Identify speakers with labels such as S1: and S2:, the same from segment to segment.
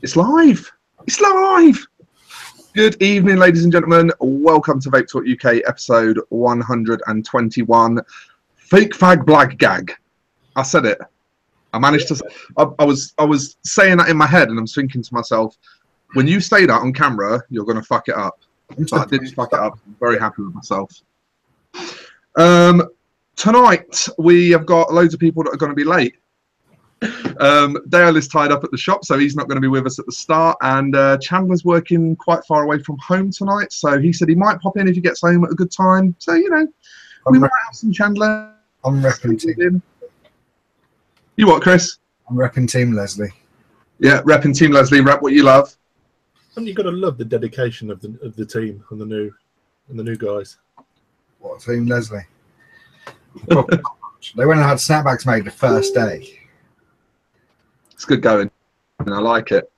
S1: It's live. It's live. Good evening, ladies and gentlemen. Welcome to Vape Talk UK episode 121. Fake fag blag gag. I said it. I managed to. I was saying that in my head, and I'm thinking to myself, when you say that on camera, you're going to fuck it up. But I didn't fuck it up. I'm very happy with myself. Tonight we have got loads of people that are going to be late. Dale is tied up at the shop, so he's not going to be with us at the start, and Chandler's working quite far away from home tonight, so he said he might pop in if he gets home at a good time. So, you know, we might have some Chandler.
S2: I'm repping team.
S1: You what, Chris?
S2: I'm repping Team Leslie.
S1: Yeah, repping Team Leslie. Rep what you love.
S3: Haven't you got to love the dedication of the team and the new guys?
S2: What, Team Leslie? They went and had snapbacks made the first day.
S1: It's good going, and I like it.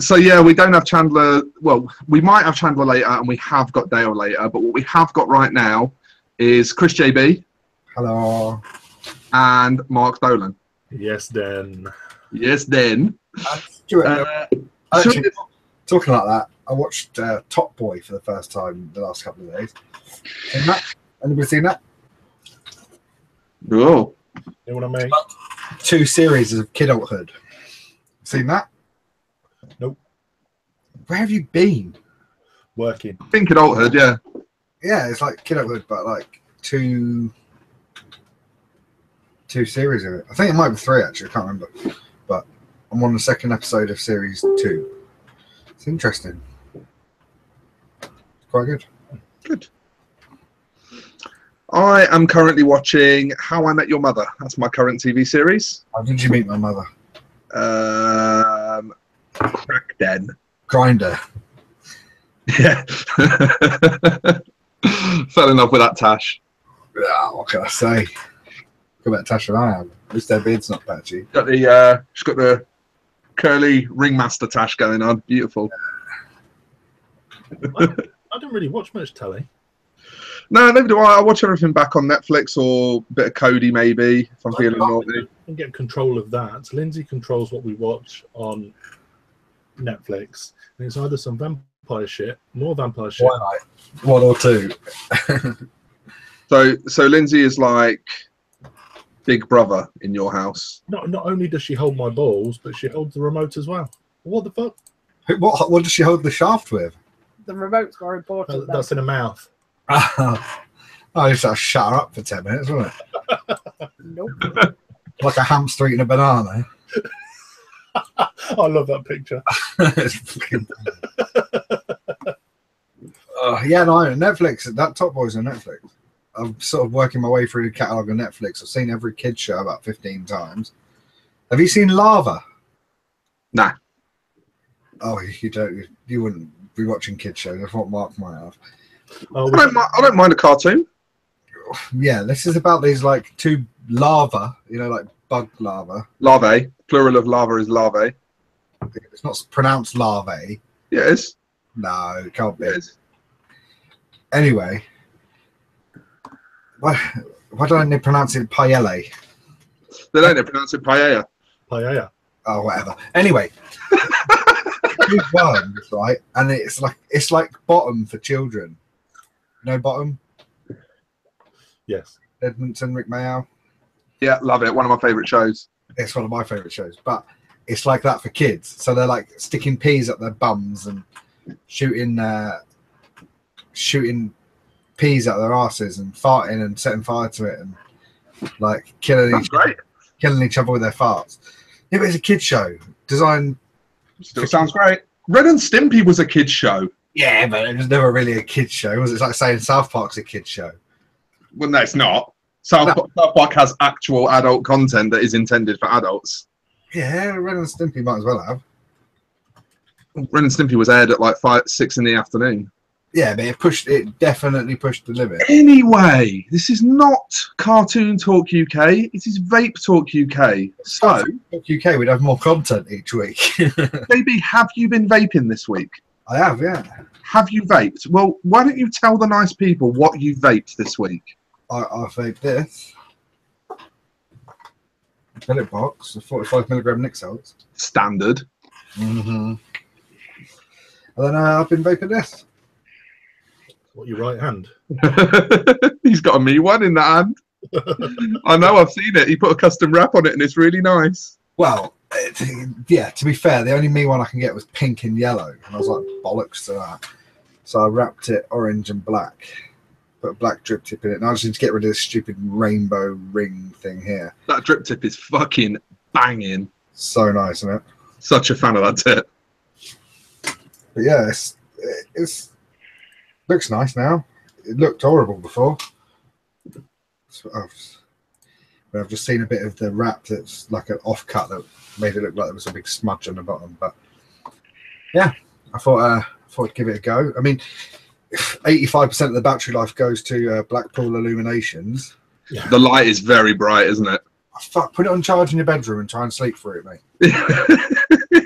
S1: So yeah, we don't have Chandler. Well, we might have Chandler later, and we have got Dale later. But what we have got right now is Chris JB.
S2: Hello.
S1: And Mark Dolan.
S3: Yes, then.
S1: Yes, then.
S2: Stuart, actually, talking like that, I watched Top Boy for the first time the last couple of days. Seen that? Anybody seen that?
S1: Oh.
S3: You know what I mean?
S2: 2 series of kidulthood. Seen that?
S3: Nope.
S2: Where have you been?
S3: Working.
S1: I think adulthood, yeah.
S2: Yeah, it's like kidulthood, but like two series of it. I think it might be 3 actually. I can't remember. But I'm on the 2nd episode of series 2. It's interesting. Quite good.
S1: Good. I am currently watching How I Met Your Mother. That's my current TV series.
S2: How did you meet my mother?
S1: Crack Den.
S2: Grinder.
S1: Yeah. Fell in love with that Tash.
S2: What can I say? Good about Tash and I am. At least their beard's not patchy.
S1: Got the she's got the curly ringmaster Tash going on. Beautiful.
S3: I don't really watch much telly.
S1: No, neither do I. I watch everything back on Netflix or a bit of Cody maybe if I'm feeling naughty.
S3: And get control of that. Lindsay controls what we watch on Netflix, and it's either some vampire shit, more vampire shit.
S2: One or 2.
S1: So Lindsay is like Big Brother in your house.
S3: Not only does she hold my balls, but she holds the remote as well. What the fuck?
S2: What does she hold the shaft with?
S4: The remote's more important.
S3: That's in her mouth.
S2: I just have to shut her up for 10 minutes, wouldn't it?
S4: Nope.
S2: Like a hamster eating a banana.
S3: I love that picture.
S2: Yeah, no, Netflix. That Top Boy's on Netflix. I'm sort of working my way through the catalogue of Netflix. I've seen every kids show about 15 times. Have you seen Lava?
S1: Nah.
S2: Oh, you don't. You wouldn't be watching kids shows. I thought Mark might have.
S3: Oh,
S1: I don't mind a cartoon.
S2: Yeah, this is about these like 2 larvae, you know, like bug larvae.
S1: Larvae. Plural of lava is larvae.
S2: It's not pronounced larvae.
S1: Yeah, it is.
S2: No, it can't be.
S1: It is.
S2: Anyway, why don't they pronounce it paella?
S1: They don't pronounce it paella.
S3: Paella.
S2: Oh, whatever. Anyway, 2 worms, right? And it's like Bottom for children. You know Bottom?
S3: Yes.
S2: Edmonton, Rick Mayo.
S1: Yeah, love it. One of my favourite shows.
S2: It's one of my favourite shows, but it's like that for kids. So they're like sticking peas up their bums and shooting peas out their asses and farting and setting fire to it and like killing each other with their farts. Yeah, but it's a kids show designed.
S1: Still sounds great. Ren and Stimpy was a kids show.
S2: Yeah, but it was never really a kids show, was it? It's like saying South Park's a kids show.
S1: Well, no, it's not. South Park has actual adult content that is intended for adults.
S2: Yeah, Ren and Stimpy might as well have.
S1: Ren and Stimpy was aired at like 5, 6 in the afternoon.
S2: Yeah, but it definitely pushed the limit.
S1: Anyway, this is not Cartoon Talk UK. It is Vape Talk UK. So,
S2: UK, we'd have more content each week.
S1: JB, have you been vaping this week?
S2: I have, yeah.
S1: Have you vaped? Well, why don't you tell the nice people what you vaped this week?
S2: I vaped this. Billet box, a 45 milligram Nick salts.
S1: Standard.
S2: And then I've been vaping this.
S3: What, your right hand?
S1: He's got a me one in that hand. I know, I've seen it. He put a custom wrap on it and it's really nice.
S2: Well, yeah, to be fair, the only me one I can get was pink and yellow. And I was like, bollocks to that. So I wrapped it orange and black. Put a black drip tip in it. And I just need to get rid of this stupid rainbow ring thing here.
S1: That drip tip is fucking banging.
S2: So nice, isn't it?
S1: Such a fan of that tip.
S2: But yeah, it's looks nice now. It looked horrible before. So I've just seen a bit of the wrap that's like an offcut that made it look like there was a big smudge on the bottom. But yeah, I thought I'd give it a go. I mean, 85% of the battery life goes to Blackpool Illuminations.
S3: Yeah.
S1: The light is very bright, isn't it?
S2: Oh, fuck, put it on charge in your bedroom and try and sleep through it, mate.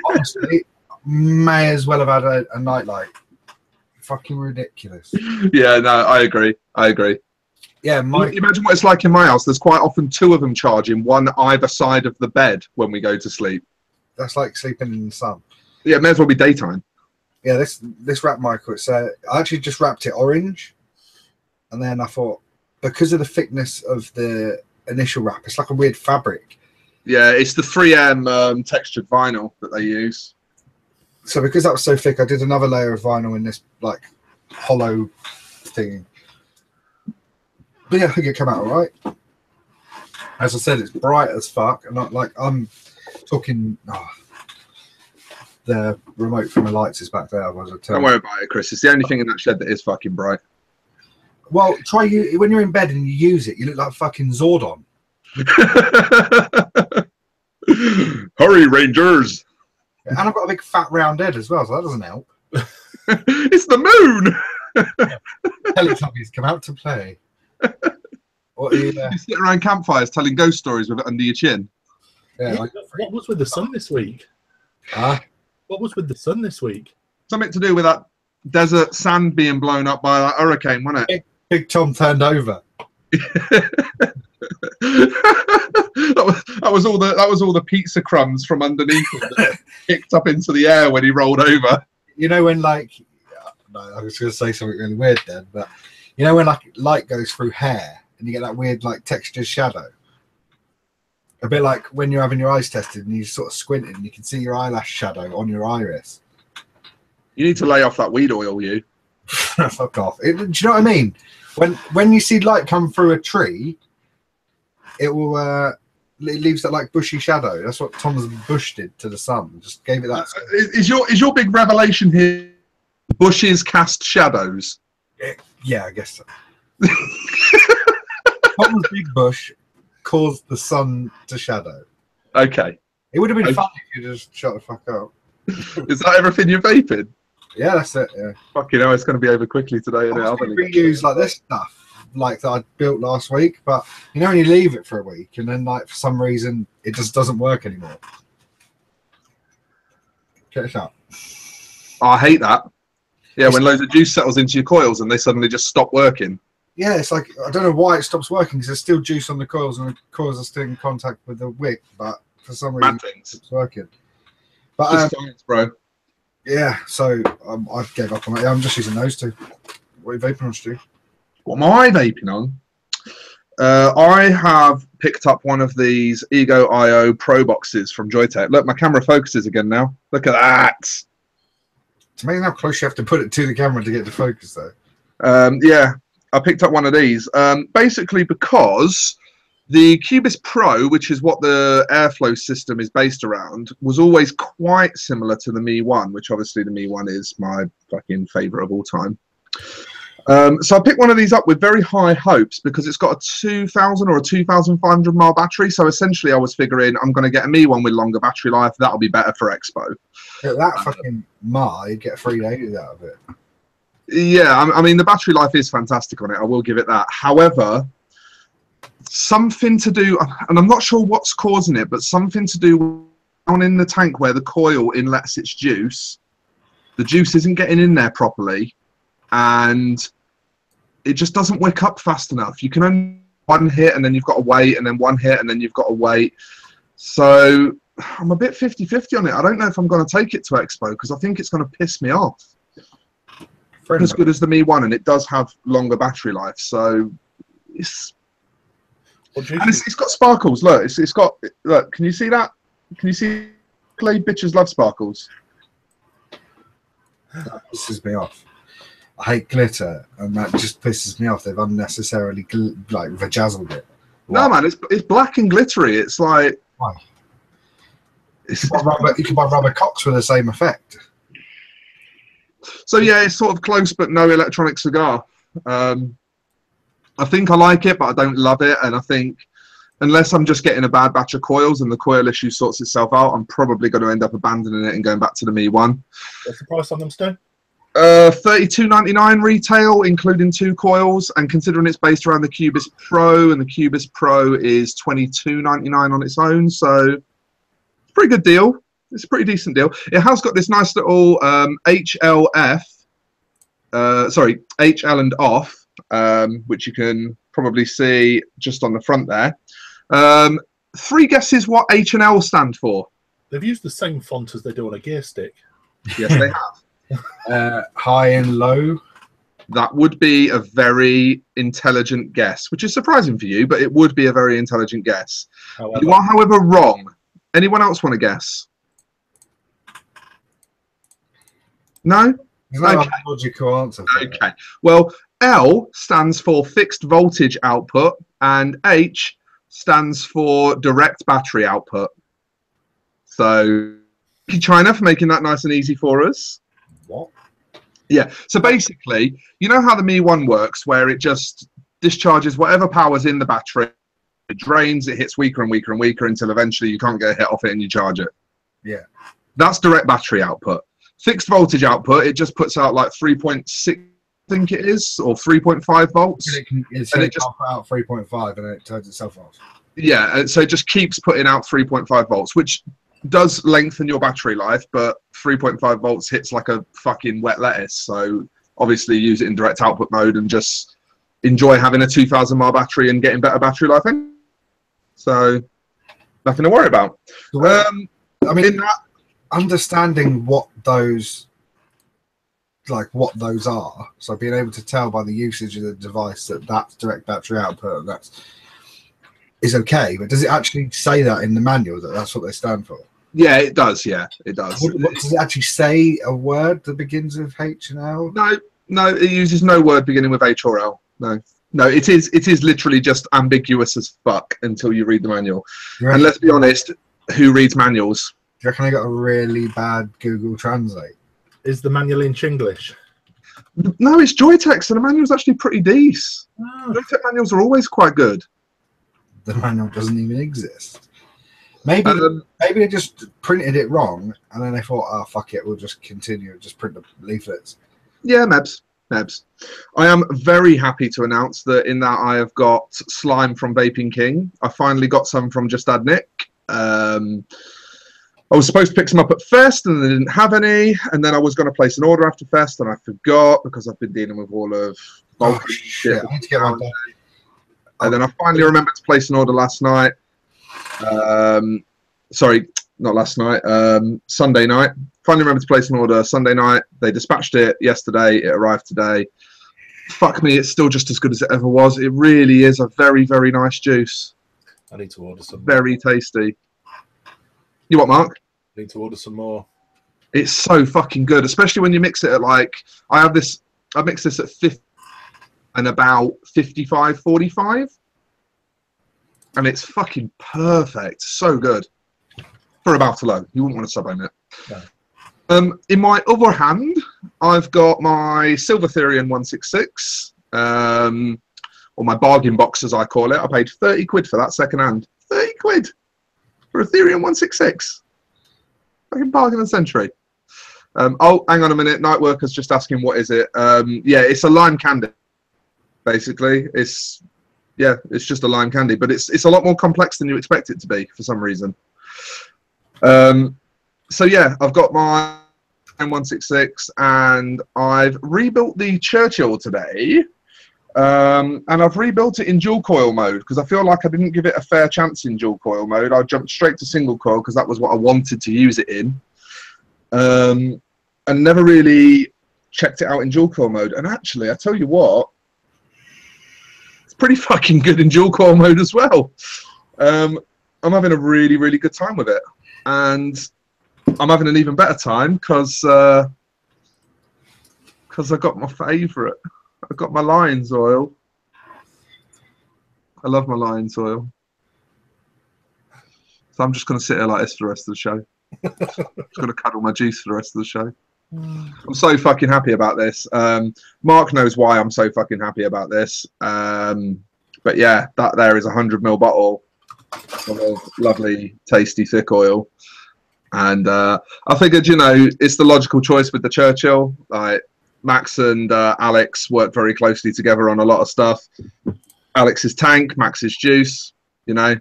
S2: Honestly, may as well have had a nightlight. Fucking ridiculous.
S1: Yeah, no, I agree.
S2: Yeah,
S1: imagine what it's like in my house. There's quite often two of them charging, one either side of the bed when we go to sleep.
S2: That's like sleeping in the sun.
S1: Yeah, it may as well be daytime.
S2: Yeah, this wrap, Michael, it's I actually just wrapped it orange, and then I thought, because of the thickness of the initial wrap, it's like a weird fabric.
S1: Yeah, it's the 3M textured vinyl that they use.
S2: So because that was so thick, I did another layer of vinyl in this like hollow thing. But yeah, I think it came out all right. As I said, it's bright as fuck, and I'm talking. The remote from the lights is back there.
S1: Don't worry about it, Chris. It's the only thing in that shed that is fucking bright.
S2: Well, when you're in bed and you use it, you look like fucking Zordon.
S1: Hurry, Rangers!
S2: And I've got a big fat round head as well, so that doesn't help.
S1: It's the moon!
S2: Teletubbies come out to play. What
S1: you sit around campfires telling ghost stories with it under your chin.
S2: Yeah.
S3: What was with the sun this week?
S2: Huh?
S3: What was with the sun this week?
S1: Something to do with that desert sand being blown up by that hurricane, wasn't it?
S2: Big Tom turned over.
S1: that was all the pizza crumbs from underneath him that kicked up into the air when he rolled over.
S2: You know when no, I was going to say something really weird then, but you know when like light goes through hair and you get that weird like textured shadow. A bit like when you're having your eyes tested and you sort of squinting and you can see your eyelash shadow on your iris.
S1: You need to lay off that weed oil, you.
S2: Fuck off. Do you know what I mean? When you see light come through a tree, it will it leaves that like bushy shadow. That's what Thomas Bush did to the sun. Just gave it that.
S1: Is your big revelation here? Bushes cast shadows.
S2: Yeah, I guess so. Thomas Big Bush caused the sun to shadow.
S1: Okay.
S2: It would have been fun if you just shut the fuck up.
S1: Is that everything you're vaping?
S2: Yeah, that's it. Yeah.
S1: Fucking hell, it's going to be over quickly today.
S2: I reuse like this stuff, like that I built last week. But you know, when you leave it for a week and then, like for some reason, it just doesn't work anymore. Get it out.
S1: I hate that. Yeah, when loads of juice settles into your coils and they suddenly just stop working.
S2: Yeah, it's like I don't know why it stops working because there's still juice on the coils and the coils are still in contact with the wick, but for some reason it's working. But
S1: just science, bro.
S2: Yeah, so I gave up on it. I'm just using those two. What are you vaping on, Stu?
S1: What am I vaping on? I have picked up one of these Ego IO Pro boxes from Joytech. Look, my camera focuses again now. Look at that.
S2: It's amazing how close you have to put it to the camera to get the focus, though.
S1: Yeah, I picked up one of these. Basically because the Cubist Pro, which is what the airflow system is based around, was always quite similar to the Mi 1, which obviously the Mi 1 is my fucking favourite of all time. So I picked one of these up with very high hopes because it's got a 2,000 or a 2,500 mile battery. So essentially I was figuring I'm going to get a Mi 1 with longer battery life. That'll be better for Expo.
S2: At that fucking mile, you'd get 3 days out of it.
S1: Yeah, I mean, the battery life is fantastic on it. I will give it that. However, something to do, and I'm not sure what's causing it, but something to do down in the tank where the coil inlets its juice, the juice isn't getting in there properly, and it just doesn't wick up fast enough. You can only one hit, and then you've got to wait, and then one hit, and then you've got to wait. So I'm a bit 50-50 on it. I don't know if I'm going to take it to Expo because I think it's going to piss me off. As good as the Mi 1, and it does have longer battery life. So it's it's got sparkles. Look, it's got look. Can you see that? Can you see? Clay bitches love sparkles.
S2: That pisses me off. I hate glitter, and that just pisses me off. They've unnecessarily like vajazzled it.
S1: No, man, it's black and glittery. It's like
S2: why? You can buy rubber cocks for the same effect.
S1: So yeah, it's sort of close, but no electronic cigar. I think I like it, but I don't love it, and I think unless I'm just getting a bad batch of coils and the coil issue sorts itself out, I'm probably going to end up abandoning it and going back to the Mi 1.
S3: What's the price on them, Stu?
S1: $32.99 retail, including 2 coils, and considering it's based around the Cubist Pro, and the Cubist Pro is $22.99 on its own, so it's a pretty good deal. It's a pretty decent deal. It has got this nice little HL and off, which you can probably see just on the front there. 3 guesses what H and L stand for.
S3: They've used the same font as they do on a gear stick.
S1: Yes, they have.
S2: High and low.
S1: That would be a very intelligent guess, which is surprising for you, but it would be a very intelligent guess.
S3: However,
S1: you are, however, wrong. Anyone else want to guess? No?
S2: There's no logical answer.
S1: Okay. Well, L stands for fixed voltage output, and H stands for direct battery output. So, thank you, China, for making that nice and easy for us.
S2: What?
S1: Yeah. So basically, you know how the Mi 1 works, where it just discharges whatever power's in the battery, it drains, it hits weaker and weaker and weaker until eventually you can't get a hit off it and you charge it.
S2: Yeah.
S1: That's direct battery output. Fixed voltage output, it just puts out like 3.6, I think it is, or 3.5 volts.
S2: And it just put out 3.5 and then it turns itself off.
S1: Yeah, so it just keeps putting out 3.5 volts, which does lengthen your battery life, but 3.5 volts hits like a fucking wet lettuce. So obviously use it in direct output mode and just enjoy having a 2,000 mAh battery and getting better battery life. So nothing to worry about.
S2: I mean, understanding what those are, so being able to tell by the usage of the device that that's direct battery output, is okay, but does it actually say that in the manual that that's what they stand for?
S1: Yeah, it does. Yeah, it does.
S2: Does it actually say a word that begins with H and L?
S1: No, it uses no word beginning with H or L. No, it is literally just ambiguous as fuck until you read the manual. And let's be honest, who reads manuals?
S2: Do you reckon I got a really bad Google Translate?
S3: Is the manual in Chinglish?
S1: No, it's Joytech, so the manual's actually pretty decent.
S3: Oh.
S1: Joytech manuals are always quite good.
S2: The manual doesn't even exist. Maybe they just printed it wrong, and then they thought, "Oh fuck it, we'll just continue, just print the leaflets." Yeah,
S1: Mebs. I am very happy to announce that in that I have got slime from Vaping King. I finally got some from Just Add Nick. I was supposed to pick some up at Fest, and they didn't have any, and then I was going to place an order after Fest, and I forgot because I've been dealing with all of
S2: shit. I need to get on that.
S1: And then I finally remembered to place an order last night. Sorry, not last night. Sunday night. Finally remembered to place an order Sunday night. They dispatched it yesterday. It arrived today. Fuck me, it's still just as good as it ever was. It really is a very, very nice juice.
S3: I need to order some.
S1: Very tasty. You what, Mark?
S3: I need to order some more.
S1: It's so fucking good, especially when you mix it at like, I mix this at 50 and about 55, 45. And it's fucking perfect. So good. For about alone. You wouldn't want to sub-own it. No. In my other hand, I've got my Silver Therion 166, or my bargain box as I call it. I paid 30 quid for that second hand. 30 quid for a Therion 166. Fucking bargain of the century. Oh, hang on a minute. Nightworker's just asking what is it. Yeah, it's a lime candy. Basically, it's just a lime candy, but it's a lot more complex than you expect it to be for some reason. So yeah, I've got my 166, and I've rebuilt the Churchill today And I've rebuilt it in dual coil mode because I feel like I didn't give it a fair chance in dual coil mode. I jumped straight to single coil because that was what I wanted to use it in, and never really checked it out in dual coil mode. And actually, I tell you what, it's pretty fucking good in dual coil mode as well. I'm having a really, really good time with it, and I'm having an even better time because I got my favourite. I got my lion's oil. I love my lion's oil. So I'm just going to sit here like this for the rest of the show. Just going to cuddle my juice for the rest of the show. I'm so fucking happy about this. Mark knows why I'm so fucking happy about this. But yeah, that there is a 100ml bottle of lovely, tasty, thick oil. And I figured, you know, it's the logical choice with the Churchill. Like, Max and Alex work very closely together on a lot of stuff. Alex's tank, Max's juice, you know.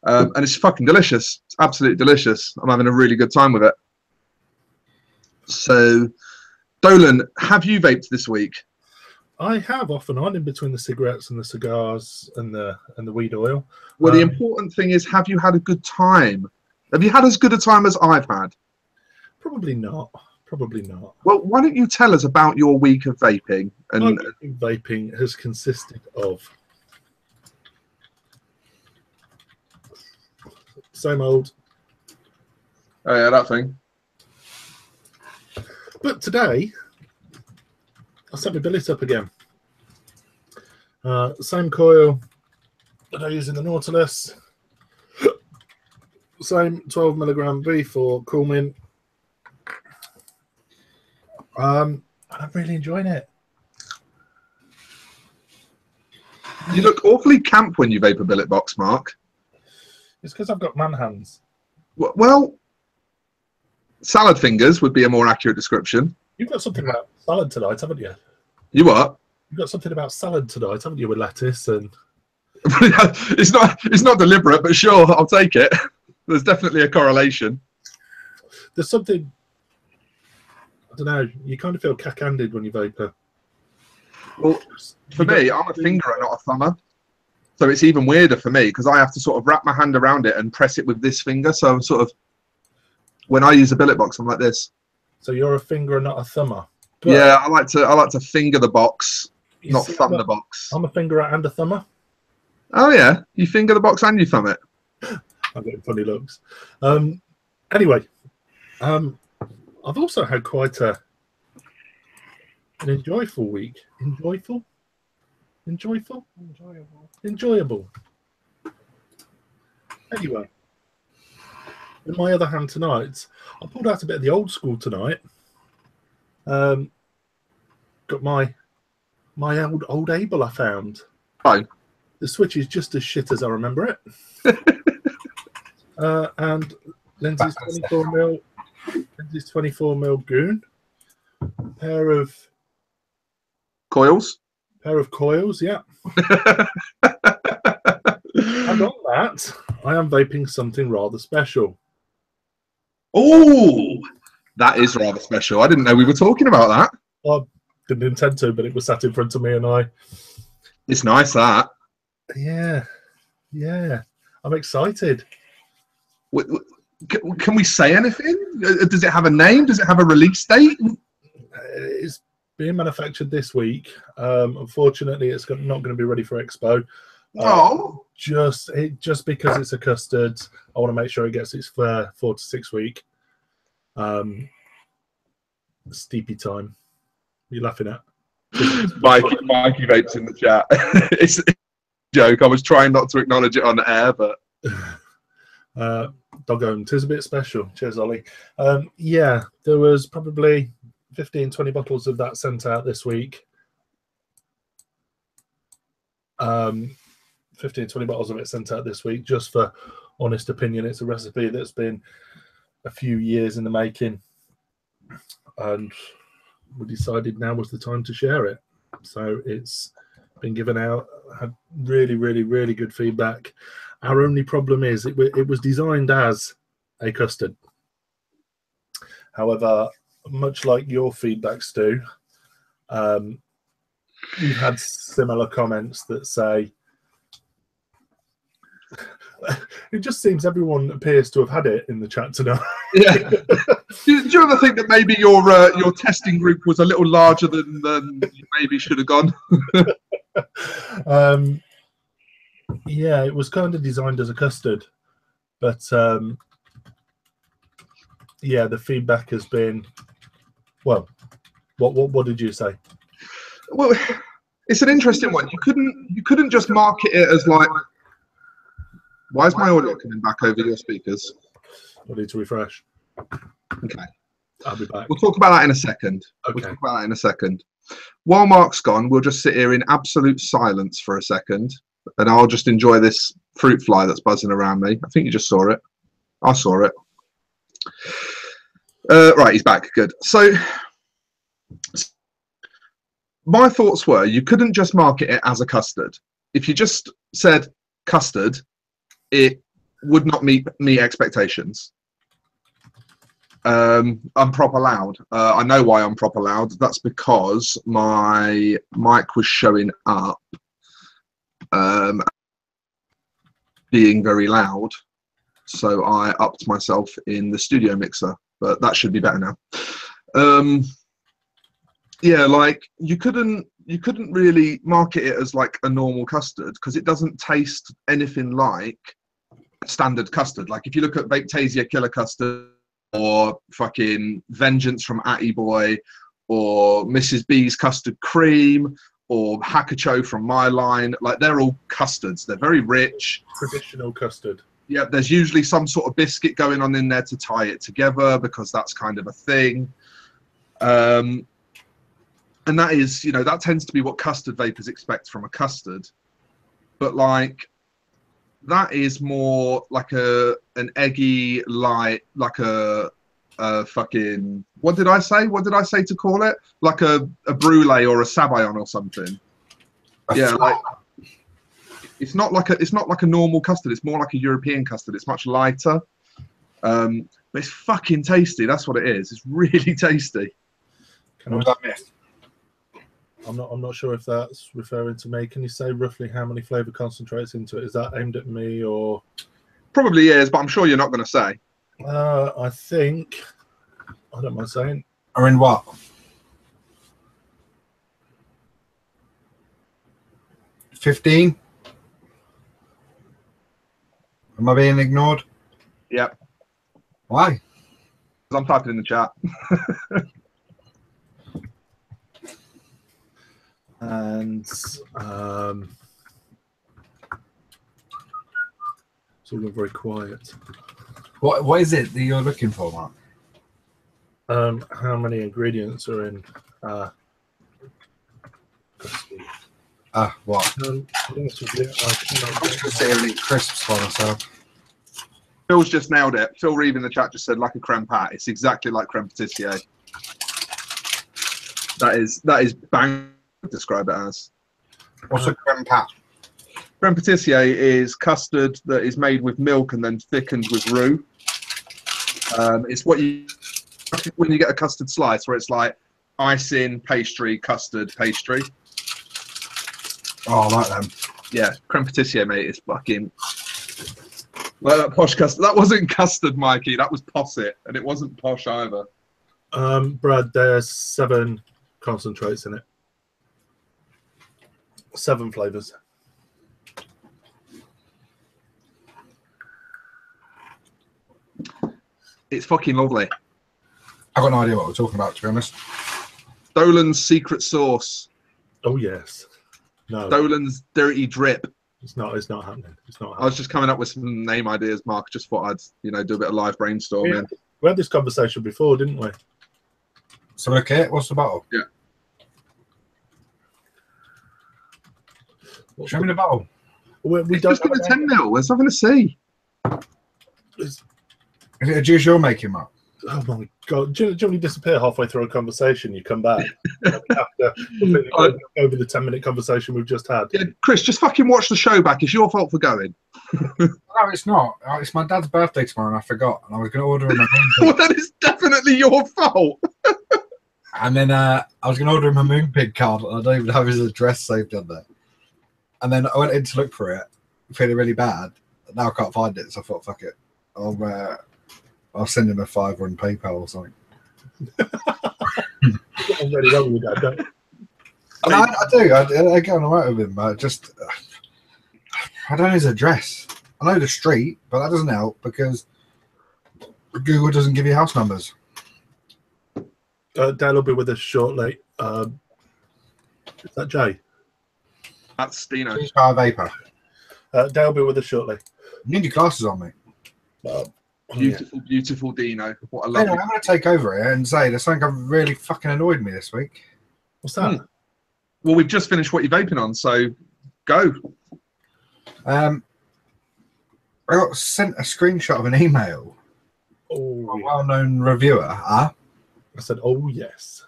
S1: And it's fucking delicious. It's absolutely delicious. I'm having a really good time with it. So, Dolan, have you vaped this week?
S3: I have off and on in between the cigarettes and the cigars and the weed oil.
S1: Well, the important thing is, have you had a good time? Have you had as good a time as I've had?
S3: Probably not. Probably not.
S1: Well, why don't you tell us about your week of vaping? And
S3: my week of vaping has consisted of same old.
S1: Oh yeah, that thing.
S3: But today, I set my billet up again. Same coil that I use in the Nautilus. Same 12mg V for Cool Mint. I'm really enjoying it.
S1: You look awfully camp when you vape a billet box, Mark.
S3: It's because I've got man hands.
S1: Well, salad fingers would be a more accurate description.
S3: You've got something about salad tonight, haven't you?
S1: You what?
S3: You've got something about salad tonight, haven't you, with lettuce and...
S1: It's not deliberate, but sure, I'll take it. There's definitely a correlation.
S3: There's something... I don't know. You kind of feel cack-handed when you vapor.
S1: Well, for me, I'm a fingerer, not a thumber. So it's even weirder for me because I have to sort of wrap my hand around it and press it with this finger. So I'm sort of, when I use a billet box, I'm like this.
S3: So you're a fingerer, not a thumber. But
S1: yeah, I like to finger the box, not thumb the box.
S3: I'm a fingerer and a thumber.
S1: Oh yeah, you finger the box and you thumb it.
S3: I'm getting funny looks. Anyway, I've also had quite an enjoyable week. Enjoyable. Anyway, in my other hand tonight, I pulled out a bit of the old school tonight. Got my old Able I found.
S1: Oh.
S3: The switch is just as shit as I remember it. And Lindsay's 24mm goon. Pair of
S1: coils,
S3: yeah. And on that, I am vaping something rather special.
S1: Oh, that is rather special. I didn't know we were talking about that.
S3: I didn't intend to, but it was sat in front of me and I...
S1: It's nice, that.
S3: Yeah. I'm excited.
S1: Can we say anything? Does it have a name? Does it have a release date?
S3: It's being manufactured this week. Unfortunately, it's not going to be ready for Expo. Just because it's a custard, I want to make sure it gets its 4 to 6 week steepy time. You're laughing at?
S1: Mikey Vapes in the chat. It's a joke. I was trying not to acknowledge it on air, but
S3: doggone, 'tis a bit special. Cheers, Ollie. Yeah, there was probably 15-20 bottles of that sent out this week. 15-20 bottles of it sent out this week. Just for honest opinion, it's a recipe that's been a few years in the making, and we decided now was the time to share it. So it's been given out, had really, really, really good feedback. Our only problem is it was designed as a custard. However, much like your feedback, Stu, we've had similar comments that say it just seems everyone appears to have had it in the chat tonight.
S1: Yeah. Do you ever think that maybe your testing group was a little larger than you maybe should have gone?
S3: Yeah, it was kind of designed as a custard, but yeah, the feedback has been, well, what did you say?
S1: Well, it's an interesting one. You couldn't just market it as like. Why is my audio coming back over your speakers?
S3: I need to refresh.
S1: Okay.
S3: I'll be back.
S1: We'll talk about that in a second.
S3: Okay.
S1: We'll talk about that in a second. While Mark's gone, we'll just sit here in absolute silence for a second, and I'll just enjoy this fruit fly that's buzzing around me. I think you just saw it. I saw it. Right, he's back. Good. So my thoughts were you couldn't just market it as a custard. If you just said custard, it would not meet expectations. I'm proper loud. I know why I'm proper loud. That's because my mic was showing up being very loud, so I upped myself in the studio mixer, but that should be better now. Yeah, like you couldn't really market it as like a normal custard because it doesn't taste anything like standard custard. Like if you look at Vape Patissiere Killer Custard or fucking Vengeance from Atty Boy or Mrs. B's Custard Cream or Hakacho from my line, like they're all custards. They're very rich.
S3: Traditional custard.
S1: Yeah, there's usually some sort of biscuit going on in there to tie it together because that's kind of a thing. And that is, you know, that tends to be what custard vapors expect from a custard. But like, that is more like an eggy, light, like a fucking, what did I say? What did I say to call it? Like a brulee or a sabayon or something. Yeah, like it's not like a normal custard. It's more like a European custard. It's much lighter, but it's fucking tasty. That's what it is. It's really tasty.
S2: What was that missed?
S3: I'm not sure if that's referring to me. Can you say roughly how many flavour concentrates into it? Is that aimed at me or?
S1: Probably is, but I'm sure you're not going to say.
S3: I think, I don't mind saying.
S2: Or in what? 15? Am I being ignored?
S1: Yep.
S2: Why?
S1: Because I'm typing in the chat.
S3: And it's all been very quiet.
S2: What is it that you're looking for, Mark?
S3: How many ingredients are in?
S2: What?
S3: To be honest with you, I cannot
S2: I'm just going to sit here and eat crisps for myself.
S1: Phil's just nailed it. Phil Reeve in the chat just said like a creme pat. It's exactly like creme patissiere. That is bang. Describe it as.
S2: What's a creme pat?
S1: Creme Patissiere is custard that is made with milk and then thickened with roux. It's what you when you get a custard slice where it's like icing, pastry, custard, pastry.
S2: Oh, I like them.
S1: Yeah, Creme Patissiere, mate, is fucking like that posh custard. That wasn't custard, Mikey. That was posset, and it wasn't posh either.
S3: Brad, there's 7 concentrates in it. 7 flavors.
S1: It's fucking lovely.
S2: I've got no idea what we're talking about, to be honest.
S1: Dolan's secret sauce.
S3: Oh yes. No.
S1: Dolan's dirty drip.
S3: It's not happening. It's not happening.
S1: I was just coming up with some name ideas, Mark. Just thought I'd do a bit of live brainstorming.
S3: We had this conversation before, didn't we?
S2: So okay, what's the bottle?
S1: Yeah.
S2: Show me the bottle.
S1: It's just in a 10 ml. There's nothing to see.
S2: Is it a juice you're making, Mark?
S3: Oh my god! Do you only disappear halfway through a conversation? You come back after over the 10-minute conversation we've just had.
S1: Yeah, Chris, just fucking watch the show back. It's your fault for going.
S2: No, it's not. It's my dad's birthday tomorrow, and I forgot. And I was going to order him a
S1: Well, that is definitely your fault.
S2: And then I was going to order him a Moonpig card, and I don't even have his address saved on there. And then I went in to look for it, feeling really bad. Now I can't find it, so I thought, fuck it. I'll send him a $5 on PayPal or something.
S3: I'm really wrong with that, don't you?
S2: And I do. I get on the right with him, but just I don't know his address. I know the street, but that doesn't help because Google doesn't give you house numbers.
S3: Dan will be with us shortly. Is that Jay?
S1: That's Dino.
S2: He's our vapor.
S3: Dan will be with us shortly.
S2: You need your glasses on, mate.
S1: Beautiful, beautiful Dino. What a
S2: Anyway,
S1: lovely.
S2: I'm going to take over here and say there's something that really fucking annoyed me this week.
S3: What's that?
S1: Well, we've just finished what you're vaping on, so go.
S2: I got sent a screenshot of an email
S3: Oh,
S2: from a
S3: yeah.
S2: well-known reviewer.
S3: I said, oh, yes.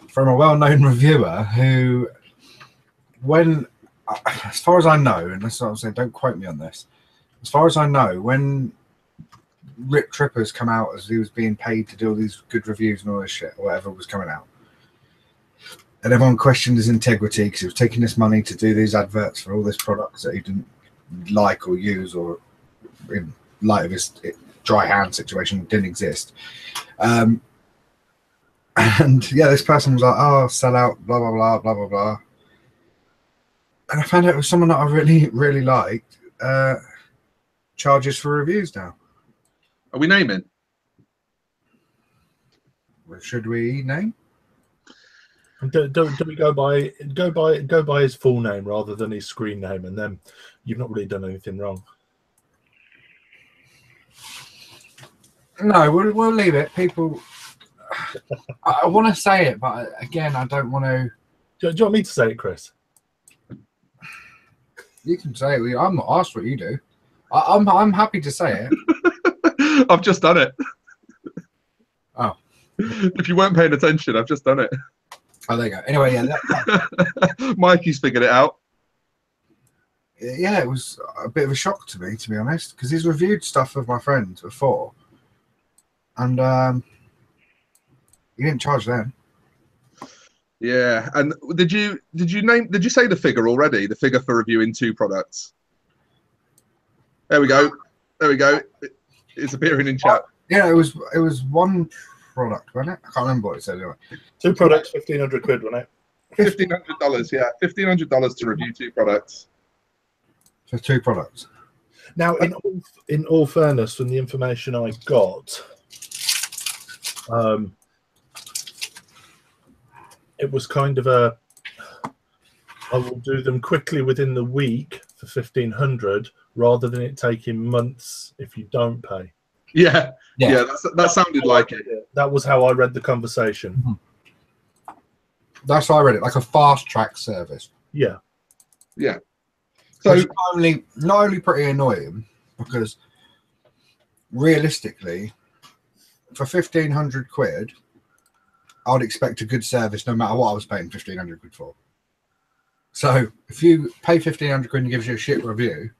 S2: From a well-known reviewer who, when, as far as I know, and that's what I'm saying, don't quote me on this. As far as I know, when Rip Trippers come out as he was being paid to do all these good reviews and all this shit, or whatever was coming out, and everyone questioned his integrity because he was taking this money to do these adverts for all these products that he didn't like or use, or in light of his dry hand situation didn't exist. And yeah, this person was like, oh, sell out, blah, blah, blah, blah, blah, blah. And I found out it was someone that I really, really liked, charges for reviews now.
S1: Are we naming?
S2: Should we name?
S3: Do we go by his full name rather than his screen name, and then you've not really done anything wrong.
S2: No, we'll leave it. People, I want to say it, but again, I don't want to.
S3: Do you want me to say it, Chris?
S2: You can say it. I'm not asked what you do. I'm happy to say it.
S1: I've just done it.
S2: Oh.
S1: If you weren't paying attention, I've just done it.
S2: Oh, there you go. Anyway, yeah.
S1: Mikey's figured it out.
S2: Yeah, it was a bit of a shock to me, to be honest, because he's reviewed stuff of my friends before, and he didn't charge them.
S1: Yeah, and did you say the figure already? The figure for reviewing 2 products. There we go. There we go. It's appearing in chat.
S2: Yeah, it was one product, wasn't it? I can't remember what it said anyway.
S3: 2 products, £1,500, wasn't it?
S1: $1,500. Yeah, $1,500 to review 2 products.
S2: For 2 products.
S3: Now, in all fairness, from the information I got, it was kind of I will do them quickly within the week for $1,500 rather than it taking months if you don't pay.
S1: Yeah. That sounded like it.
S3: That was how I read the conversation.
S2: Mm-hmm. That's how I read it, like a fast track service.
S3: Yeah.
S1: Yeah.
S2: So it's not only pretty annoying because realistically, for £1,500, I would expect a good service no matter what I was paying £1,500 for. So if you pay £1,500 and gives you a shit review,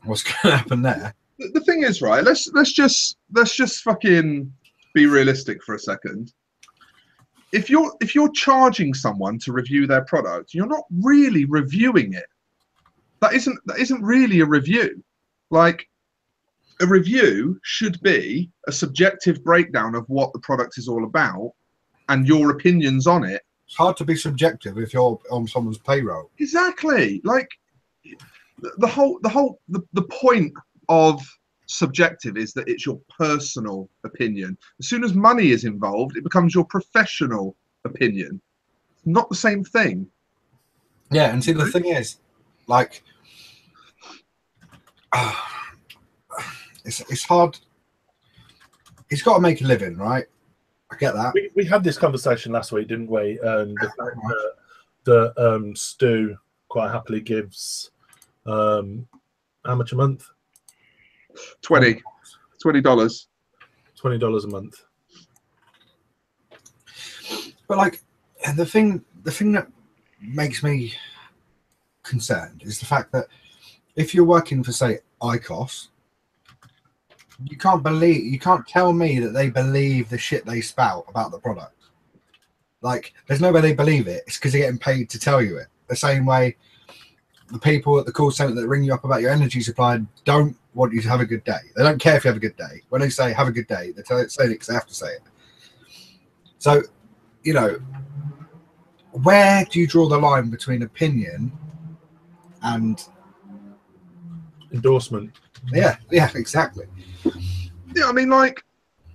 S2: what's going to happen there?
S1: The thing is, right? Let's just fucking be realistic for a second. If you're charging someone to review their product, you're not really reviewing it. That isn't really a review. Like, a review should be a subjective breakdown of what the product is all about and your opinions on it.
S2: It's hard to be subjective if you're on someone's payroll.
S1: Exactly. Like, the point of subjective is that it's your personal opinion. As soon as money is involved, it becomes your professional opinion. Not the same thing.
S2: Yeah, and see, the thing is, like, it's hard. He's got to make a living, right? I get that.
S3: We had this conversation last week, didn't we? The fact that Stu quite happily gives how much a month?
S1: $20.
S3: $20 a month.
S2: But like, the thing that makes me concerned is the fact that if you're working for, say, IQOS, You can't tell me that they believe the shit they spout about the product. Like, there's no way they believe it. It's because they're getting paid to tell you it. The same way the people at the call center that ring you up about your energy supply don't want you to have a good day. They don't care if you have a good day. When they say have a good day, they say it because they have to say it. So, you know, where do you draw the line between opinion and
S3: endorsement?
S2: Yeah, exactly.
S1: Yeah, I mean, like,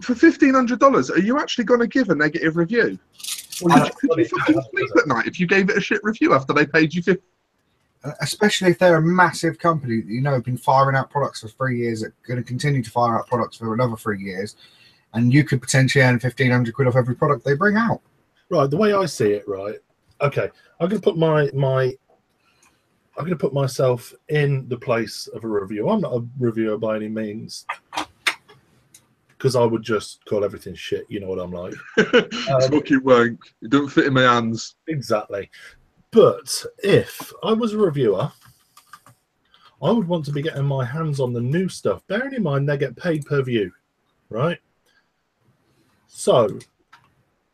S1: for $1,500, are you actually going to give a negative review? Could you fucking sleep at night if you gave it a shit review after they paid you $50?
S2: Especially if they're a massive company that, you know, have been firing out products for 3 years, are going to continue to fire out products for another 3 years, and you could potentially earn 1,500 quid off every product they bring out.
S3: Right, the way I see it, right? Okay, I'm going to put I'm going to put myself in the place of a reviewer. I'm not a reviewer by any means, because I would just call everything shit. You know what I'm like.
S1: Fucking wank. It don't fit in my hands.
S3: Exactly. But if I was a reviewer, I would want to be getting my hands on the new stuff. Bearing in mind they get paid per view, right? So,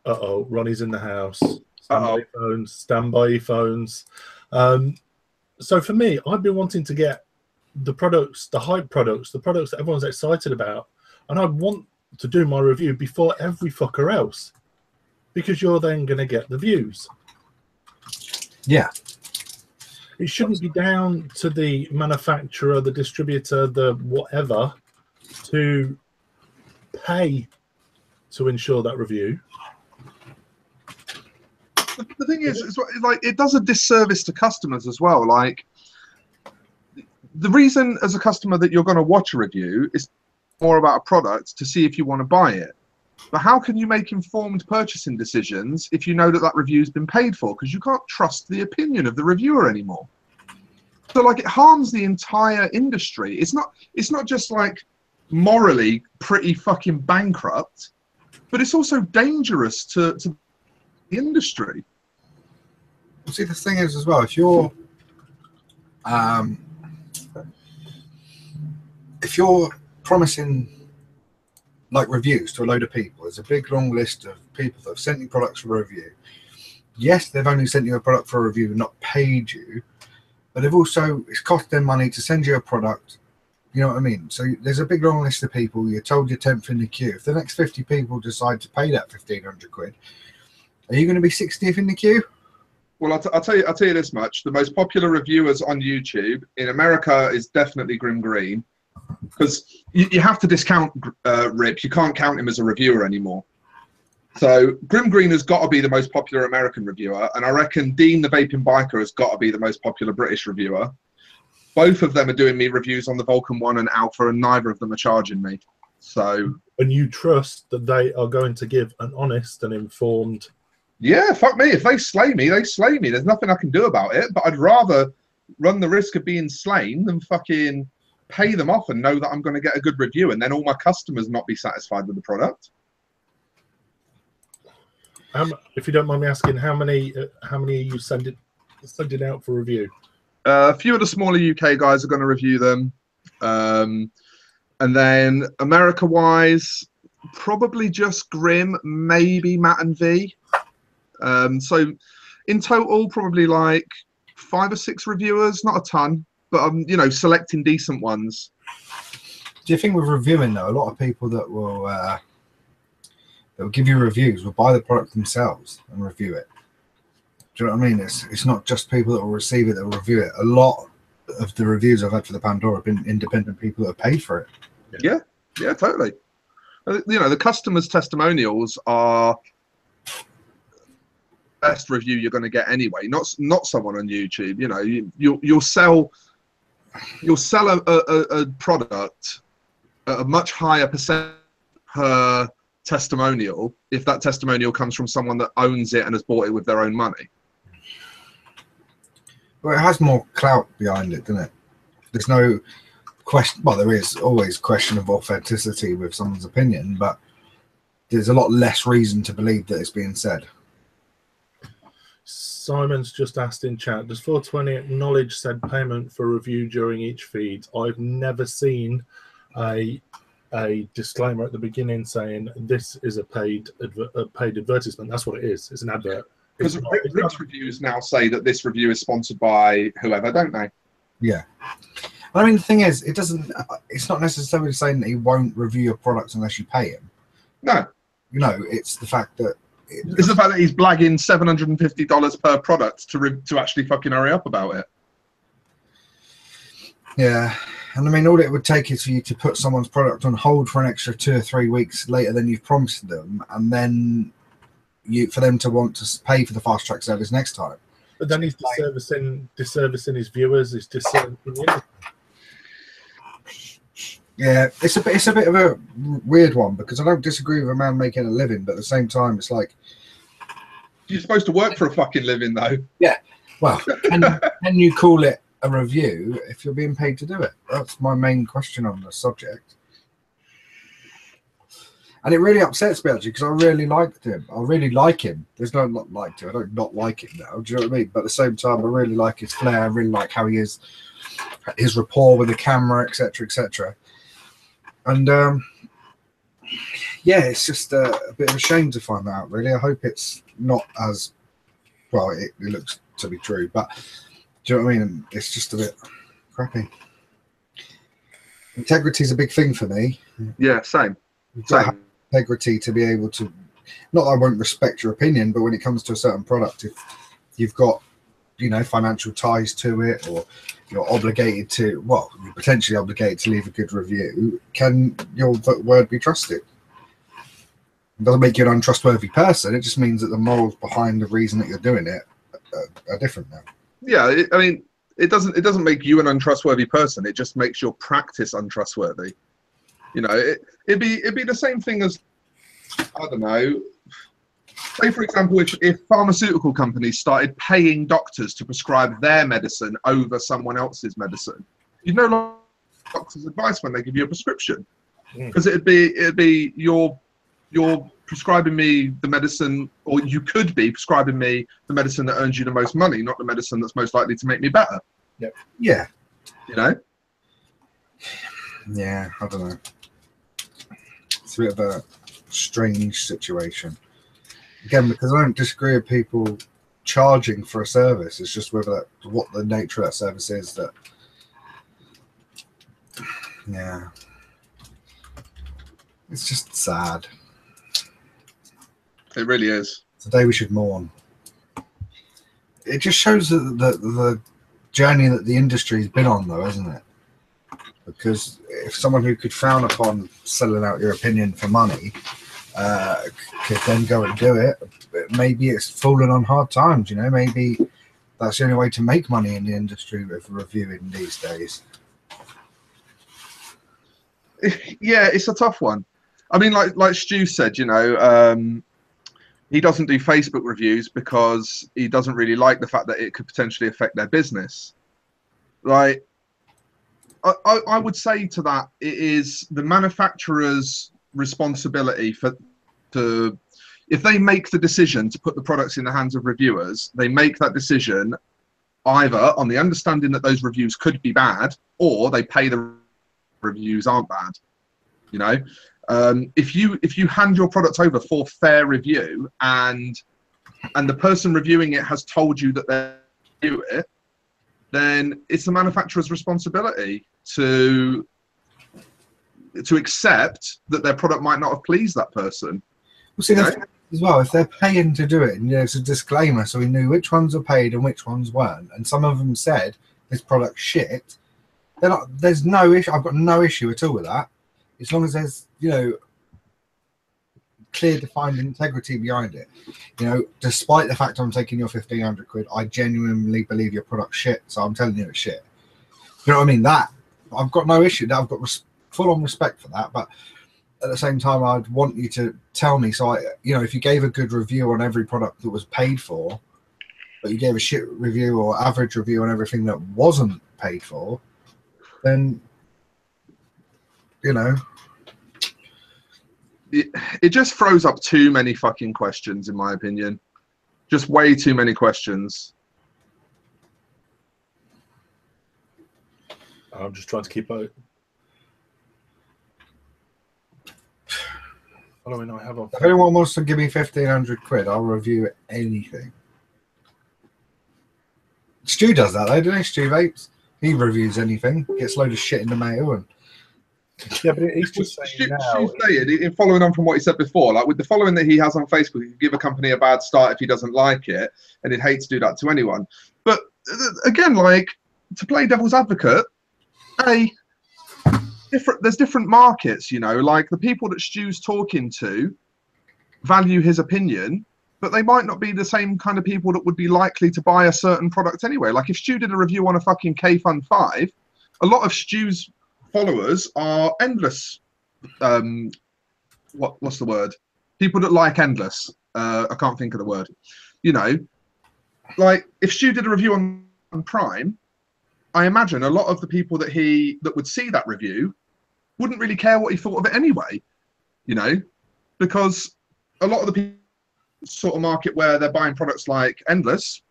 S3: Ronnie's in the house. Stand by your phones. So for me, I've been wanting to get the products, the hype products, the products that everyone's excited about, and I want to do my review before every fucker else, because you're then going to get the views.
S2: Yeah.
S3: It shouldn't be down to the manufacturer, the distributor, the whatever, to pay to ensure that review.
S1: The thing is like, it does a disservice to customers as well. Like, the reason as a customer that you're going to watch a review is more about a product to see if you want to buy it. But how can you make informed purchasing decisions if you know that that review's been paid for? Because you can't trust the opinion of the reviewer anymore. So, like, it harms the entire industry. It's not just like morally pretty fucking bankrupt, but it's also dangerous to the industry.
S2: See, the thing is as well, if you're promising like reviews to a load of people, there's a big long list of people that have sent you products for a review. Yes, they've only sent you a product for a review and not paid you, but they've also, it's cost them money to send you a product. You know what I mean? So there's a big long list of people. You're told you're 10th in the queue. If the next 50 people decide to pay that 1,500 quid, are you going to be 60th in the queue?
S1: Well, I'll tell you this much: the most popular reviewers on YouTube in America is definitely Grim Green, because you have to discount Rip. You can't count him as a reviewer anymore. So Grim Green has got to be the most popular American reviewer, and I reckon Dean the Vaping Biker has got to be the most popular British reviewer. Both of them are doing me reviews on the Vulcan 1 and Alpha, and neither of them are charging me. So,
S3: and you trust that they are going to give an honest and informed...
S1: Yeah, fuck me. If they slay me, they slay me. There's nothing I can do about it, but I'd rather run the risk of being slain than fucking pay them off and know that I'm going to get a good review, and then all my customers not be satisfied with the product.
S3: If you don't mind me asking, how many are you sending out for review?
S1: A few of the smaller UK guys are going to review them. And then America-wise, probably just Grim, maybe Matt and V. So in total, probably like 5 or 6 reviewers, not a ton, but I'm, you know, selecting decent ones.
S2: Do you think with reviewing though, a lot of people that will give you reviews will buy the product themselves and review it? Do you know what I mean? It's not just people that will receive it that will review it. A lot of the reviews I've had for the Pandora have been independent people that have paid for it.
S1: Yeah, totally. You know, the customers' testimonials are best review you're going to get anyway. Not someone on YouTube. You know, you'll sell a product at a much higher percent per testimonial if that testimonial comes from someone that owns it and has bought it with their own money.
S2: Well, it has more clout behind it, doesn't it? There's no question. Well, there is always question of authenticity with someone's opinion, but there's a lot less reason to believe that it's being said.
S3: Simon's just asked in chat, does 420 acknowledge said payment for review during each feed? I've never seen a a disclaimer at the beginning saying this is a paid advertisement. That's what it is. It's an advert.
S1: Because Rick's reviews now say that this review is sponsored by whoever, don't they?
S2: Yeah. I mean, the thing is, it doesn't. It's not necessarily saying that he won't review your products unless you pay him.
S1: No.
S2: You know, it's the fact that
S1: it's the fact that he's blagging $750 per product to actually fucking hurry up about it.
S2: Yeah, and I mean, all it would take is for you to put someone's product on hold for an extra 2 or 3 weeks later than you've promised them, and then for them to want to pay for the fast track service next time.
S3: But then he's disservicing his viewers. He's disservicing the industry.
S2: Yeah, it's a bit of a weird one, because I don't disagree with a man making a living, but at the same time, it's like,
S1: you're supposed to work for a fucking living, though.
S2: Yeah. Well, can you call it a review if you're being paid to do it? That's my main question on the subject. And it really upsets me, actually, because I really liked him. I really like him. There's no not like him. I don't not like him now. Do you know what I mean? But at the same time, I really like his flair. I really like how he is, his rapport with the camera, etc., etc. And yeah, it's just a bit of a shame to find that out, really. I hope it's not as well. It looks to be true, but do you know what I mean? It's just a bit crappy. Integrity is a big thing for me.
S1: Yeah, same.
S2: You've got to have integrity to be able to. Not that I won't respect your opinion, but when it comes to a certain product, if you've got, you know, financial ties to it, or you're obligated to, well, you're potentially obligated to leave a good review, can your word be trusted? It doesn't make you an untrustworthy person. It just means that the morals behind the reason that you're doing it are different now.
S1: Yeah, I mean, it doesn't make you an untrustworthy person. It just makes your practice untrustworthy. You know, it'd be the same thing as, I don't know, say for example, if pharmaceutical companies started paying doctors to prescribe their medicine over someone else's medicine, you'd no longer get doctors' advice when they give you a prescription, because it'd be you're prescribing me the medicine, or you could be prescribing me the medicine that earns you the most money, not the medicine that's most likely to make me better.
S3: Yep.
S2: Yeah.
S1: You know?
S2: Yeah, I don't know. It's a bit of a strange situation. Again, because I don't disagree with people charging for a service. It's just whether what the nature of that service is that. Yeah. It's just sad.
S1: It really is.
S2: Today we should mourn. It just shows the journey that the industry's been on, though, isn't it? Because if someone who could frown upon selling out your opinion for money could then go and do it, maybe it's fallen on hard times, you know? Maybe that's the only way to make money in the industry with reviewing these days.
S1: Yeah, it's a tough one. I mean, like Stu said, you know, he doesn't do Facebook reviews because he doesn't really like the fact that it could potentially affect their business. Like, I would say to that, it is the manufacturer's responsibility if they make the decision to put the products in the hands of reviewers, they make that decision either on the understanding that those reviews could be bad, or they pay the reviews aren't bad. You know, if you hand your product over for fair review and the person reviewing it has told you that they do it, then it's the manufacturer's responsibility to accept that their product might not have pleased that person.
S2: Well, see, as well, if they're paying to do it, and it's a disclaimer, so we knew which ones are paid and which ones weren't, and some of them said this product's shit, there's no issue. I've got no issue at all with that, as long as there's, you know, clear defined integrity behind it. You know, despite the fact I'm taking your 1,500 quid, I genuinely believe your product's shit, so I'm telling you it's shit. You know what I mean? That I've got no issue. I've got full on respect for that, but at the same time, I'd want you to tell me. So you know, if you gave a good review on every product that was paid for, but you gave a shit review or average review on everything that wasn't paid for, then, you know,
S1: it just throws up too many fucking questions, in my opinion. Just way too many questions.
S3: I'm just trying to keep out. following I have on
S2: If anyone wants to give me 1,500 quid, I'll review anything. Stu does that though, doesn't he? Stu Vapes. He reviews anything, gets a load of shit in the mail, and
S3: Yeah, but he's just saying now.
S1: In following on from what he said before, like with the following that he has on Facebook, he can give a company a bad start if he doesn't like it, and he'd hate to do that to anyone. But again, like, to play devil's advocate, there's different markets, you know, like the people that Stu's talking to value his opinion, but they might not be the same kind of people that would be likely to buy a certain product anyway. Like if Stu did a review on a fucking K-Fun 5, a lot of Stu's followers are endless. What's the word? People that like endless. I can't think of the word. You know, like if Stu did a review on Prime, I imagine a lot of the people that would see that review wouldn't really care what he thought of it anyway. You know, because a lot of the people sort of market where they're buying products like endless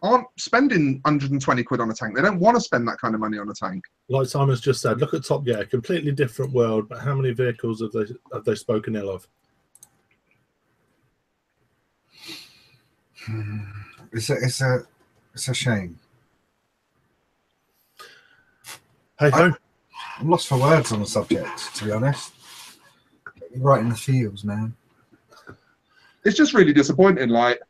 S1: aren't spending 120 quid on a tank. They don't want to spend that kind of money on a tank.
S3: Like Simon's just said, look at Top Gear, completely different world, but how many vehicles have they spoken ill of?
S2: It's a shame.
S3: Hey ho.
S2: I'm lost for words on the subject, to be honest. You're right in the feels, man.
S1: It's just really disappointing. Like,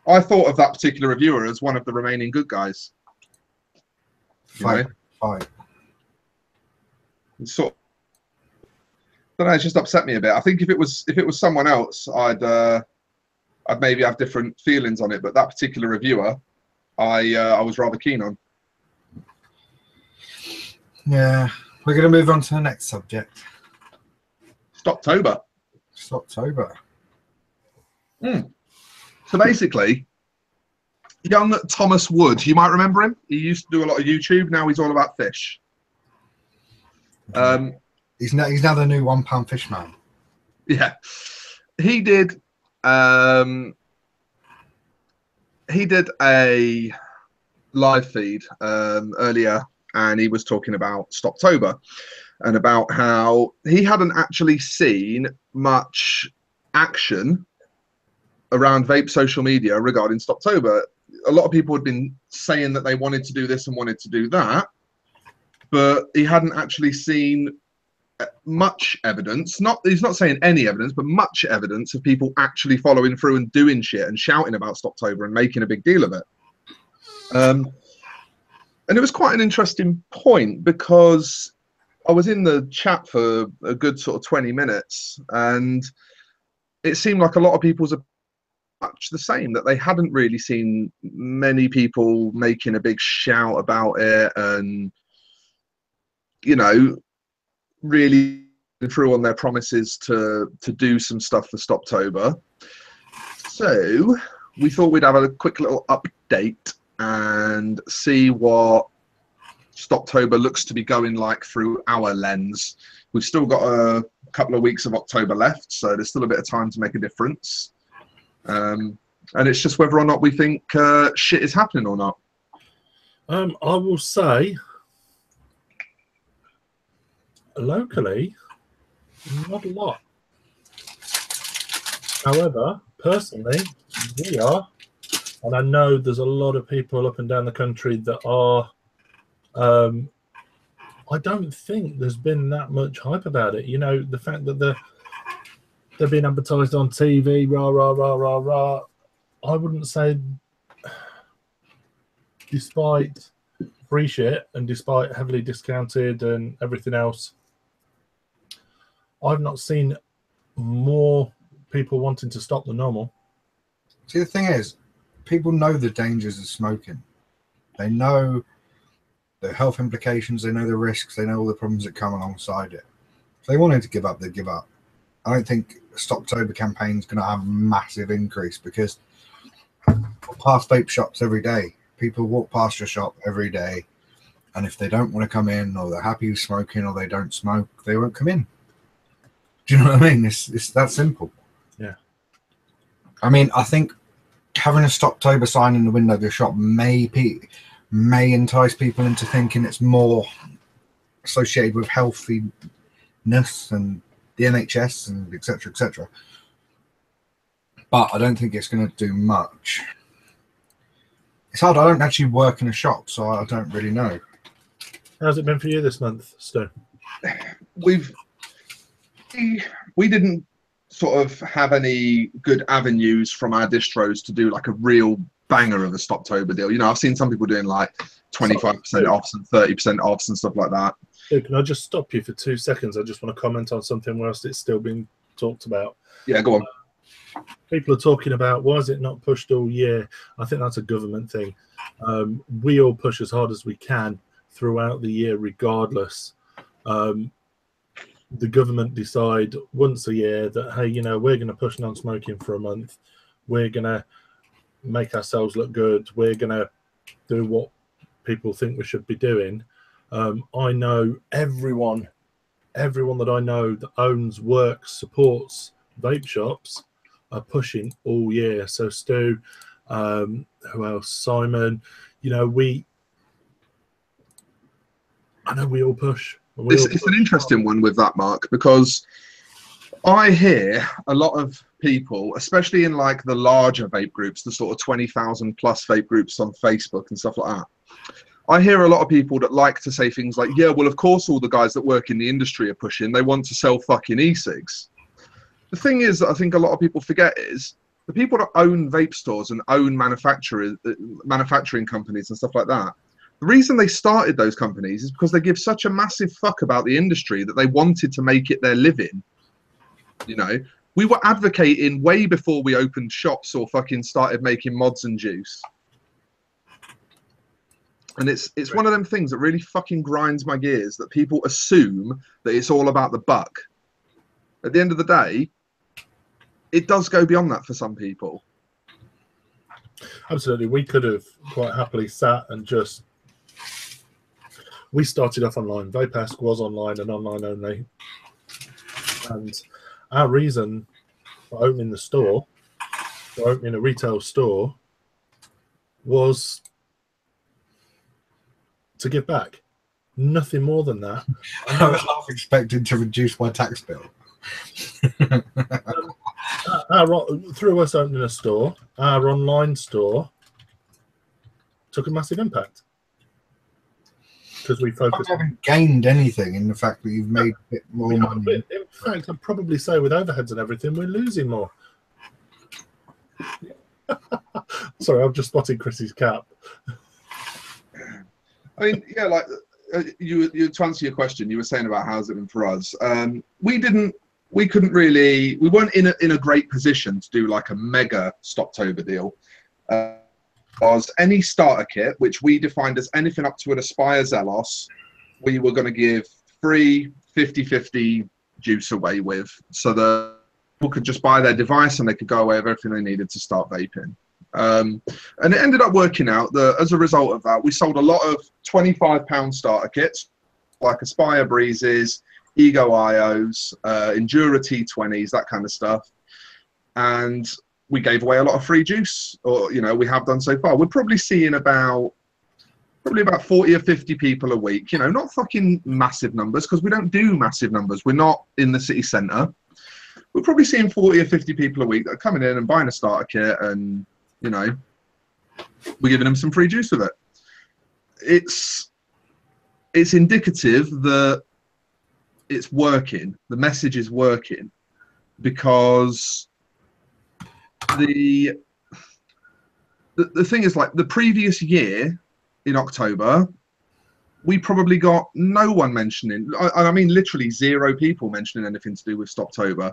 S1: I thought of that particular reviewer as one of the remaining good guys.
S2: Fight.
S1: It's sort of, I don't know, it's just upset me a bit. I think if it was someone else, I'd maybe have different feelings on it. But that particular reviewer, I was rather keen on.
S2: Yeah, we're going to move on to the next subject.
S1: Stoptober.
S2: Stoptober.
S1: So basically, young Thomas Wood, you might remember him. He used to do a lot of YouTube. Now he's all about fish.
S2: He's now the new £1 fish man.
S1: Yeah, he did. He did a live feed earlier, and he was talking about Stoptober and about how he hadn't actually seen much action around vape social media regarding Stoptober. A lot of people had been saying that they wanted to do this and wanted to do that, but he hadn't actually seen much evidence. He's not saying any evidence, but much evidence of people actually following through and doing shit and shouting about Stoptober and making a big deal of it. And it was quite an interesting point because I was in the chat for a good sort of 20 minutes, and it seemed like a lot of people's much the same, that they hadn't really seen many people making a big shout about it and, you know, really through on their promises to do some stuff for Stoptober. So we thought we'd have a quick little update and see what Stoptober looks to be going like through our lens. We've still got a couple of weeks of October left, so there's still a bit of time to make a difference. And it's just whether or not we think shit is happening or not.
S3: I will say, locally, not a lot. However, personally, we are, and I know there's a lot of people up and down the country that are. I don't think there's been that much hype about it. You know, the fact that they're being advertised on TV, rah, rah, rah, rah, rah. I wouldn't say, despite free shit and despite heavily discounted and everything else, I've not seen more people wanting to stop than normal.
S2: See, the thing is, people know the dangers of smoking. They know the health implications, they know the risks, they know all the problems that come alongside it. If they wanted to give up, they'd give up. I don't think Stoptober campaign is going to have a massive increase because past vape shops every day. People walk past your shop every day, and if they don't want to come in, or they're happy with smoking, or they don't smoke, they won't come in. Do you know what I mean? It's that simple.
S3: Yeah.
S2: I mean, I think having a Stoptober sign in the window of your shop may entice people into thinking it's more associated with healthiness and the NHS and etc. etc. But I don't think it's going to do much. It's hard. I don't actually work in a shop, so I don't really know.
S3: How's it been for you this month, Stu?
S1: We didn't sort of have any good avenues from our distros to do like a real banger of a Stoptober deal. You know, I've seen some people doing like 25% offs and 30% offs and stuff like that.
S3: Dude, can I just stop you for 2 seconds? I just want to comment on something whilst it's still being talked about.
S1: Yeah, go on.
S3: People are talking about, why is it not pushed all year? I think that's a government thing. We all push as hard as we can throughout the year regardless. The government decide once a year that, hey, you know, we're going to push non-smoking for a month. We're going to make ourselves look good. We're going to do what people think we should be doing. I know everyone that I know that owns, works, supports vape shops are pushing all year. So Stu, who else? Simon, you know, I know we all push.
S1: It's an interesting one with that, Mark, because I hear a lot of people, especially in like the larger vape groups, the sort of 20,000 plus vape groups on Facebook and stuff like that. I hear a lot of people that like to say things like, yeah, well, of course, all the guys that work in the industry are pushing. They want to sell fucking e-cigs. The thing is that I think a lot of people forget is the people that own vape stores and own manufacturing companies and stuff like that. The reason they started those companies is because they give such a massive fuck about the industry that they wanted to make it their living. You know, we were advocating way before we opened shops or fucking started making mods and juice. And it's one of them things that really fucking grinds my gears, that people assume that it's all about the buck. At the end of the day, it does go beyond that for some people.
S3: Absolutely. We could have quite happily sat and just... We started off online. Vape was online and online only. And our reason for opening the store, for opening a retail store, was to give back. Nothing more than that.
S2: I was half expecting to reduce my tax bill.
S3: Through us opening a store, our online store took a massive impact. Because we focused.
S2: I haven't gained anything in the fact that you've made a bit more money.
S3: In fact, I'd probably say with overheads and everything, we're losing more. Sorry, I've just spotted Chrissy's cap.
S1: I mean, yeah, like you to answer your question, you were saying about how's it been for us. We weren't in a great position to do like a mega Stoptober deal. Was any starter kit, which we defined as anything up to an Aspire Zelos, we were going to give free 50/50 juice away with, so that people could just buy their device and they could go away with everything they needed to start vaping. And it ended up working out that as a result of that, we sold a lot of £25 starter kits, like Aspire Breezes, Ego IOs, Endura T20s, that kind of stuff. And we gave away a lot of free juice, or, you know, we have done so far. We're probably seeing probably about 40 or 50 people a week, you know, not fucking massive numbers, because we don't do massive numbers. We're not in the city centre. We're probably seeing 40 or 50 people a week that are coming in and buying a starter kit, and, you know, we're giving them some free juice with it. It's indicative that it's working. The message is working, because the thing is, like, the previous year in October, we probably got no one mentioning, I mean literally 0 people mentioning anything to do with Stoptober.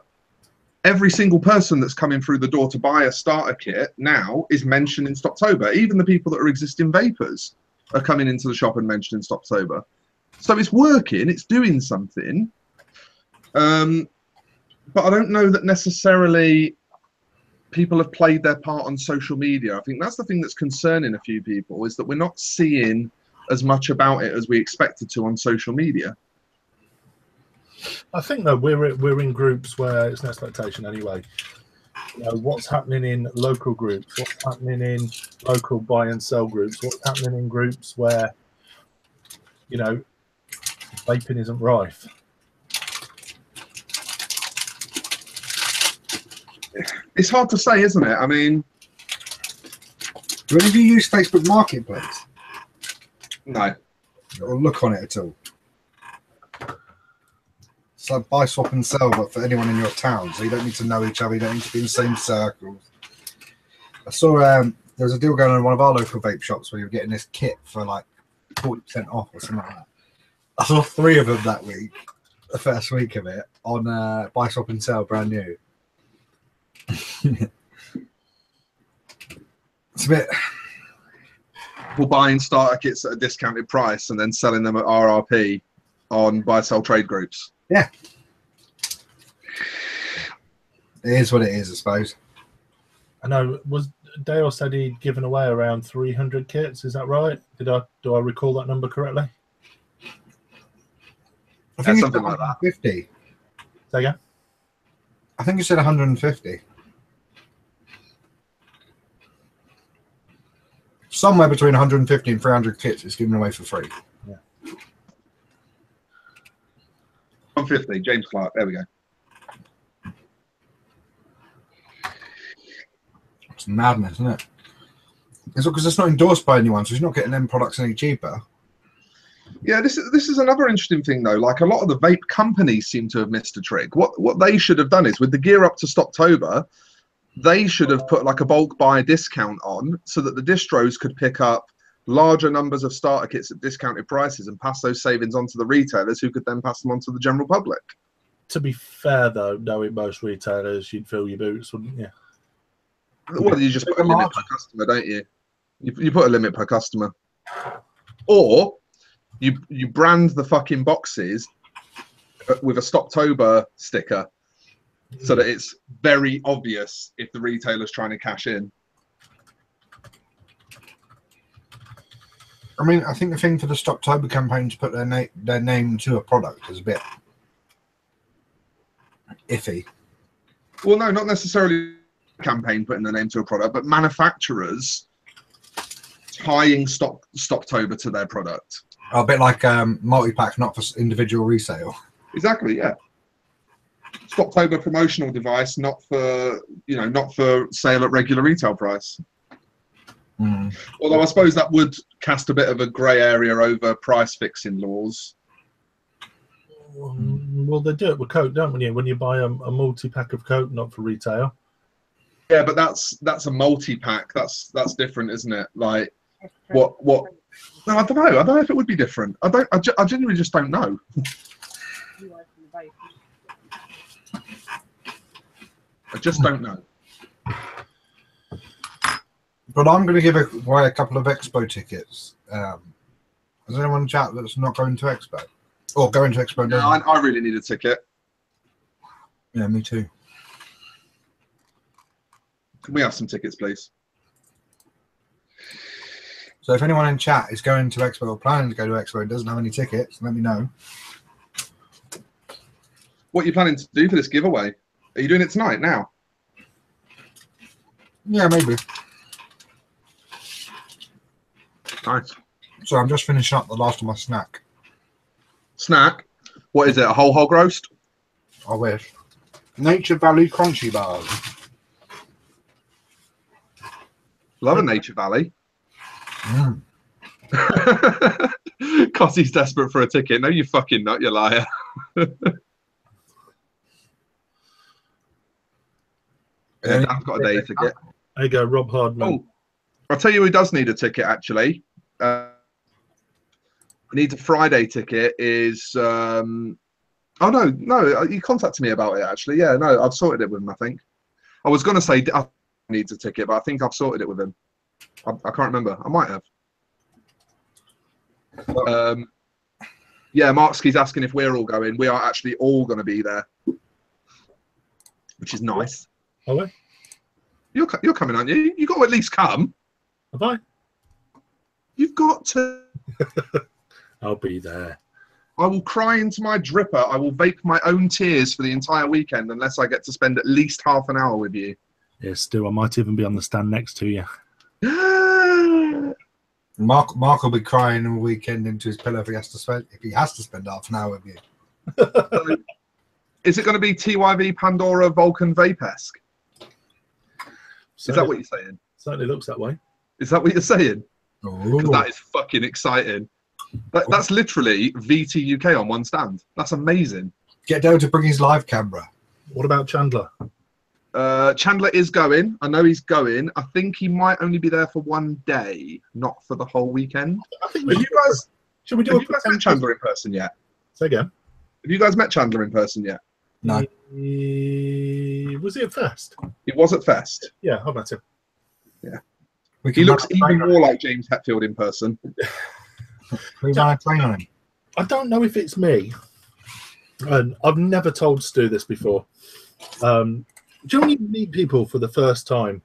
S1: Every single person that's coming through the door to buy a starter kit now is mentioning Stoptober. Even the people that are existing vapors are coming into the shop and mentioning Stoptober. So it's working, it's doing something. But I don't know that necessarily people have played their part on social media. I think that's the thing that's concerning a few people, is that we're not seeing as much about it as we expected to on social media.
S3: I think that we're in groups where it's an expectation anyway. You know, what's happening in local groups, what's happening in local buy and sell groups, what's happening in groups where, you know, vaping isn't rife.
S1: it's hard to say, isn't it? I mean,
S2: do any of you use Facebook Marketplace
S1: no.
S2: or look on it at all? It's like buy, swap, and sell, but for anyone in your town, so you don't need to know each other. You don't need to be in the same circles. I saw there was a deal going on in one of our local vape shops where you're getting this kit for like 40% off or something like that. I saw 3 of them that week, the first week of it, on buy, swap, and sell, brand new. It's a bit.
S1: People buying starter kits at a discounted price and then selling them at RRP on buy sell trade groups.
S2: Yeah. It is what it is, I suppose.
S3: I know. Was Dale said he'd given away around 300 kits? Is that right? Do I recall that number correctly?
S2: I think
S1: something like that.
S2: 50.
S3: Say again?
S2: I think you said 150. Somewhere between 150 and 300 kits is given away for free.
S3: Yeah.
S1: 150, James Clark. There we go.
S2: It's madness, isn't it? It's because it's not endorsed by anyone, so he's not getting them products any cheaper.
S1: Yeah, this is another interesting thing though. Like a lot of the vape companies seem to have missed a trick. What they should have done is with the gear up to Stoptober, they should have put like a bulk buy discount on so that the distros could pick up larger numbers of starter kits at discounted prices and pass those savings on to the retailers who could then pass them on to the general public.
S3: To be fair, though, knowing most retailers, you'd fill your boots, wouldn't you?
S1: Well, you just put a limit per customer, don't you? You put a limit per customer. Or you brand the fucking boxes with a Stoptober sticker so that it's very obvious if the retailer's trying to cash in.
S2: I mean, I think the thing for the Stoptober campaign to put their name to a product is a bit iffy.
S1: Well, no, not necessarily campaign putting their name to a product, but manufacturers tying Stoptober to their product.
S2: A bit like multi-pack, not for individual resale.
S1: Exactly, yeah. Stoptober promotional device, not for sale at regular retail price. Although I suppose that would cast a bit of a grey area over price fixing laws.
S3: Well, they do it with Coke, don't they? When you buy a multi-pack of Coke, not for retail.
S1: Yeah, but that's a multi-pack. That's different, isn't it? Like what? No, I don't know. I don't know if it would be different. I genuinely just don't know. I just don't know.
S2: But I'm going to give away a couple of Expo tickets. Has anyone in chat that's not going to Expo? Or going to Expo?
S1: No, I really need a ticket.
S2: Yeah, me too.
S1: Can we have some tickets, please?
S2: So if anyone in chat is going to Expo or planning to go to Expo and doesn't have any tickets, let me know.
S1: What are you planning to do for this giveaway? Are you doing it tonight, now?
S2: Yeah, maybe.
S1: Nice.
S2: So I'm just finishing up the last of my snack.
S1: Snack? What is it, a whole hog roast?
S2: I wish. Nature Valley Crunchy Bars.
S1: Love a Nature Valley.
S2: Mm.
S1: Cossie's desperate for a ticket. No, you fucking nut, you liar. Yeah, Dan's got a day ticket.
S3: There you go, Rob Hardman.
S1: Oh, I'll tell you who does need a ticket, actually. Needs a Friday ticket is... oh, no, he contacted me about it, actually. Yeah, no, I've sorted it with him, I think. I was going to say I needs a ticket, but I think I've sorted it with him. I can't remember. I might have. Yeah, Markski's asking if we're all going. We are actually all going to be there, which is nice.
S3: Are we?
S1: You're coming, aren't you? You've got to at least come.
S3: Have I?
S1: You've got to.
S3: I'll be there.
S1: I will cry into my dripper. I will vape my own tears for the entire weekend unless I get to spend at least half an hour with you.
S3: Yeah, Stu, I might even be on the stand next to you.
S2: Mark will be crying all weekend into his pillow if he has to spend half an hour with you.
S1: Is it going to be TYV Pandora Vulcan Vape-esque? Is that what you're saying?
S3: Certainly looks that way.
S1: Is that what you're saying?
S2: Oh.
S1: Because that is fucking exciting. That's literally VT UK on one stand. That's amazing.
S2: Get Dale to bring his live camera.
S3: What about Chandler?
S1: Chandler is going. I know he's going. I think he might only be there for one day, not for the whole weekend.
S3: I think
S1: Have you guys,
S3: should we do
S1: have you guys met Chandler in person yet?
S3: Say again.
S1: Have you guys met Chandler in person yet?
S2: No.
S3: Was he at Fest?
S1: He was at Fest.
S3: Yeah, I met him.
S1: He looks even more like James Hetfield in person.
S2: We run a train on him.
S3: I don't know if it's me, and I've never told Stu this before. Do you know when you meet people for the first time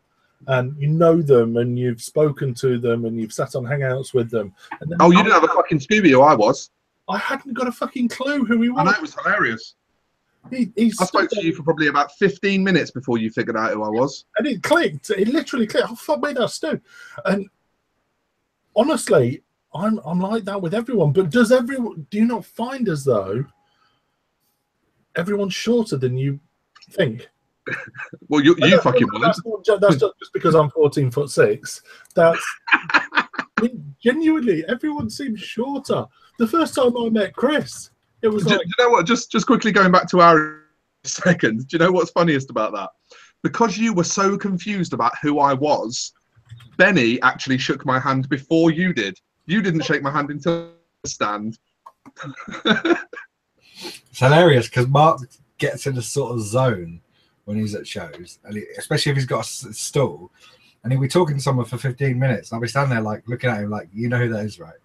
S3: and you know them and you've spoken to them and you've sat on hangouts with them? And then
S1: Oh, you didn't have a fucking Scooby who I was.
S3: I hadn't got a fucking clue who he was.
S1: I know, it was hilarious. I spoke to you for probably about 15 minutes before you figured out who I was.
S3: And it clicked. It literally clicked. Oh, fuck me, that's Stu. And honestly, I'm like that with everyone. But do you not find as though everyone's shorter than you think?
S1: Well, you fucking weren't.
S3: That's just because I'm 14'6". That's genuinely, everyone seems shorter. The first time I met Chris, it was like,
S1: you know what? Just quickly going back to our second. Do you know what's funniest about that? Because you were so confused about who I was, Benny actually shook my hand before you did. You didn't shake my hand until the stand.
S2: It's hilarious because Mark gets in a sort of zone when he's at shows, and especially if he's got a stall, and he'll be talking to someone for 15 minutes, and I'll be standing there like looking at him like, you know who that is, right?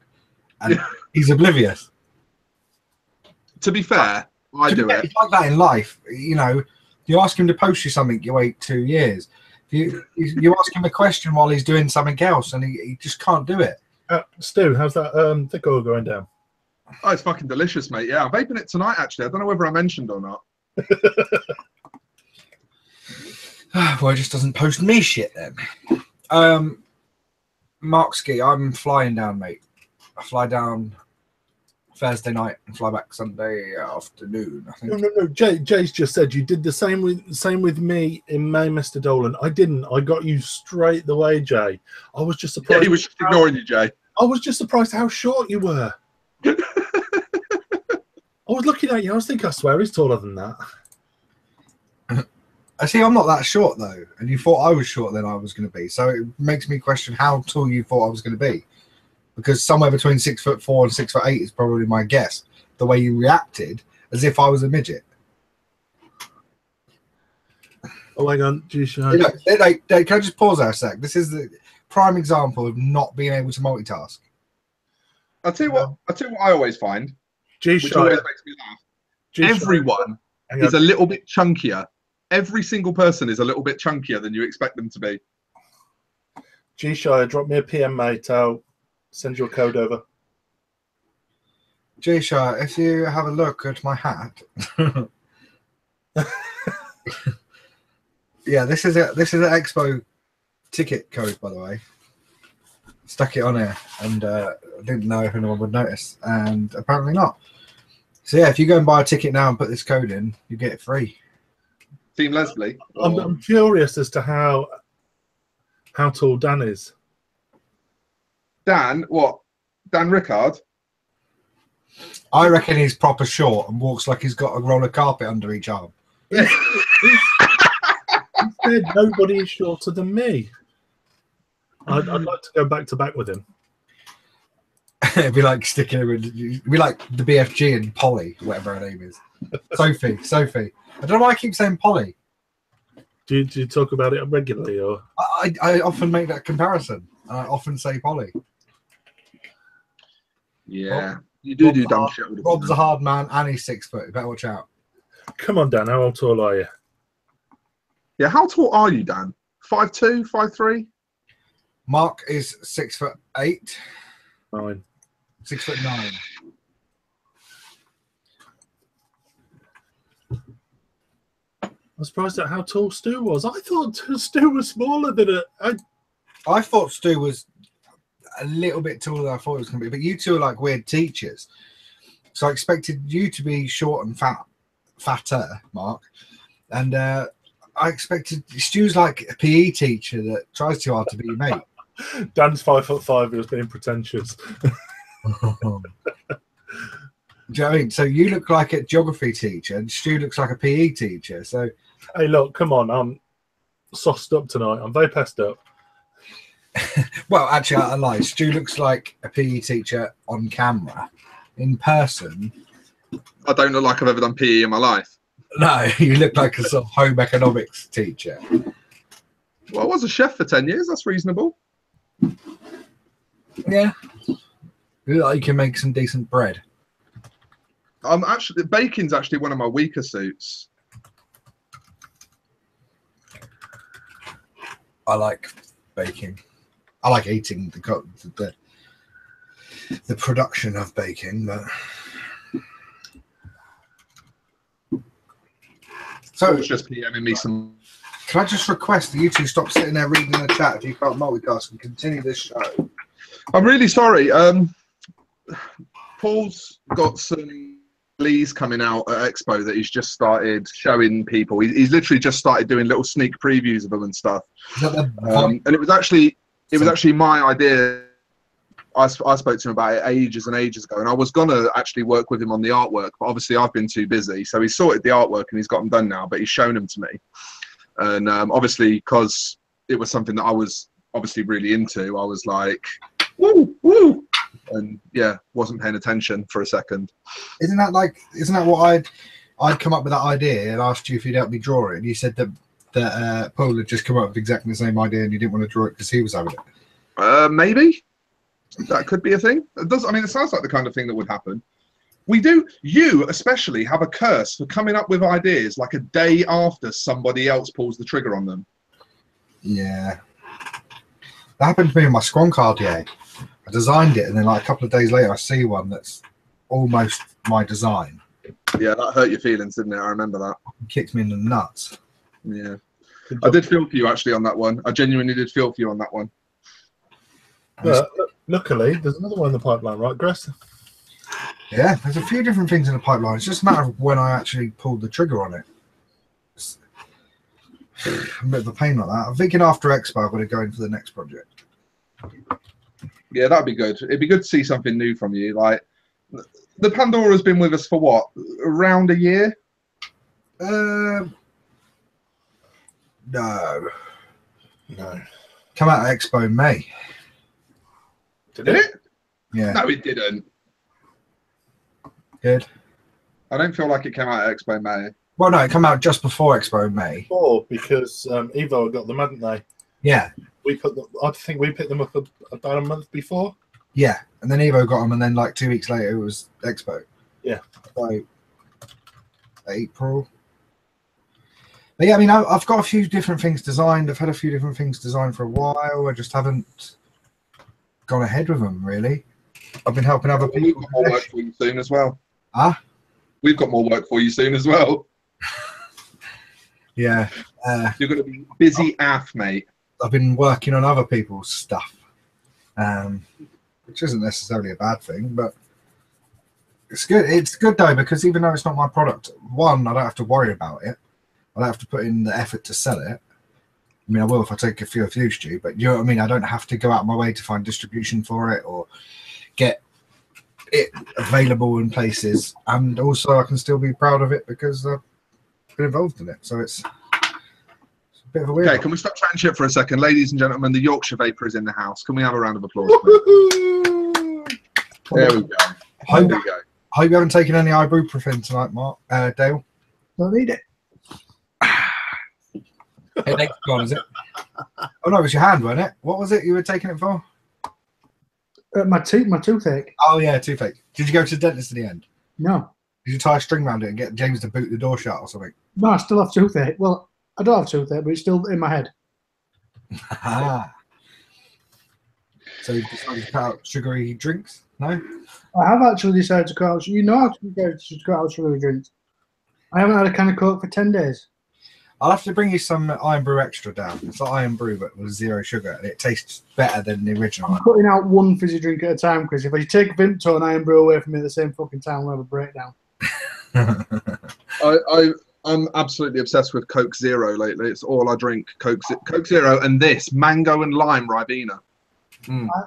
S2: And he's oblivious.
S1: To be fair, I do it.
S2: It's like that in life. You know, you ask him to post you something, you wait 2 years. You ask him a question while he's doing something else, and he just can't do it.
S3: Stu, how's that thick oil going down?
S1: Oh, it's fucking delicious, mate. Yeah, I'm vaping it tonight, actually. I don't know whether I mentioned or not.
S2: Well, it just doesn't post me shit then. Mark Ski, I'm flying down, mate. I fly down Thursday night and fly back Sunday afternoon, I think.
S3: No. Jay's just said you did the same with me in May, Mr. Dolan. I didn't. I got you straight the way, Jay. I was just surprised.
S1: Yeah, he was just ignoring you, Jay.
S3: I was just surprised how short you were. I was looking at you. I was thinking, I swear he's taller than that.
S2: I see. I'm not that short though, and you thought I was shorter than I was going to be. So it makes me question how tall you thought I was going to be, because somewhere between 6'4" and 6'8" is probably my guess. The way you reacted, as if I was a midget.
S3: Oh, hang on. Can
S2: Can I just pause there a sec? This is the prime example of not being able to multitask.
S1: I'll tell you what I always find, which
S3: G-Shire.
S1: always makes me laugh. Everyone is a little bit chunkier. Every single person is a little bit chunkier than you expect them to be.
S3: G-Shire, drop me a PM, mate. I'll send you a code over.
S2: G-Shire, if you have a look at my hat. Yeah, this is an Expo ticket code, by the way. Stuck it on here, and I didn't know if anyone would notice, and apparently not. So yeah, if you go and buy a ticket now and put this code in, you get it free.
S1: Team Leslie.
S3: I'm curious as to how tall Dan is.
S1: Dan, what? Dan Rickard?
S2: I reckon he's proper short and walks like he's got a roll of carpet under each arm.
S3: He said nobody is shorter than me. I'd like to go back to back with him.
S2: It'd be like sticking him in, it'd be like the BFG and Polly, whatever her name is. Sophie. I don't know why I keep saying Polly.
S3: Do you talk about it regularly, or?
S2: I often make that comparison. I often say Polly.
S1: Yeah, you do dumb shit.
S2: Rob's a hard man and he's 6 foot. You better watch out.
S3: Come on, Dan. How tall are you?
S1: Yeah, how tall are you, Dan? 5'2", 5'3"?
S2: Mark is 6'8".
S3: 9.
S2: 6'9".
S3: I'm surprised at how tall Stu was. I thought Stu was smaller than
S2: I thought Stu was a little bit taller than I thought it was going to be, but you two are like weird teachers. So I expected you to be short and fatter, Mark. And I expected Stu's like a PE teacher that tries too hard to be your mate.
S3: Dan's 5'5", he was being pretentious.
S2: Do you know what I mean? So you look like a geography teacher, and Stu looks like a PE teacher. So,
S3: Hey, look, come on, I'm sauced up tonight. I'm very pissed up.
S2: well, actually, I lied. Stu looks like a PE teacher on camera. In person,
S1: I don't look like I've ever done PE in my life.
S2: no, you look like a sort of home economics teacher.
S1: Well, I was a chef for 10 years. That's reasonable.
S2: Yeah, you look like you can make some decent bread.
S1: Baking's actually one of my weaker suits.
S2: I like baking. I like eating the production of baking, but
S1: So it's just PMing me some.
S2: Can I just request that you two stop sitting there reading the chat if you can't multitask and continue this show?
S1: I'm really sorry. Paul's got some leads coming out at Expo that he's just started showing people. He's literally just started doing little sneak previews of them and stuff. And it was actually my idea. I spoke to him about it ages and ages ago, and I was gonna actually work with him on the artwork, but obviously I've been too busy. So he's sorted the artwork and he's got them done now, but he's shown them to me. And obviously, because it was something that I was obviously really into, I was like, woo, woo. And yeah, wasn't paying attention for a second.
S2: Isn't that what I'd come up with that idea and asked you if you'd help me draw it? And you said that Paul had just come up with exactly the same idea and you didn't want to draw it because he was having it.
S1: Maybe that could be a thing. It does. I mean, it sounds like the kind of thing that would happen. You especially have a curse for coming up with ideas like a day after somebody else pulls the trigger on them.
S2: Yeah, that happened to me with my Squon Cartier. I designed it, and then like a couple of days later, I see one that's almost my design.
S1: Yeah, that hurt your feelings, didn't it? I remember that.
S2: It kicked me in the nuts.
S1: Yeah, I did feel for you actually on that one. I genuinely did feel for you on that one.
S3: But luckily, there's another one in the pipeline, right, Grace?
S2: Yeah, there's a few different things in the pipeline. It's just a matter of when I actually pulled the trigger on it. It's a bit of a pain like that. I'm thinking after Expo, I'm going to go in for the next project.
S1: Yeah, that'd be good. It'd be good to see something new from you. Like, the Pandora's been with us for what? Around a year?
S2: No.
S3: No.
S2: Come out of Expo in May.
S1: Did it?
S2: Yeah.
S1: No, it didn't.
S2: Good.
S1: I don't feel like it came out at Expo in May.
S2: Well, no, it came out just before Expo in May.
S3: Because Evo got them, hadn't they?
S2: Yeah.
S3: I think we picked them up about a month before.
S2: Yeah, and then Evo got them, and then like 2 weeks later it was Expo.
S3: Yeah.
S2: So April. But yeah, I mean, I've got a few different things designed. I've had a few different things designed for a while. I just haven't gone ahead with them, really. I've been helping other people.
S1: We've got more work for you soon as well.
S2: Huh?
S1: We've got more work for you soon as well.
S2: Yeah.
S1: You're going to be busy AF, mate.
S2: I've been working on other people's stuff, which isn't necessarily a bad thing, but it's good. It's good, though, because even though it's not my product, one, I don't have to worry about it. I don't have to put in the effort to sell it. I mean, I will if I take a few of you, Stu, but you know what I mean? I don't have to go out of my way to find distribution for it or get it available in places. And also I can still be proud of it because I've been involved in it. So it's a bit of a weird one.
S1: Can we stop chatting shit for a second? Ladies and gentlemen, the Yorkshire Vapor is in the house. Can we have a round of applause, please? There we go. There we go.
S2: I hope you haven't taken any ibuprofen tonight, Mark. Dale?
S4: Don't need it.
S2: Headache's gone, is it? Oh no, it was your hand, wasn't it? What was it you were taking it for?
S4: My toothache.
S2: Oh yeah, toothache. Did you go to the dentist in the end?
S4: No.
S2: Did you tie a string around it and get James to boot the door shut or something?
S4: No, I still have toothache. Well, I don't have toothache, but it's still in my head.
S2: Ah. So you decided to cut out sugary drinks? No?
S4: I have actually decided to cut out. You know, to cut out sugary drinks. I haven't had a can of Coke for 10 days.
S2: I'll have to bring you some Iron Brew Extra down. It's like Iron Brew, but with 0 sugar, and it tastes better than the original.
S4: I'm cutting out one fizzy drink at a time, because if I take Vimto and Iron Brew away from me at the same fucking time, we'll have a breakdown.
S1: I I'm absolutely obsessed with Coke Zero lately. It's all I drink. Coke Zero and this mango and lime Ribena.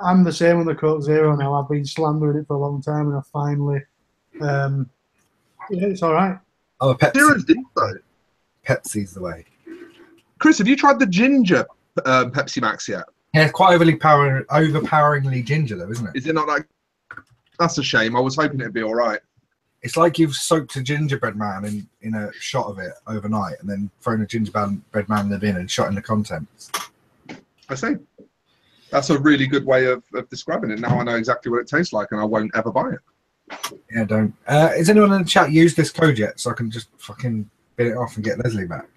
S4: I'm the same on the Coke Zero now. I've been slandering it for a long time, and I finally, yeah, it's all right.
S2: Oh, Pepsi.
S1: Zero's deep though.
S2: Pepsi's the way.
S1: Chris, have you tried the ginger Pepsi Max yet?
S2: Yeah, it's quite overpoweringly ginger though, isn't it?
S1: Is it not like? That's a shame. I was hoping it'd be all right.
S2: It's like you've soaked a gingerbread man in a shot of it overnight, and then thrown a gingerbread man in the bin and shot in the contents.
S1: I see. That's a really good way of describing it. Now I know exactly what it tastes like, and I won't ever buy it.
S2: Yeah, don't. Has anyone in the chat used this code yet, so I can just fucking bid it off and get Leslie back?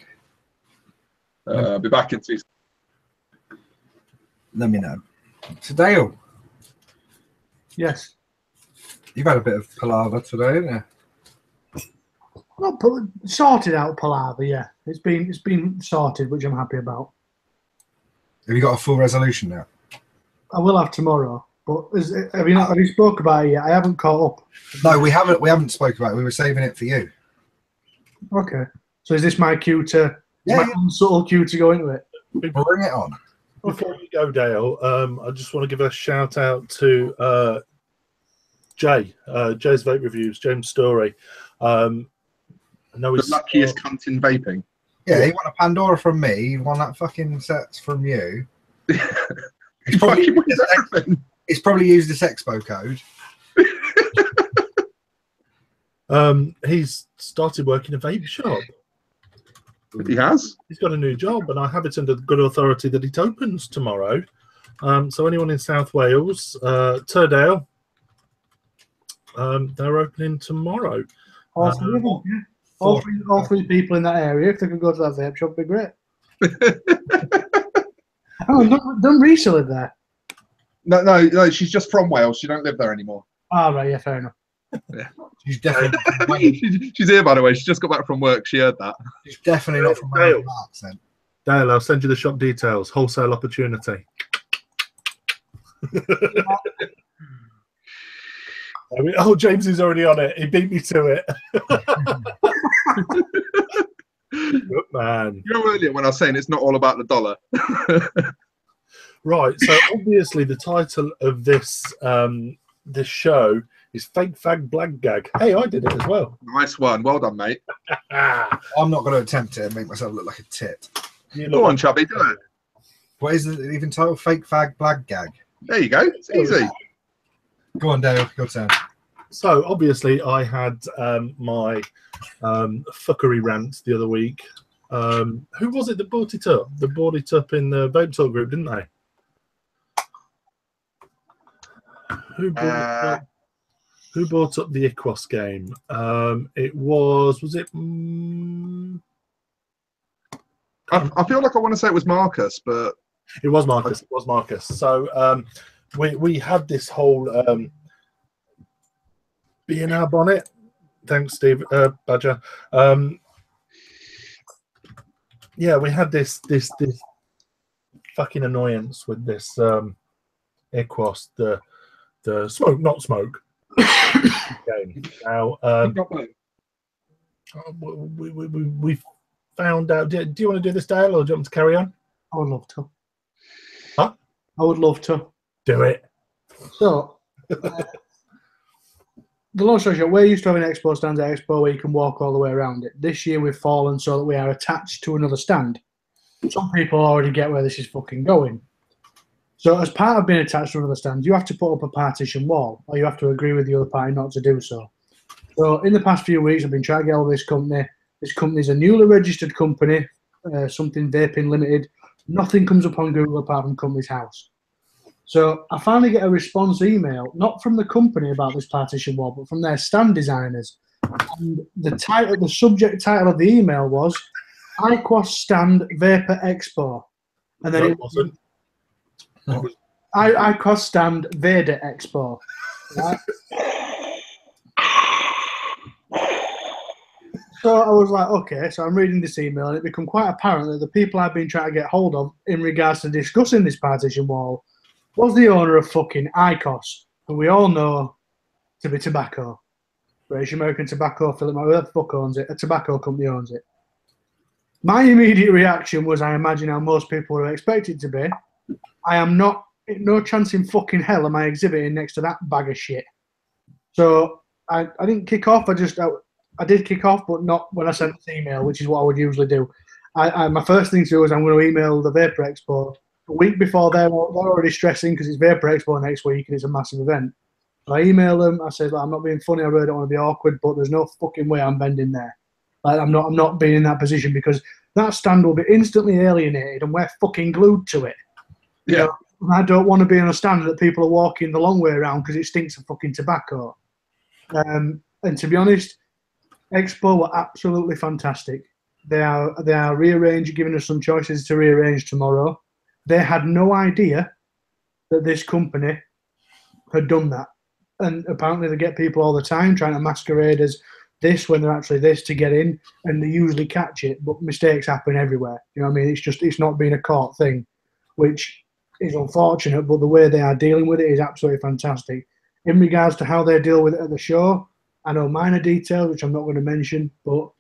S1: I'll be back in 2 seconds.
S2: Let me know. So Dale,
S4: Yes.
S2: you've had a bit of palaver today, haven't you?
S4: Not sorted out palaver, yeah. It's been sorted, which I'm happy about.
S2: Have you got a full resolution now?
S4: I will have tomorrow, but have you spoke about it yet? I haven't caught up.
S2: No, we haven't. We haven't spoke about it. We were saving it for you.
S4: Okay. So is this my cue to?
S2: Yeah,
S4: my subtle cue to go into it.
S2: Bring it on.
S3: Before we go, Dale, I just want to give a shout out to Jay's Vape Reviews, James Story. I know
S1: The luckiest cunt in vaping.
S2: Yeah, he won a Pandora from me. He won that fucking set from you. He's probably used this Expo code.
S3: He's started working a vape shop.
S1: He has.
S3: He's got a new job, and I have it under good authority that it opens tomorrow. So anyone in South Wales, Turdale, they're opening tomorrow.
S4: All three people in that area, if they can go to that vape shop, would be great. Oh, don't Risa live there?
S1: No, she's just from Wales. She don't live there anymore.
S4: Oh, right, yeah, fair enough.
S1: Yeah.
S2: She's definitely
S1: she's here, by the way. She just got back from work. She heard that.
S2: she's definitely not from Wales accent.
S3: Dale, I'll send you the shop details. Wholesale opportunity. Oh, James is already on it. He beat me to it. Good man.
S1: You know earlier when I was saying it's not all about the dollar.
S3: Right. So obviously the title of this this show is Fake Fag Blag Gag. Hey, I did it as well.
S1: Nice one. Well done, mate.
S2: I'm not going to attempt it and make myself look like a tit.
S1: Go on, Chubby. Do it.
S2: What is it even titled? Fake Fag Blag Gag.
S1: There you go. It's easy.
S2: Go on, Dale. Your turn.
S3: So obviously I had my fuckery rant the other week. Who was it that brought it up? They brought it up in the Vape Talk group, didn't they? Who brought up the IQOS game? It was it?
S1: I feel like I want to say it was Marcus, but
S3: it was Marcus. It was Marcus. So we had this whole bee in our bonnet. Thanks, Steve Badger. Yeah, we had this fucking annoyance with this IQOS, the smoke, not smoke game. Now, we found out. Do you want to do this, Dale, or do you want me to carry on?
S4: I would love to.
S3: Huh?
S4: I would love to.
S3: Do it.
S4: So, the long story short, we're used to having expo stands at Expo where you can walk all the way around it. This year we've fallen so that we are attached to another stand. Some people already get where this is fucking going. So as part of being attached to another stand, you have to put up a partition wall, or you have to agree with the other party not to do so. So in the past few weeks, I've been trying to get hold of this company. This company is a newly registered company, something Vaping Limited. Nothing comes up on Google apart from company's house. So I finally get a response email, not from the company about this partition wall, but from their stand designers. And the subject title of the email was IQOS Stand Vapor Expo. And then
S3: No,
S4: it wasn't. IQOS Stand Vader Expo. Right? So I was like, okay, so I'm reading this email, and it became quite apparent that the people I've been trying to get hold of in regards to discussing this partition wall was the owner of fucking IQOS, who we all know to be tobacco. British American Tobacco, Philip Morris, who the fuck owns it? A tobacco company owns it. My immediate reaction was, I imagine how most people would expect it to be. I am not, no chance in fucking hell am I exhibiting next to that bag of shit. So I didn't kick off. I did kick off, but not when I sent this email, which is what I would usually do. My first thing to do is I'm going to email the Vapor Expo. A week before, they're already stressing because it's Vapor Expo next week and it's a massive event. So I email them. I say, I'm not being funny. I really don't want to be awkward, but there's no fucking way I'm bending there. Like, I'm not being in that position because that stand will be instantly alienated and we're fucking glued to it. You know, I don't want to be on a stand that people are walking the long way around because it stinks of fucking tobacco. And to be honest, Expo were absolutely fantastic. They are rearranged, giving us some choices to rearrange tomorrow. They had no idea that this company had done that. And apparently they get people all the time trying to masquerade as this when they're actually this to get in, and they usually catch it, but mistakes happen everywhere. You know what I mean? It's not been a caught thing, which is unfortunate, but the way they are dealing with it is absolutely fantastic. In regards to how they deal with it at the show, I know minor details, which I'm not going to mention, but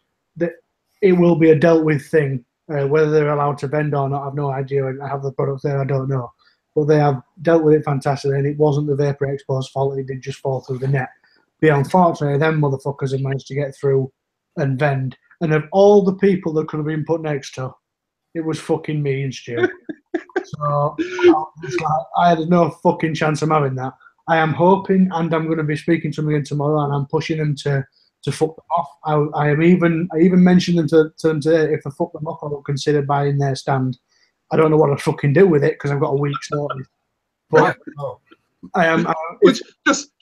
S4: it will be a dealt with thing. Whether they're allowed to vend or not, I have no idea. I have the product there, I don't know. But they have dealt with it fantastically, and it wasn't the Vapor Expo's fault. It did just fall through the net. But unfortunately, them motherfuckers have managed to get through and vend. And of all the people that could have been put next to, it was fucking me and Stu. So I had no fucking chance of having that. I am hoping, and I'm going to be speaking to them again tomorrow, and I'm pushing them to fuck them off. I even mentioned them to them today. If I fuck them off, I will consider buying their stand. I don't know what I'd fucking do with it because I've got a week's notice. But I am.
S1: Which just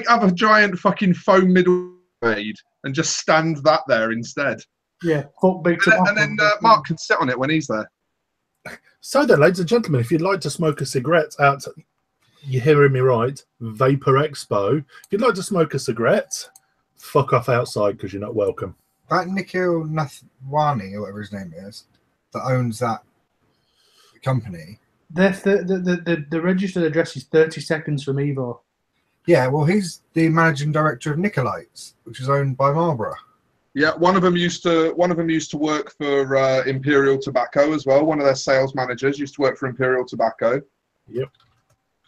S1: have a giant fucking foam middle made and just stand that there instead.
S4: Yeah, fuck big.
S1: And then Mark can sit on it when he's there.
S3: So then, ladies and gentlemen, if you'd like to smoke a cigarette out, you're hearing me right, Vapor Expo. If you'd like to smoke a cigarette, fuck off outside because you're not welcome.
S2: That Nikhil Nathwani, or whatever his name is, that owns that company.
S4: The registered address is 30 seconds from Evo.
S2: Yeah, well, he's the managing director of Nicolites, which is owned by Marlboro.
S1: Yeah, one of them used to work for Imperial Tobacco as well. One of their sales managers used to work for Imperial Tobacco.
S3: Yep.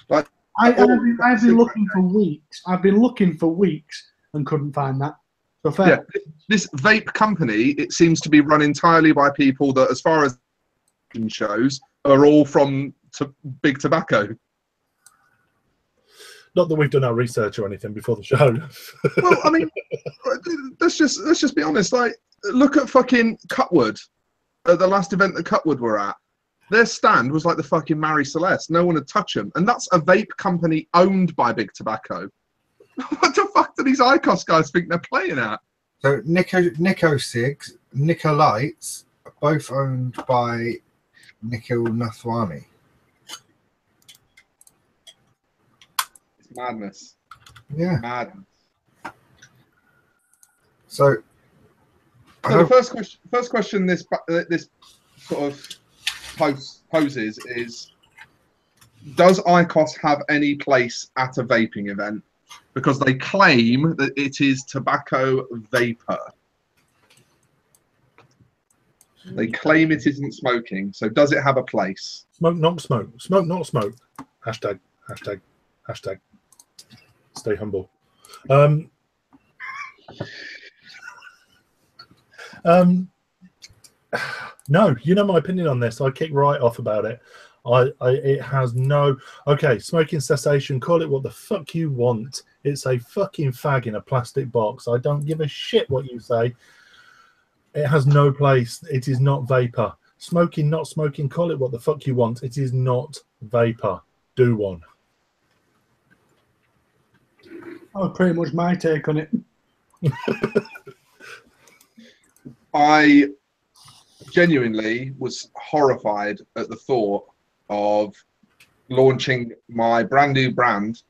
S1: Like,
S4: I've been looking for weeks. I've been looking for weeks and couldn't find that. So fair.
S1: Yeah, this vape company, it seems to be run entirely by people that, as far as shows, are all from big tobacco.
S3: Not that we've done our research or anything before the show.
S1: Well, I mean, let's just be honest. Like, look at fucking Cutwood. At the last event that Cutwood were at, their stand was like the fucking Marie Celeste. No one would touch them, and that's a vape company owned by big tobacco. What the fuck do these IQOS guys think they're playing at?
S2: So Nico Cigs, Nicolites, are both owned by Nikhil Nathwani.
S1: It's madness.
S2: Yeah.
S1: Madness.
S2: So
S1: the first question this sort of poses is: does IQOS have any place at a vaping event? Because they claim that it is tobacco vapor. They claim it isn't smoking. So does it have a place?
S3: Smoke, not smoke. Smoke, not smoke. Hashtag. Stay humble. No, you know my opinion on this. I kick right off about it. It has no... Okay, smoking cessation, call it what the fuck you want. It's a fucking fag in a plastic box. I don't give a shit what you say. It has no place. It is not vapor. Smoking, not smoking, call it what the fuck you want. It is not vapor. Do one.
S4: Oh, pretty much my take on it.
S1: I genuinely was horrified at the thought of launching my brand new brand,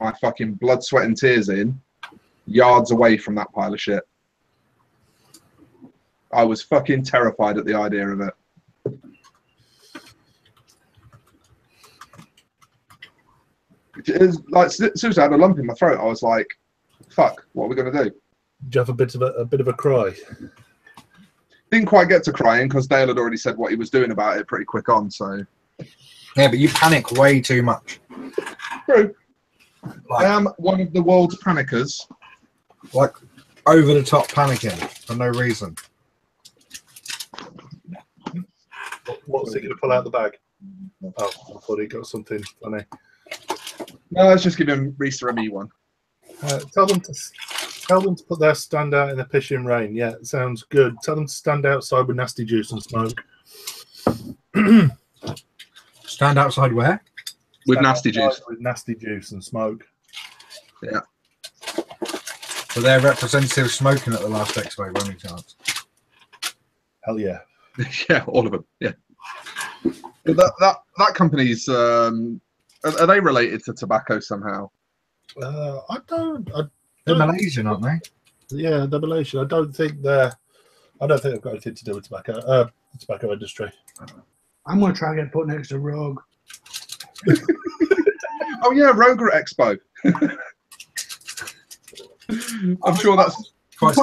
S1: my fucking blood, sweat and tears in, yards away from that pile of shit. I was fucking terrified at the idea of it. It was like, as soon as I had a lump in my throat, I was like, fuck, what are we going to do?
S3: Do you have a bit of a cry?
S1: Didn't quite get to crying because Dale had already said what he was doing about it pretty quick on. So
S2: Yeah, but you panic way too much.
S1: true.
S2: Like,
S1: I am one of the world's panickers.
S2: like over the top panicking for no reason.
S3: What's he going to pull out the bag? Oh, I thought he got something funny.
S1: No, let's just give him Reese Remy one.
S3: Tell them to put their stand out in the pissing rain. Yeah, it sounds good. Tell them to stand outside with nasty juice and smoke.
S2: Stand outside where?
S1: With
S3: Stand
S1: nasty
S3: outside
S1: juice.
S3: With nasty juice and smoke.
S1: Yeah.
S2: Were their representatives smoking at the last expo by any chance?
S3: Hell yeah.
S1: Yeah, all of them. Yeah. But that company's are they related to tobacco somehow?
S3: I don't.
S2: They're Malaysian, aren't they?
S3: Yeah, they're Malaysian. I don't think they've got anything to do with tobacco. Tobacco industry.
S4: I'm going to try and get put next to Rogue.
S1: Oh yeah, Roger Expo. I'm sure that's
S2: Quite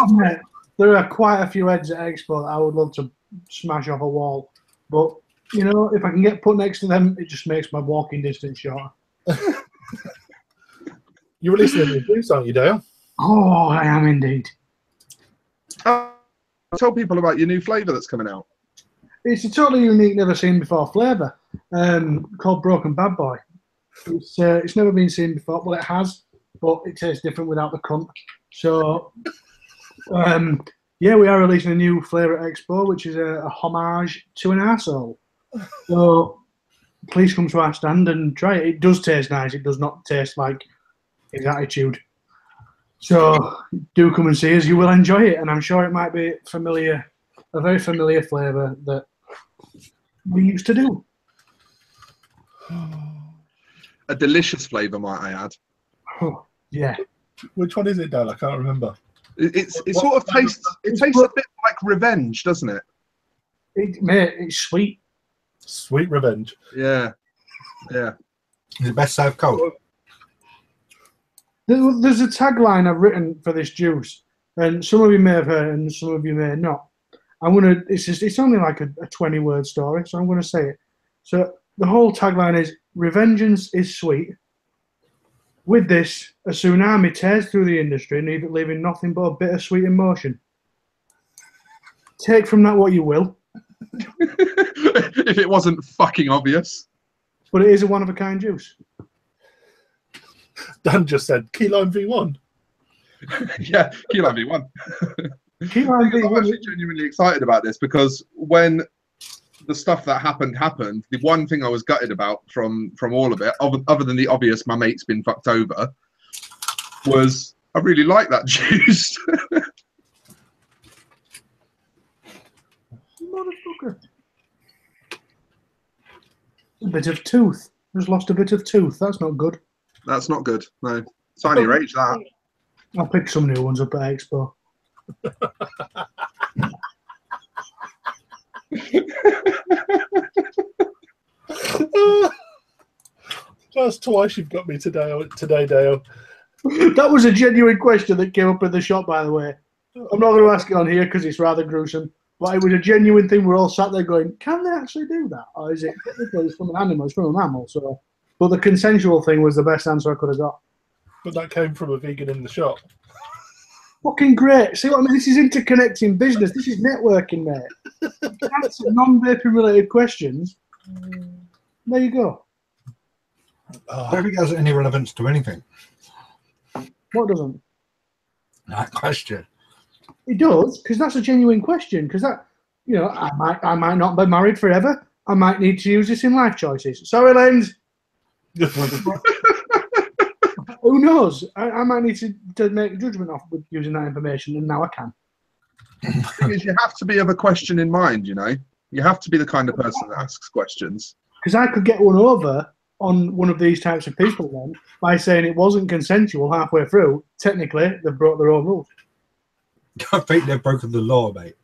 S4: There are quite a few heads at Expo that I would love to smash off a wall. But, you know, if I can get put next to them, it just makes my walking distance shorter.
S3: You're releasing a new juice, aren't you, Dale?
S4: Oh, I am indeed.
S1: tell people about your new flavour that's coming out.
S4: It's a totally unique, never seen before flavour called Broken Bad Boy. It's never been seen before. Well, it has, but it tastes different without the cunt. So, yeah, we are releasing a new flavour at Expo, which is a homage to an arsehole. So, please come to our stand and try it. It does taste nice. It does not taste like his attitude. So, do come and see us. You will enjoy it, and I'm sure it might be familiar, a very familiar flavour that we used to do.
S1: A delicious flavour, might I add.
S4: Oh, yeah.
S3: Which one is it, Dan? I can't remember.
S1: It sort of tastes. It tastes a bit like revenge, doesn't it?
S4: Mate, it's sweet.
S3: Sweet revenge.
S1: Yeah, yeah.
S2: Is it best served cold?
S4: There's a tagline I've written for this juice, and some of you may have heard it, and some of you may not. It's only like a 20-word story, so I'm gonna say it. So the whole tagline is: "Revengeance is sweet. With this, a tsunami tears through the industry, leaving nothing but a bittersweet emotion. Take from that what you will."
S1: If it wasn't fucking obvious.
S4: But it is a one-of-a-kind juice.
S3: Dan just said key lime V1.
S1: Yeah, Key Lime V1.
S4: Key-lime
S1: I'm
S4: V1.
S1: actually genuinely excited about this because when the stuff that happened, the one thing I was gutted about from all of it, other than the obvious, my mate's been fucked over, was I really like that juice.
S4: Motherfucker. A bit of tooth. Just lost a bit of tooth. That's not good.
S1: That's not good. No, tiny rage that.
S4: I'll pick some new ones up at Expo.
S3: That's twice you've got me today, Dale.
S4: That was a genuine question that came up in the shop, by the way. I'm not going to ask it on here because it's rather gruesome. But it was a genuine thing. We're all sat there going, "Can they actually do that, or is it technically it's from an animal? It's from a mammal." So, but the consensual thing was the best answer I could have got.
S3: But that came from a vegan in the shop.
S4: Fucking great. See what I mean? This is interconnecting business. This is networking, mate. Answer non-vaping related questions. There you go.
S2: I don't think it has any relevance to anything.
S4: What doesn't?
S2: That question.
S4: It does, because that's a genuine question. Because that, you know, I might not be married forever. I might need to use this in life choices. Sorry, Lens. Who knows? I might need to make a judgment off with using that information, and now I can.
S1: Because you have to be of a question in mind, you know. You have to be the kind of person that asks questions.
S4: Because I could get one over on one of these types of people then by saying it wasn't consensual halfway through. Technically, they've broke their own rules.
S2: I think they've broken the law, mate.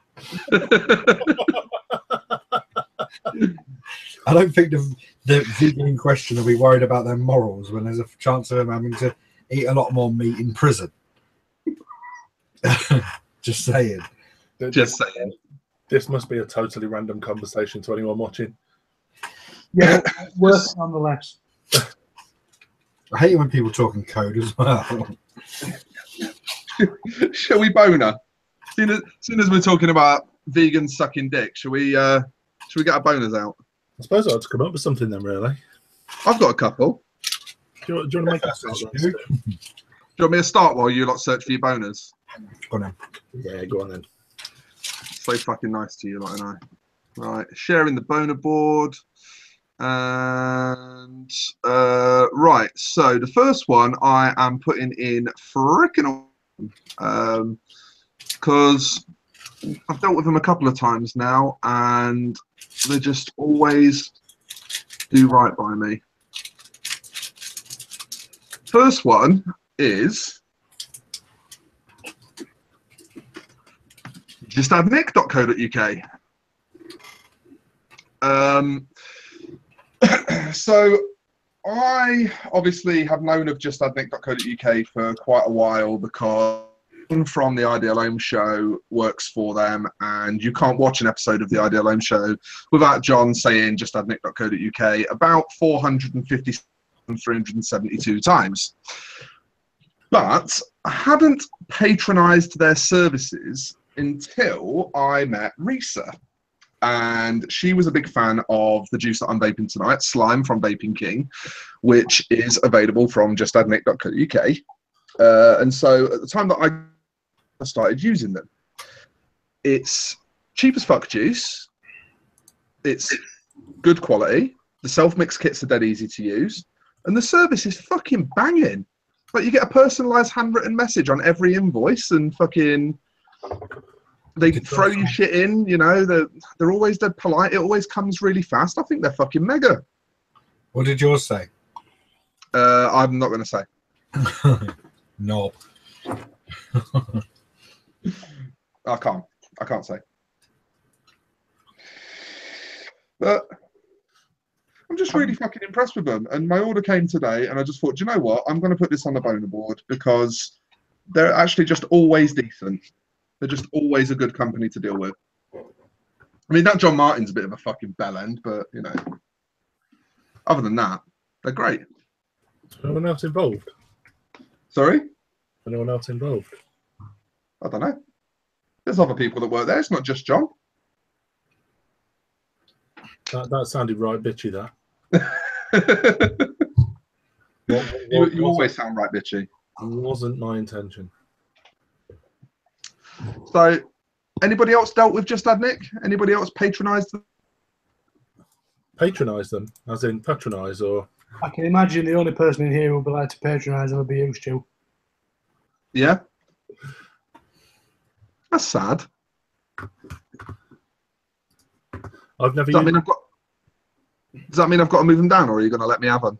S2: I don't think the vegan in question will be worried about their morals when there's a chance of them having to eat a lot more meat in prison. Just saying.
S1: Just saying.
S3: This must be a totally random conversation to anyone watching.
S4: Yeah, worth nonetheless.
S2: I hate it when people talk in code as well.
S1: Shall we boner? Soon as we're talking about vegans sucking dick, shall we get our boners out?
S3: I suppose I ought to come up with something then, really.
S1: I've got a couple.
S3: Do you want to make a start?
S1: Do you want me to start while you lot search for your boners?
S2: Go on then.
S3: Yeah, go on then.
S1: So fucking nice to you, like, and I. Right, sharing the boner board. And right, so the first one I am putting in frickin' because I've dealt with them a couple of times now, and they just always do right by me. First one is justadnick.co.uk. So I obviously have known of justadnick.co.uk for quite a while because from the Ideal Home Show works for them, and you can't watch an episode of the Ideal Home Show without John saying justadnick.co.uk about 472 times. But I hadn't patronised their services until I met Risa. And she was a big fan of the juice that I'm vaping tonight, Slime from Vaping King, which is available from justadnick.co.uk. And so at the time that I started using them, it's cheap as fuck juice. It's good quality. The self-mix kits are dead easy to use. And the service is fucking banging. Like, you get a personalised handwritten message on every invoice, and fucking... They throw you shit in, you know, they're always dead polite. It always comes really fast. I think they're fucking mega.
S2: What did yours say?
S1: I'm not going to say.
S2: No.
S1: I can't say. But I'm just really fucking impressed with them. And my order came today, and I just thought, do you know what? I'm going to put this on the boner board because they're actually just always decent. They're just always a good company to deal with. I mean, that John Martin's a bit of a fucking bell end, but, you know, other than that, they're great.
S3: Anyone else involved?
S1: Sorry?
S3: Anyone else involved?
S1: I don't know. There's other people that work there. It's not just John.
S3: That sounded right bitchy, that.
S1: You always sound right bitchy.
S3: Wasn't my intention.
S1: So, anybody else dealt with Just Add Nick? Anybody else patronised them?
S3: Patronise them, as in patronise, or?
S4: I can imagine the only person in here who would be like to patronise them would be you, Stu.
S1: Yeah. That's sad.
S3: I've never.
S1: Does that mean I've got to move them down, or are you going to let me have them?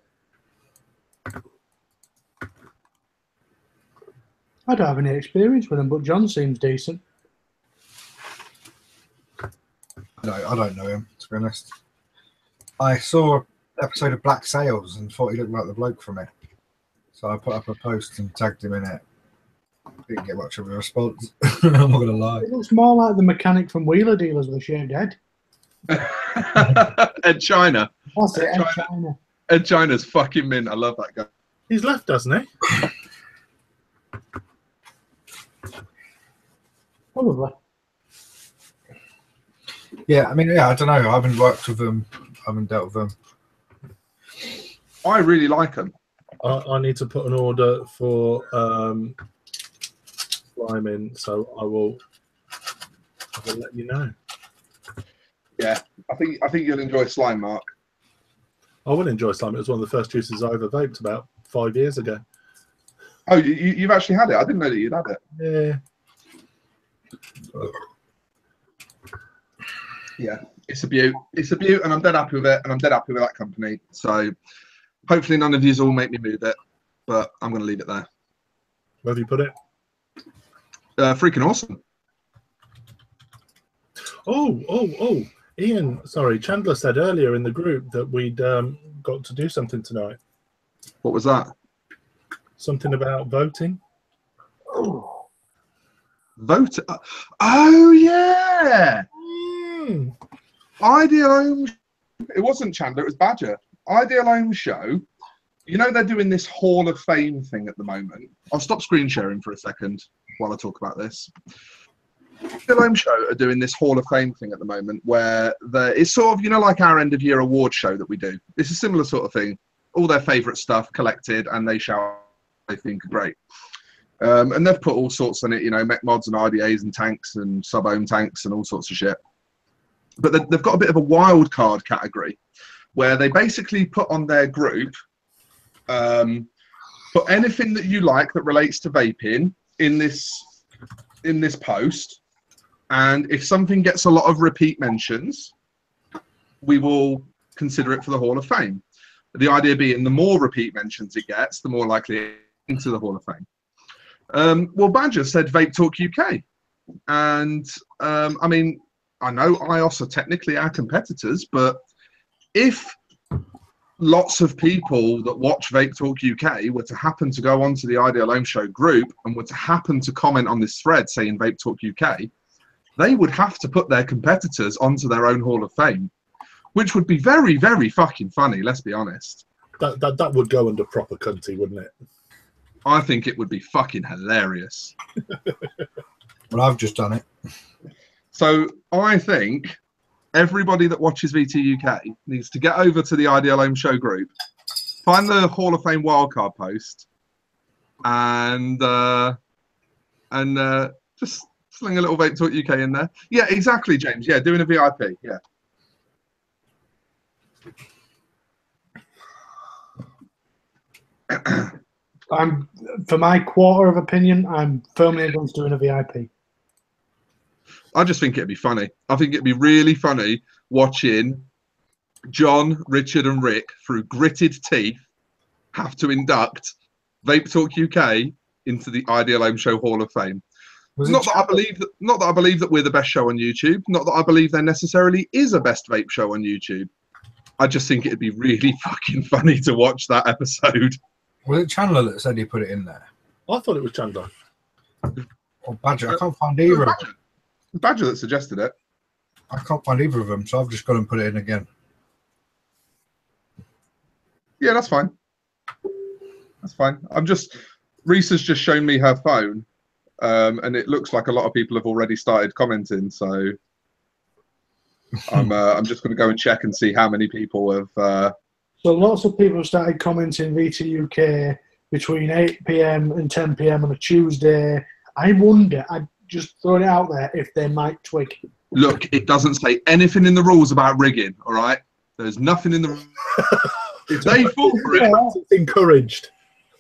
S4: I don't have any experience with them, but John seems decent.
S2: No, I don't know him, to be honest. I saw an episode of Black Sails and thought he looked like the bloke from it. So I put up a post and tagged him in it. Didn't get much of a response. I'm not going to lie.
S4: It looks more like the mechanic from Wheeler Dealers with a shaved head.
S1: Ed China.
S4: That's it, Ed China.
S1: Ed China's fucking mint. I love that guy.
S3: He's left, hasn't he?
S4: Probably.
S2: Yeah, I mean, yeah, I don't know. I haven't worked with them. I haven't dealt with them.
S1: I really like them.
S3: I need to put an order for slime in, so I will let you know.
S1: Yeah, I think you'll enjoy Slime, Mark.
S3: I will enjoy slime. It was one of the first juices I ever vaped about 5 years ago.
S1: Oh, you've actually had it? I didn't know that you'd had it.
S3: Yeah.
S1: Yeah, it's a beaut. It's a beaut, and I'm dead happy with it, and I'm dead happy with that company. So hopefully none of you will make me move it, but I'm going to leave it there.
S3: Where have you put it?
S1: Freaking awesome.
S3: Oh, Ian, sorry, Chandler said earlier in the group that we'd got to do something tonight.
S1: What was that?
S3: Something about voting.
S1: Vote? Oh, yeah. Ideal Home. It wasn't Chandler. It was Badger. Ideal Home Show. You know they're doing this Hall of Fame thing at the moment. I'll stop screen sharing for a second while I talk about this. Ideal Home Show are doing this Hall of Fame thing at the moment where it's sort of, you know, like our end of year award show that we do. It's a similar sort of thing. All their favourite stuff collected, and they shout they think are great. And they've put all sorts on it, you know, mech mods and RDAs and tanks and sub-ohm tanks and all sorts of shit. But they've got a bit of a wild card category where they basically put on their group, put anything that you like that relates to vaping in this post, and if something gets a lot of repeat mentions, we will consider it for the Hall of Fame. The idea being the more repeat mentions it gets, the more likely it into the Hall of Fame. Well, Badger said Vape Talk UK, and I mean, I know IQOS are technically our competitors, but if lots of people that watch Vape Talk UK were to happen to go onto the Ideal Home Show group and were to happen to comment on this thread saying Vape Talk UK, they would have to put their competitors onto their own Hall of Fame, which would be very, very fucking funny, let's be honest.
S3: That would go under proper cunty, wouldn't it?
S1: I think it would be fucking hilarious.
S2: Well, I've just done it.
S1: So I think everybody that watches VT UK needs to get over to the Ideal Home Show group, find the Hall of Fame wildcard post, and just sling a little Vape Talk UK in there. Yeah, exactly, James. Yeah, doing a VIP. Yeah.
S4: For my quarter of opinion, I'm firmly against doing a VIP.
S1: I just think it'd be funny. I think it'd be really funny watching John, Richard, and Rick through gritted teeth have to induct Vape Talk UK into the Ideal Home Show Hall of Fame. Not that I believe that we're the best show on YouTube. Not that I believe there necessarily is a best vape show on YouTube. I just think it'd be really fucking funny to watch that episode.
S2: Was it Chandler that said he put it in there?
S3: I thought it was Chandler.
S2: Or Badger? I can't find either of them.
S1: Badger that suggested it.
S2: I can't find either of them, so I've just got to put it in again.
S1: Yeah, that's fine. That's fine. Reese has just shown me her phone, and it looks like a lot of people have already started commenting. So I'm just going to go and check and see how many people have.
S4: So lots of people started commenting VT UK between 8 PM and 10 PM on a Tuesday. I wonder, I just throwing it out there, if they might twig.
S1: Look, it doesn't say anything in the rules about rigging, all right? There's nothing in the... If they fall for it...
S3: It's encouraged.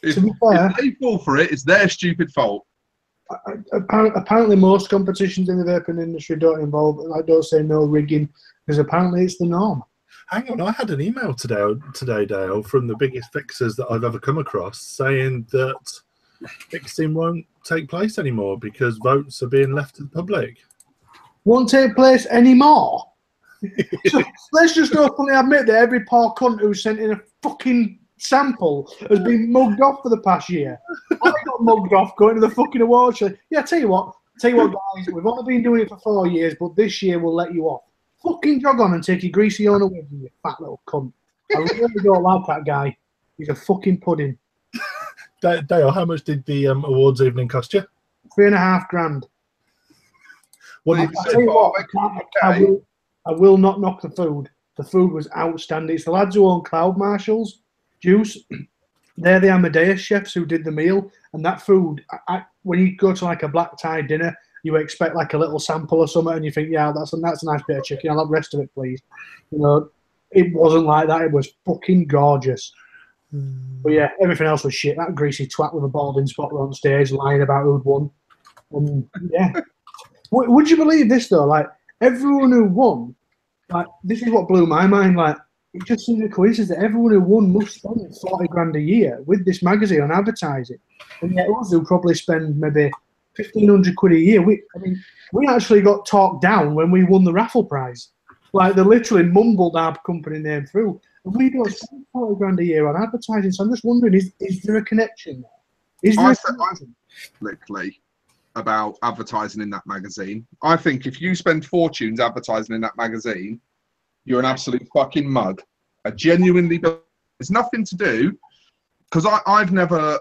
S1: If they fall for it, it's their stupid fault.
S4: Apparently most competitions in the vaping industry don't say no rigging, because apparently it's the norm.
S3: Hang on, I had an email today, Dale, from the biggest fixers that I've ever come across, saying that fixing won't take place anymore because votes are being left to the public.
S4: Won't take place anymore? So let's just openly admit that every poor cunt who sent in a fucking sample has been mugged off for the past year. I got mugged off going to the fucking awards show. Yeah, tell you what, guys, we've only been doing it for 4 years, but this year we'll let you off. Fucking jog on and take your greasy owner with you, you fat little cunt. I really don't like that guy. He's a fucking pudding.
S3: Dale, how much did the awards evening cost you?
S4: $3.5 grand.
S3: What
S4: I tell you what, I will not knock the food. The food was outstanding. It's the lads who own Cloud Marshall's Juice. They're the Amadeus chefs who did the meal. And that food, when you go to like a black tie dinner, you expect like a little sample or something, and you think, yeah, that's a nice bit of chicken. I'll have the rest of it, please. You know, it wasn't like that. It was fucking gorgeous. But yeah, everything else was shit. That greasy twat with a balding spot on stage lying about who'd won. Yeah. Would you believe this though? Like everyone who won, like this is what blew my mind. Like it just seems a coincidence that everyone who won must spend 40 grand a year with this magazine on advertising, and yet us who probably spend maybe 1,500 quid a year. We actually got talked down when we won the raffle prize. Like they literally mumbled our company name through. And we don't spend 40 grand a year on advertising. So I'm just wondering, is there a connection there? Is there a connection?
S1: about advertising in that magazine. I think if you spend fortunes advertising in that magazine, you're an absolute fucking mug. I genuinely don't. It's nothing to do because I've never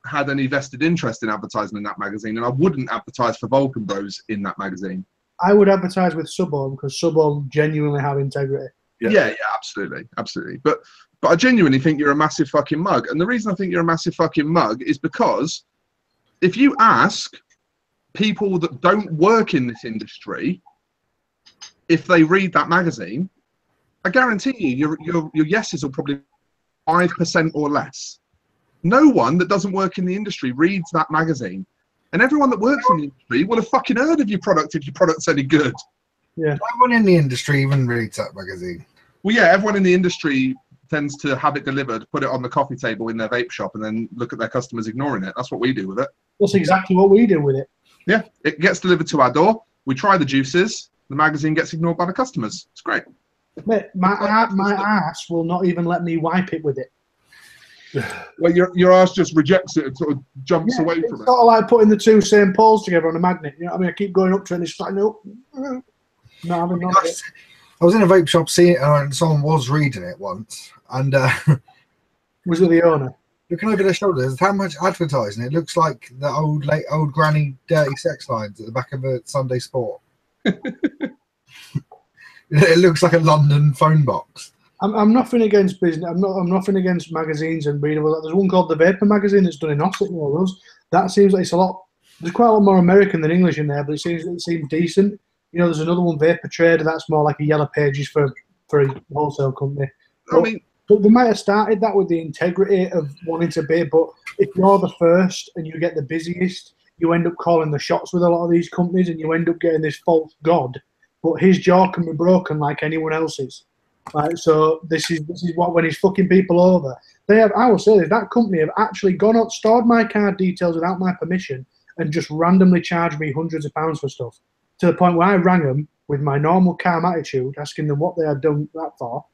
S1: had any vested interest in advertising in that magazine, and I wouldn't advertise for Vulcan Bros in that magazine.
S4: I would advertise with Suborn because Suborn genuinely have integrity.
S1: Yeah, absolutely. But I genuinely think you're a massive fucking mug, and the reason I think you're a massive fucking mug is because if you ask people that don't work in this industry if they read that magazine, I guarantee you your yeses will probably be 5% or less. No one that doesn't work in the industry reads that magazine. And everyone that works in the industry will have fucking heard of your product if your product's any good.
S4: Yeah.
S2: Everyone in the industry even reads that magazine.
S1: Well, yeah, everyone in the industry tends to have it delivered, put it on the coffee table in their vape shop, and then look at their customers ignoring it. That's what we do with it.
S4: That's exactly what we do with it.
S1: Yeah, it gets delivered to our door. We try the juices. The magazine gets ignored by the customers. It's great.
S4: Mate, my ass will not even let me wipe it with it.
S1: Well, your ass just rejects it and sort of jumps away from it.
S4: It's sort of like putting the two same poles together on a magnet. You know what I mean? I keep going up to it and it's like, no, not having none of it.
S2: I was in a vape shop seeing it, and someone was reading it once, and
S4: Was it the owner?
S2: looking over their shoulders, how much advertising? It looks like the old granny dirty sex lines at the back of a Sunday Sport. It looks like a London phone box.
S4: I'm nothing against business. I'm nothing against magazines and readable. There's one called the Vapor magazine that's done in Oxford. That seems like it's a lot. There's quite a lot more American than English in there, but it seems decent. You know, there's another one, Vapor Trader, that's more like a Yellow Pages for a wholesale company. But they might have started that with the integrity of wanting to be, but if you're the first and you get the busiest, you end up calling the shots with a lot of these companies, and you end up getting this false god. But his jaw can be broken like anyone else's. Right, so this is what, when he's fucking people over, they have. I will say this, that company have actually gone up, stored my card details without my permission, and just randomly charged me hundreds of pounds for stuff. To the point where I rang them with my normal calm attitude, asking them what they had done that for,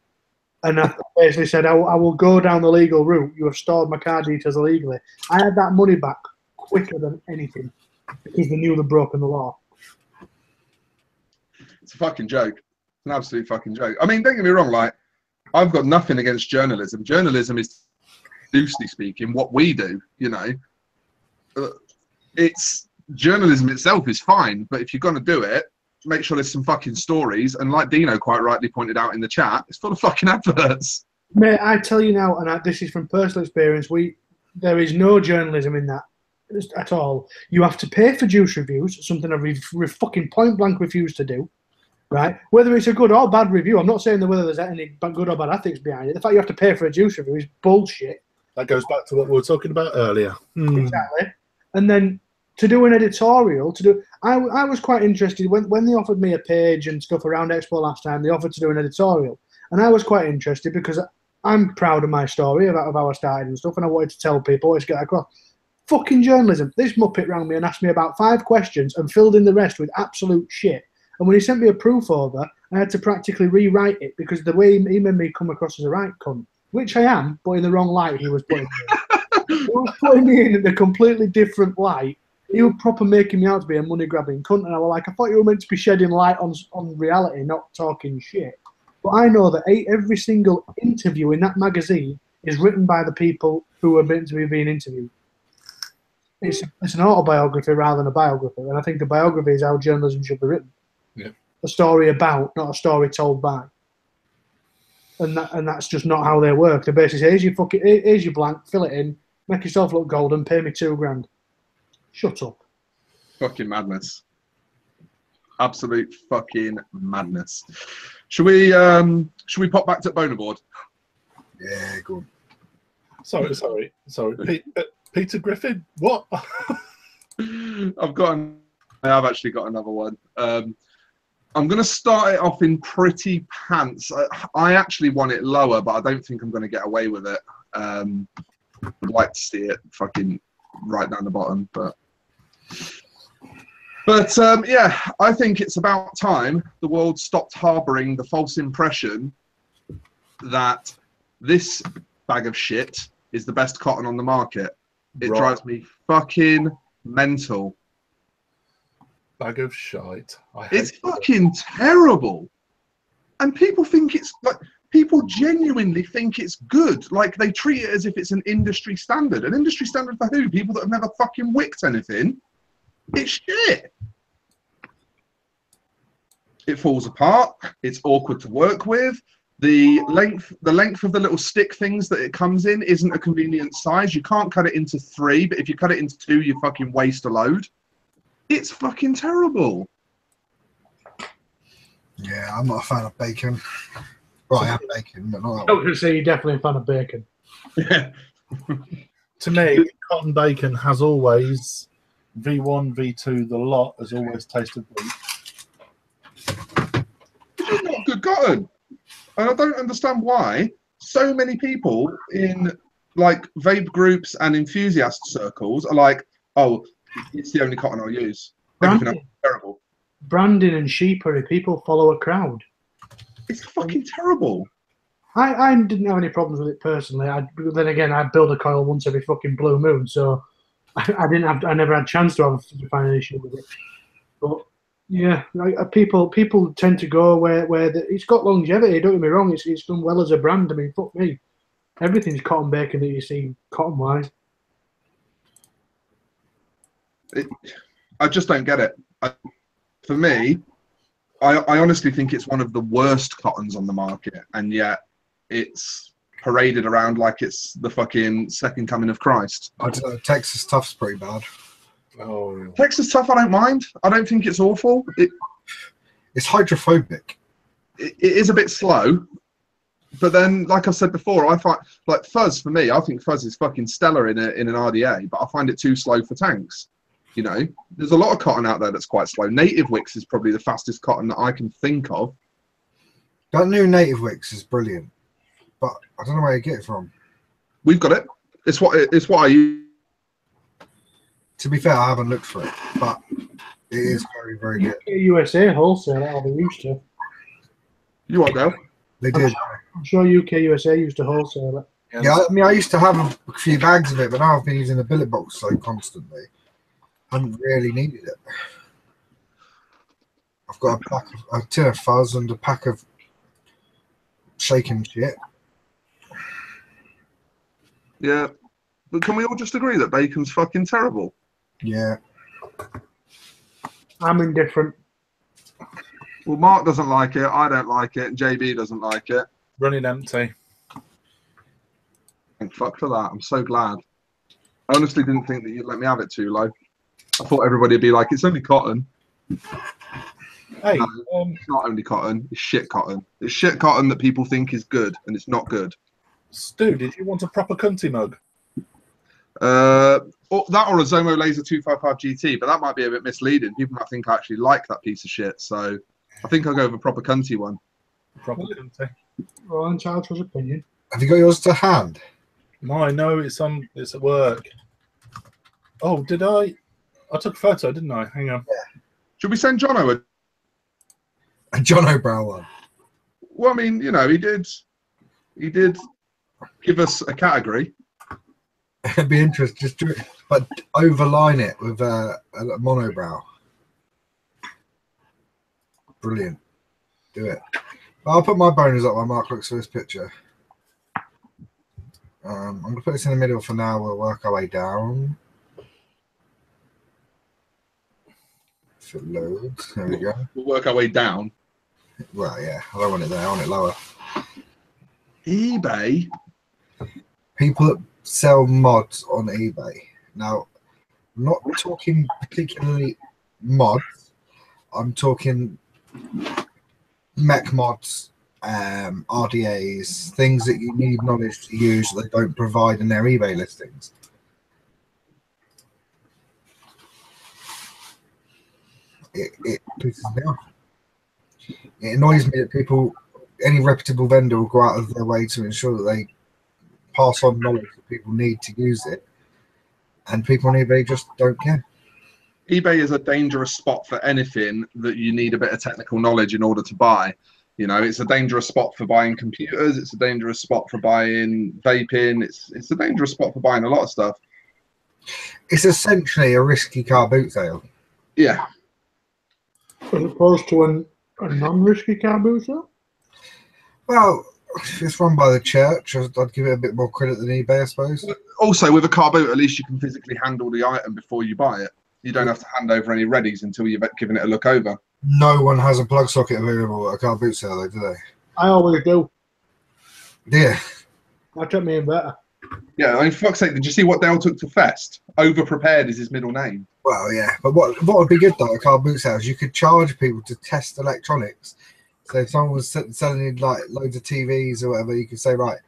S4: and I basically said, I will go down the legal route. You have stored my card details illegally. I had that money back quicker than anything because they knew they'd broken the law.
S1: It's a fucking joke. An absolute fucking joke. I mean, don't get me wrong, like, I've got nothing against journalism. Journalism is, loosely speaking, what we do, you know. It's journalism itself is fine, but if you're going to do it, make sure there's some fucking stories. And like Dino quite rightly pointed out in the chat, it's full of fucking adverts.
S4: Mate, I tell you now, and this is from personal experience, there is no journalism in that at all. You have to pay for juice reviews, something I fucking point blank refuse to do. Right, whether it's a good or bad review, I'm not saying that whether there's any good or bad ethics behind it. The fact you have to pay for a juice review is bullshit.
S3: That goes back to what we were talking about earlier.
S4: Exactly. And then to do an editorial, I was quite interested when they offered me a page and stuff around Expo last time. They offered to do an editorial, and I was quite interested because I'm proud of my story of how I started and stuff, and I wanted to tell people, let's get across. Fucking journalism. This muppet rang me and asked me about 5 questions and filled in the rest with absolute shit. And when he sent me a proof over, I had to practically rewrite it because the way he made me come across as a right cunt, which I am, but in the wrong light he was putting me in. He was putting me in a completely different light. He was proper making me out to be a money-grabbing cunt. And I was like, I thought you were meant to be shedding light on reality, not talking shit. But I know that every single interview in that magazine is written by the people who are meant to be being interviewed. It's an autobiography rather than a biography. And I think a biography is how journalism should be written.
S3: Yeah.
S4: A story about, not a story told by. And that's just not how they work. They basically say, here's your blank, fill it in, make yourself look golden, pay me $2,000. Shut up.
S1: Fucking madness. Absolute fucking madness. Should we pop back to Boner Board?
S2: Yeah, go on.
S3: Sorry. Peter Griffin? What?
S1: I've actually got another one. I'm going to start it off in pretty pants. I actually want it lower, but I don't think I'm going to get away with it. I'd like to see it fucking right down the bottom, but yeah, I think it's about time the world stopped harbouring the false impression that this bag of shit is the best cotton on the market. It drives me fucking mental.
S3: bag of shite.
S1: It's fucking terrible. And people think it's like, people genuinely think it's good. Like, they treat it as if it's an industry standard. An industry standard for who? People that have never fucking wicked anything. It's shit. It falls apart. It's awkward to work with. The length of the little stick things that it comes in isn't a convenient size. You can't cut it into 3, but if you cut it into 2, you fucking waste a load. It's fucking terrible.
S2: Yeah, I'm not a fan of bacon. Well, I am bacon, but not
S4: I
S2: that
S4: was
S2: one.
S4: going to say you're definitely a fan of bacon.
S1: Yeah.
S3: To me, cotton bacon has always, V1, V2, the lot has always tasted good.
S1: It's not good cotton. And I don't understand why so many people in like vape groups and enthusiast circles are like, oh, it's the only cotton I'll use. Everything else is terrible.
S4: Branding and sheepery, people follow a crowd.
S2: It's fucking terrible.
S4: I didn't have any problems with it personally. Then again, I build a coil once every fucking blue moon, so I never had a chance to find an issue with it. But yeah, like, people tend to go where it's got longevity. Don't get me wrong, it's done well as a brand. I mean, fuck me, everything's cotton bacon that you see cotton wise.
S1: I just don't get it. For me, I honestly think it's one of the worst cottons on the market, and yet it's paraded around like it's the fucking second coming of Christ.
S2: I don't know, Texas Tough's pretty bad.
S3: Oh,
S1: Texas Tough, I don't mind. I don't think it's awful.
S2: It's hydrophobic.
S1: It is a bit slow, but then, like I've said before, I find like fuzz for me. I think fuzz is fucking stellar in an RDA, but I find it too slow for tanks. You know, there's a lot of cotton out there that's quite slow. Native Wicks is probably the fastest cotton that I can think of.
S2: That new Native Wicks is brilliant, but I don't know where you get it from.
S1: We've got it. It's what I use.
S2: To be fair, I haven't looked for it, but it is very, very good.
S4: USA wholesale, how they used to.
S1: You what, Dale?
S2: They did.
S4: I'm sure UK USA used to wholesale it.
S2: Yeah, I mean, I used to have a few bags of it, but now I've been using the billet box so constantly. I haven't really needed it. I've got a tin of fuzz and a pack of shaken shit.
S1: Yeah, but can we all just agree that bacon's fucking terrible?
S2: Yeah.
S4: I'm indifferent.
S1: Well, Mark doesn't like it, I don't like it, and JB doesn't like it.
S3: running empty.
S1: Thank fuck for that. I'm so glad. I honestly didn't think that you'd let me have it too low. I thought everybody would be like, it's only cotton.
S3: Hey,
S1: No, it's not only cotton, it's shit cotton. It's shit cotton that people think is good, and it's not good.
S3: Stu, did you want a proper cunty mug?
S1: Or that or a Zomo Laser 255 GT, but that might be a bit misleading. People might think I actually like that piece of shit, so I think I'll go with a proper cunty one.
S3: Proper cunty.
S4: Well, entitled to his opinion.
S2: Have you got yours to hand?
S3: No, it's at work. Oh, did I? I took a photo, didn't I? Hang on.
S1: Should we send Jono a...
S2: A John O'Brown one.
S1: Well, I mean, you know, he did give us a category.
S2: It'd be interesting, just do it, but overline it with a monobrow. Brilliant. Do it. I'll put my bonus up while Mark looks for this picture. I'm going to put this in the middle for now. We'll work our way down. If it loads. There we go.
S1: We'll work our way down.
S2: Well, yeah. I don't want it there. I want it lower.
S1: eBay?
S2: People that sell mods on eBay. Now, I'm not talking particularly mods. I'm talking mech mods, RDAs, things that you need knowledge to use that they don't provide in their eBay listings. It pisses me off. It annoys me that people, any reputable vendor will go out of their way to ensure that they pass on knowledge that people need to use it, and people on eBay just don't care.
S1: eBay is a dangerous spot for anything that you need a bit of technical knowledge in order to buy. You know, it's a dangerous spot for buying computers. It's a dangerous spot for buying vaping. It's a dangerous spot for buying a lot of stuff.
S2: It's essentially a risky car boot sale.
S1: Yeah.
S4: As opposed to a non-risky car booster?
S2: Well, if it's run by the church, I'd give it a bit more credit than eBay, I suppose.
S1: Also, with a car boot, at least you can physically handle the item before you buy it. You don't have to hand over any readies until you've given it a look over.
S2: No one has a plug socket available at a car boot sale, though, do they?
S4: I always do.
S2: Yeah.
S4: I took me in better.
S1: Yeah, I mean, for fuck's sake, did you see what Dale took to Fest? Over-prepared is his middle name.
S2: Well, yeah. But what would be good, though, at car boot sales, you could charge people to test electronics. So if someone was selling you, like, loads of TVs or whatever, you could say, right,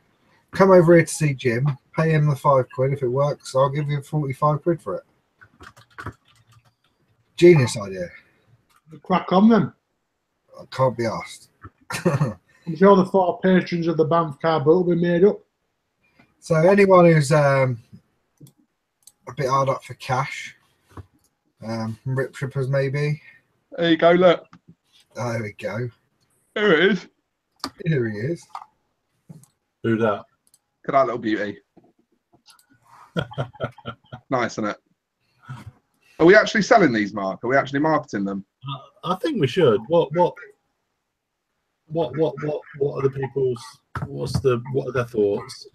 S2: come over here to see Jim, pay him the £5. If it works, I'll give you 45 quid for it. Genius idea.
S4: Crack on then.
S2: I can't be asked.
S4: I'm sure the 4 patrons of the Banff car boot will be made up.
S2: So anyone who's a bit hard up for cash, rip trippers maybe.
S1: There you go, look.
S2: Oh, there we go.
S1: Here it is.
S2: Here he is.
S3: Who that?
S1: Look at that little beauty. Nice, isn't it? Are we actually selling these, Mark? Are we actually marketing them?
S3: I think we should. What are the people's? What are their thoughts?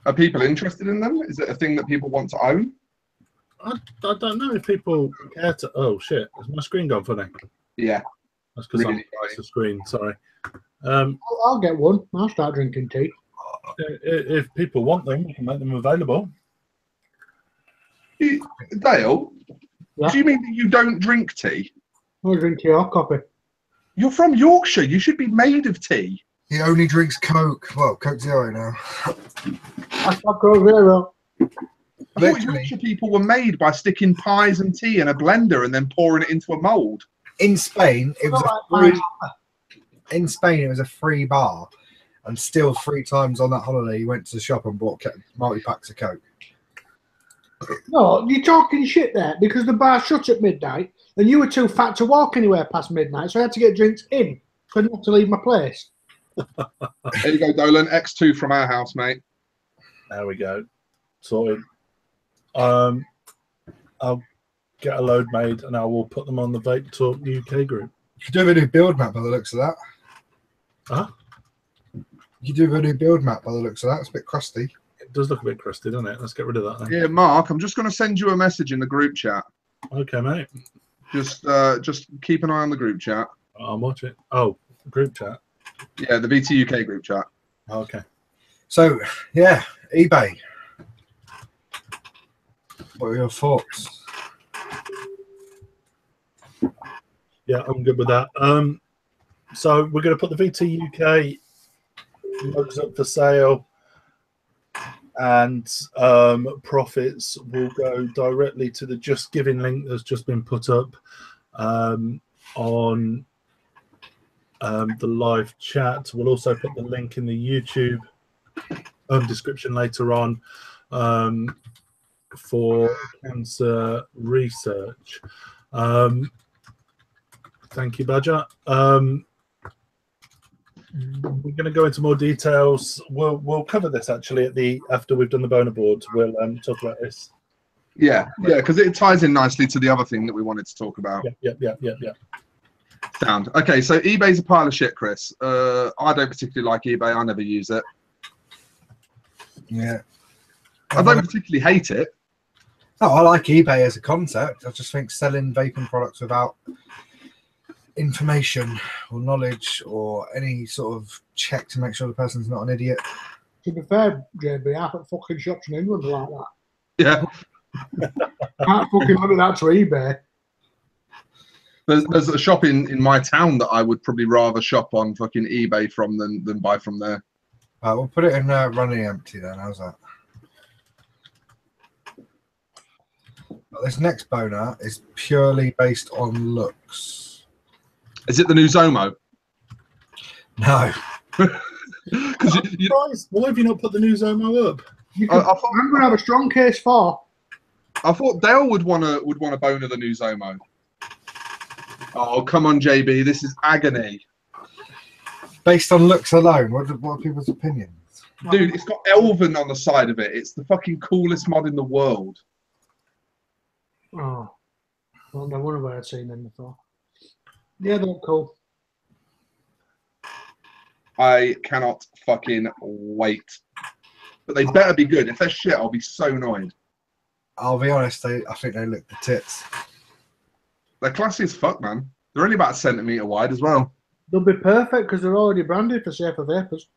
S1: Are people interested in them? Is it a thing that people want to own?
S3: I don't know if people care to. Oh shit! Has my screen gone funny?
S1: Yeah.
S3: That's because
S1: Really
S3: I'm the screen. Sorry.
S4: I'll get one. I'll start drinking tea.
S3: If people want them, we can make them available.
S1: Dale,
S4: Yeah?
S1: do you mean that you don't drink tea?
S4: I'll drink tea or coffee.
S1: You're from Yorkshire. You should be made of tea.
S2: He only drinks Coke. Well, Coke Zero now.
S4: That's not Coke Zero.
S1: I thought
S2: Literally.
S1: Yorkshire people were made by sticking pies and tea in a blender and then pouring it into a mould.
S2: In Spain, it was in Spain, it was a free bar, and still 3 times on that holiday, he went to the shop and bought multi-packs of Coke.
S4: No, you're talking shit there because the bar shut at midnight and you were too fat to walk anywhere past midnight, so I had to get drinks in. So I didn't have to leave my place.
S1: There you go, Dolan. X2 from our house, mate.
S3: There we go. Sorted. I'll get a load made and I will put them on the Vape Talk UK group.
S2: You could do a new build map by the looks of that.
S3: Huh?
S2: You do a new build map by the looks of that. It's a bit crusty.
S3: It does look a bit crusty, doesn't it? Let's get rid of that then.
S1: Yeah, Mark, I'm just going to send you a message in the group chat.
S3: Okay, mate.
S1: Just keep an eye on the group chat.
S3: I'll watch it. Oh, group chat.
S1: Yeah, the VT UK group chat.
S3: Okay.
S2: So, yeah, eBay. What are your thoughts?
S3: Yeah, I'm good with that. So we're going to put the VT UK mugs up for sale, and profits will go directly to the Just Giving link that's just been put up on the live chat. We'll also put the link in the YouTube description later on for cancer research. Thank you, Badger. We're going to go into more details. We'll cover this actually after we've done the boner board. We'll talk about this.
S1: Yeah, because it ties in nicely to the other thing that we wanted to talk about.
S3: Yeah.
S1: Sound. Okay, so eBay's a pile of shit, Chris. I don't particularly like eBay. I never use it.
S2: Yeah.
S1: I don't particularly hate it.
S2: Oh, I like eBay as a concept. I just think selling vaping products without information or knowledge or any sort of check to make sure the person's not an idiot.
S4: To be fair, JB, half at fucking shops in England are like that.
S1: Yeah.
S4: Can't fucking look at that to eBay.
S1: There's a shop in my town that I would probably rather shop on fucking eBay from than buy from there.
S2: We'll put it in running empty then. How's that? But this next boner is purely based on looks.
S1: Is it the new Zomo?
S2: No.
S1: Because
S3: why have you not put the new Zomo up?
S1: I thought
S4: I'm going to have a strong case for.
S1: I thought Dale would want to boner the new Zomo. Oh, come on, JB. This is agony.
S2: Based on looks alone, what are people's opinions?
S1: Dude, it's got Elven on the side of it. It's the fucking coolest mod in the world.
S4: Oh. Well, no wonder where I'd seen them before. Yeah, they're cool.
S1: I cannot fucking wait. But they better be good. If they're shit, I'll be so annoyed.
S2: I'll be honest, I think they look the tits.
S1: They're classy as fuck, man. They're only about a centimetre wide as well.
S4: They'll be perfect because they're already branded for safer vapors.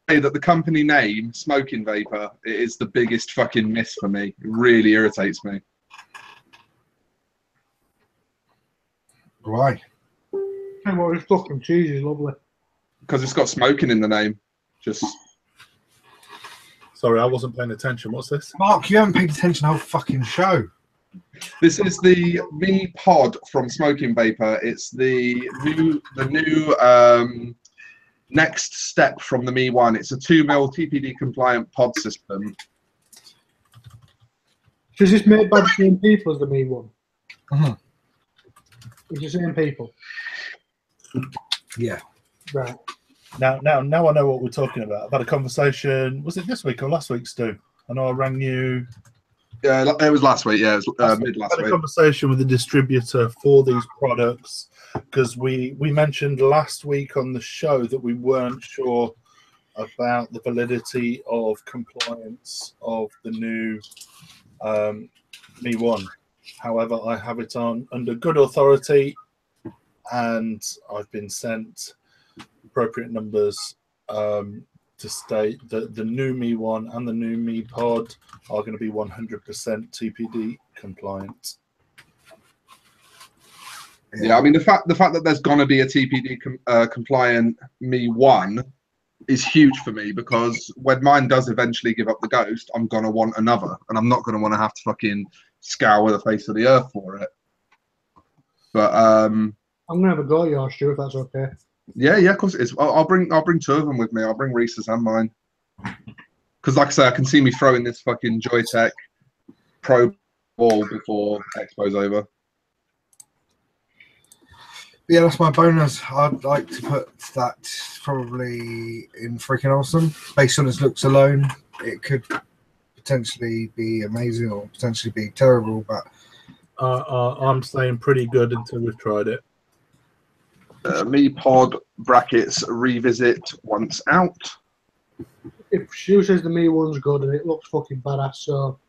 S1: Hey, that the company name, Smoking Vapor, it is the biggest fucking miss for me. It really irritates me.
S2: Why?
S4: Hey, well, this fucking cheese is lovely.
S1: Because it's got smoking in the name. Just...
S3: Sorry, I wasn't paying attention. What's this?
S2: Mark, you haven't paid attention to the whole fucking show.
S1: This is the mini pod from Smoking Vapor. It's the new next step from the Mi 1. It's a 2mm TPD compliant pod system.
S4: So is this made by the same people as the Mi 1?
S2: Uh-huh.
S4: It's the same people.
S2: Yeah.
S4: Right.
S3: Now I know what we're talking about. I've had a conversation. Was it this week or last week, Stu? I know I rang you.
S1: Yeah, it was last week. Yeah, it was mid last
S3: I had
S1: week.
S3: a conversation with the distributor for these products because we mentioned last week on the show that we weren't sure about the validity of compliance of the new Mi 1. However, I have it on under good authority, and I've been sent appropriate numbers to state that the new Mi 1 and the new Mi Pod are going to be 100% TPD compliant.
S1: Yeah, I mean the fact that there's gonna be a TPD compliant Mi 1 is huge for me, because when mine does eventually give up the ghost, I'm gonna want another, and I'm not gonna want to have to fucking scour the face of the earth for it. But
S4: I'm gonna have a go at yours, Stu, if that's okay.
S1: yeah, of course it is. I'll bring two of them with me. I'll bring Reese's and mine, because like I say, I can see me throwing this fucking Joytech Pro ball before Expo's over.
S2: Yeah, that's my bonus. I'd like to put that probably in freaking awesome. Based on its looks alone, it could potentially be amazing or potentially be terrible, but
S3: I'm saying pretty good until we've tried it.
S1: Mi Pod brackets revisit once out.
S4: If Stu says the Mi 1's good and it looks fucking badass, so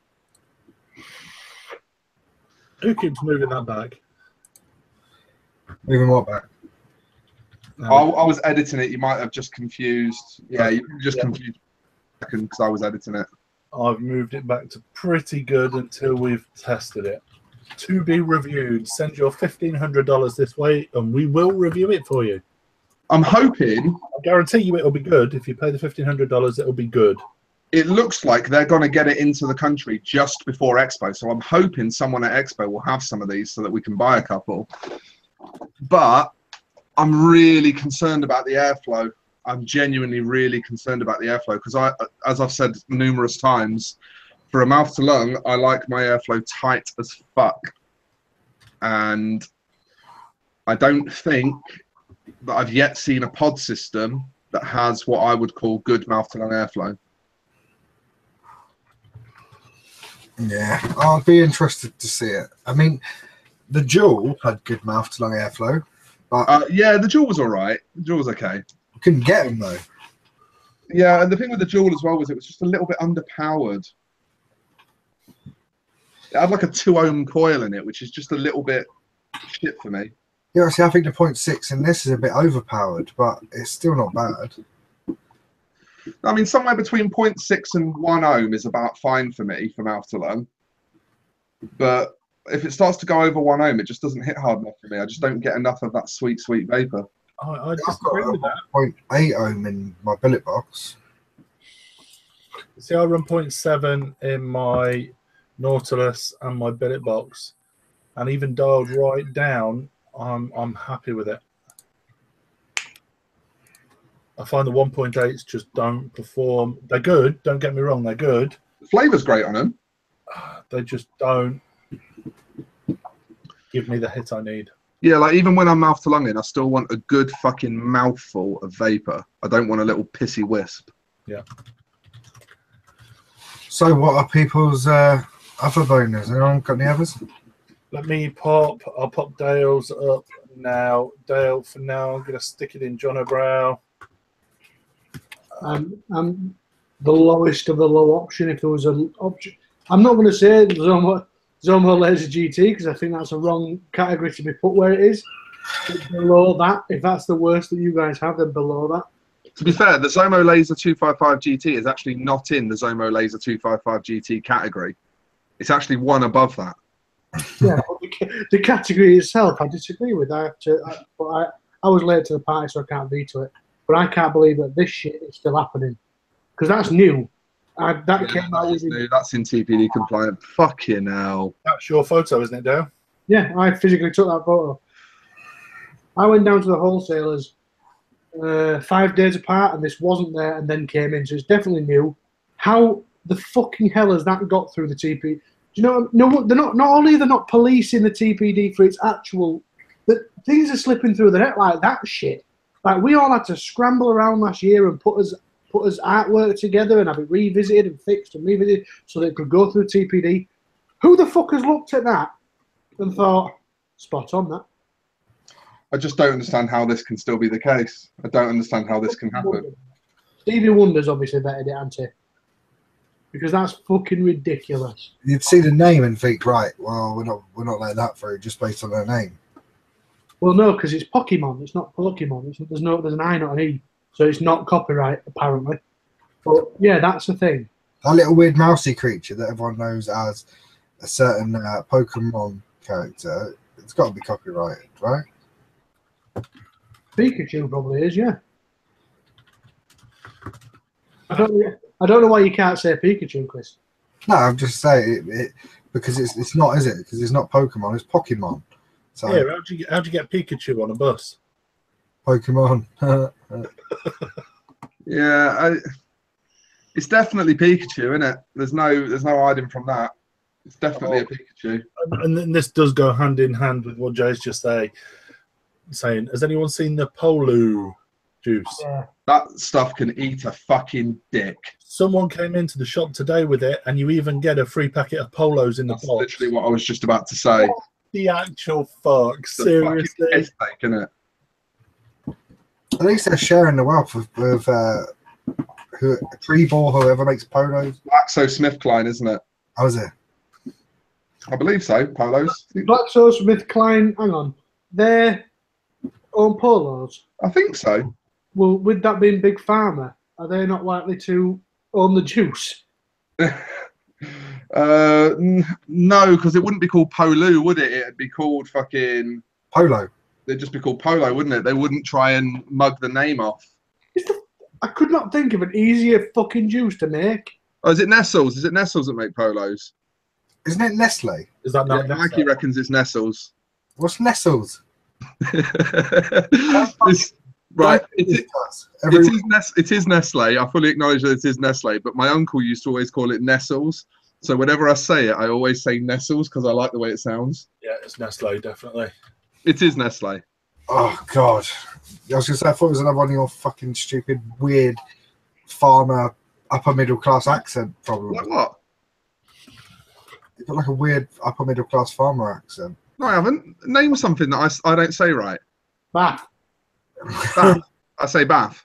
S3: Who keeps moving that back?
S2: moving what back?
S1: I was editing it. You might have just confused. Yeah, you just confused because I was editing it.
S3: I've moved it back to pretty good until we've tested it. To be reviewed. Send your $1,500 this way, and we will review it for you.
S1: I'm hoping.
S3: I guarantee you it'll be good. If you pay the $1,500, it'll be good.
S1: It looks like they're going to get it into the country just before Expo, so I'm hoping someone at Expo will have some of these so that we can buy a couple. But I'm really concerned about the airflow. I'm genuinely really concerned about the airflow because as I've said numerous times, for a mouth to lung, I like my airflow tight as fuck. And I don't think that I've yet seen a pod system that has what I would call good mouth to lung airflow.
S2: Yeah, I'll be interested to see it. I mean, the Jewel had good mouth to lung airflow, but
S1: yeah, the Jewel was all right. The Jewel was okay.
S2: Couldn't get them though.
S1: Yeah, and the thing with the Jewel as well was it was just a little bit underpowered. It had like a 2-ohm coil in it, which is just a little bit shit for me.
S2: Yeah, see, I think the 0.6 in this is a bit overpowered, but it's still not bad.
S1: I mean, somewhere between 0.6 and 1 ohm is about fine for me for mouth to lung. But if it starts to go over 1 ohm, it just doesn't hit hard enough for me. I just don't get enough of that sweet, sweet vapor.
S3: I
S2: I've
S3: disagree
S2: got
S3: with that.
S2: 0.8 ohm in my billet box.
S3: See, I run 0.7 in my Nautilus and my billet box, and even dialed right down, I'm happy with it. I find the 1.8s just don't perform. They're good, don't get me wrong, they're good.
S1: The flavor's great on them.
S3: They just don't give me the hit I need.
S1: Yeah, like even when I'm mouth to lunging, I still want a good fucking mouthful of vapor. I don't want a little pissy wisp.
S3: Yeah.
S2: So what are people's other boners? Anyone got any others?
S3: Let me pop. I'll pop Dale's up now. Dale, for now, I'm going to stick it in John O'Brow.
S4: I'm the lowest of the low option. If there was an option, I'm not going to say Zomo Laser GT because I think that's a wrong category to be put where it is. But below that, if that's the worst that you guys have, then below that.
S1: To be fair, the Zomo Laser 255 GT is actually not in the Zomo Laser 255 GT category. It's actually one above that.
S4: Yeah, the category itself, I disagree with. I was late to the party, so I can't veto it. But I can't believe that this shit is still happening because that's new. Came out with
S1: new. That's in TPD compliant. Fucking hell.
S3: That's your photo, isn't it, Dale?
S4: Yeah, I physically took that photo. I went down to the wholesalers 5 days apart, and this wasn't there, and then came in. So it's definitely new. How the fucking hell has that got through the TPD? Do you know? No, they're not. Not only they're not policing the TPD for its actual, but things are slipping through the net like that shit. Like we all had to scramble around last year and put us artwork together and have it revisited and fixed and revisited so that it could go through TPD. Who the fuck has looked at that and thought, spot on that?
S1: I just don't understand how this can still be the case. I don't understand how this can happen.
S4: Stevie Wonder's obviously vetted it, hasn't he? Because that's fucking ridiculous.
S2: You'd see the name and think, right, well, we're not letting that through just based on their name.
S4: Well, no, because it's Pokemon. It's not Pokemon. There's an I, not an E. So it's not copyright, apparently. But, yeah, that's the thing.
S2: That little weird mousy creature that everyone knows as a certain Pokemon character, it's got to be copyrighted, right?
S4: Pikachu probably is, yeah. I don't know why you can't say Pikachu, Chris.
S2: No, I'm just saying it because it's not, is it? Because it's not Pokemon, it's Pokemon. So
S3: yeah, how'd you get Pikachu on a bus?
S2: Pokemon.
S1: Yeah, it's definitely Pikachu, isn't it? There's no hiding from that. It's definitely a Pikachu.
S3: And then this does go hand in hand with what Jay's just saying. Has anyone seen the Polu juice?
S4: Yeah.
S1: That stuff can eat a fucking dick.
S3: Someone came into the shop today with it, and you even get a free packet of Polos in the
S1: That's
S3: box.
S1: literally what I was just about to say.
S3: The actual fuck, seriously.
S1: It's fake, isn't it?
S2: At least they're sharing the wealth with Treeball, whoever makes polos.
S1: GlaxoSmithKline, isn't it?
S2: How is it?
S1: I believe so. Polos.
S4: GlaxoSmithKline, hang on. They're own polos?
S1: I think so.
S4: Well, with that being Big Pharma, are they not likely to own the juice?
S1: No, because it wouldn't be called Polu, would it? It'd be called fucking
S2: Polo.
S1: It'd just be called Polo, wouldn't it? They wouldn't try and mug the name off.
S4: I could not think of an easier fucking juice to make.
S1: Oh, is it Nestles? Is it Nestles that make Polos?
S2: Isn't it Nestle?
S3: Is that not
S1: Mikey reckons it's Nestles.
S2: What's Nestles?
S1: Right. It is Nestle. I fully acknowledge that it is Nestle, but my uncle used to always call it Nestles. So whenever I say it, I always say Nestles because I like the way it sounds.
S3: Yeah, it's Nestle, definitely.
S1: It is Nestle.
S2: Oh, God. I was going to say, I thought it was another one of your fucking stupid, weird farmer, upper middle class accent, probably.
S1: Like what?
S2: You've got like a weird upper middle class farmer accent.
S1: No, I haven't. Name something that I don't say right.
S4: Bath.
S1: Bath. I say bath.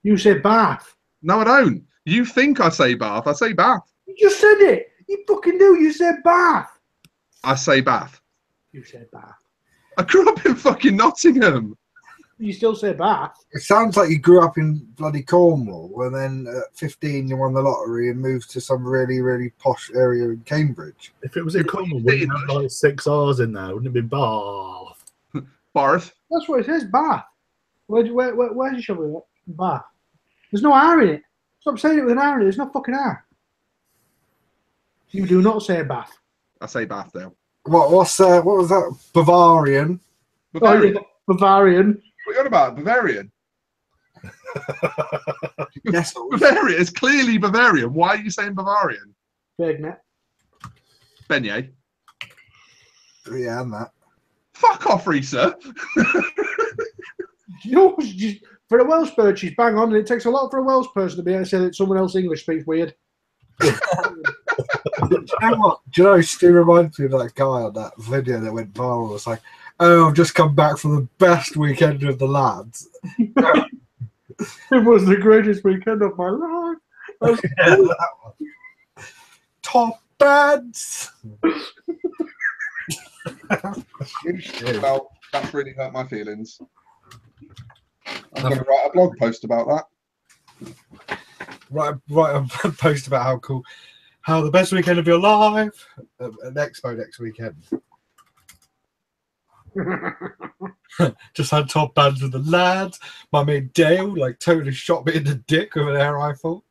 S4: You say bath.
S1: No, I don't. You think I say bath. I say bath.
S4: You just said it. You fucking do. You said bath.
S1: I say bath.
S4: You said bath.
S1: I grew up in fucking Nottingham.
S4: You still say bath.
S2: It sounds like you grew up in bloody Cornwall and then at 15 you won the lottery and moved to some really, really posh area in Cambridge.
S3: If it was in Cornwall, wouldn't it have like 6 R's in there? Wouldn't it be Bath?
S1: Barth.
S4: That's what it says, bath. Where's your shovel? Bath. There's no R in it. Stop saying it with an R in it. There's no fucking R. You do not say bath.
S1: I say bath, Dale.
S2: What was that? Bavarian.
S1: Bavarian.
S4: Oh, yeah, Bavarian.
S1: What are you on about? Bavarian?
S2: Yes.
S1: Bavarian. It's clearly Bavarian. Why are you saying Bavarian?
S4: Bagnet.
S1: Beignet.
S2: Yeah, and that.
S1: Fuck off, Risa.
S4: You know, for a Welsh bird, she's bang on, and it takes a lot for a Welsh person to be able to say that someone else English speaks weird.
S2: Do you know what? Do you know, Stu reminds me of that guy on that video that went viral. It's like, oh, I've just come back from the best weekend of the lads.
S4: It was the greatest weekend of my life.
S2: Yeah, that one. Top bands.
S1: Well, that's really hurt my feelings. I'm going to write a blog post about that.
S2: Write a post about how the best weekend of your life at Expo next weekend. Just had top bands with the lads. My mate Dale totally shot me in the dick with an air rifle.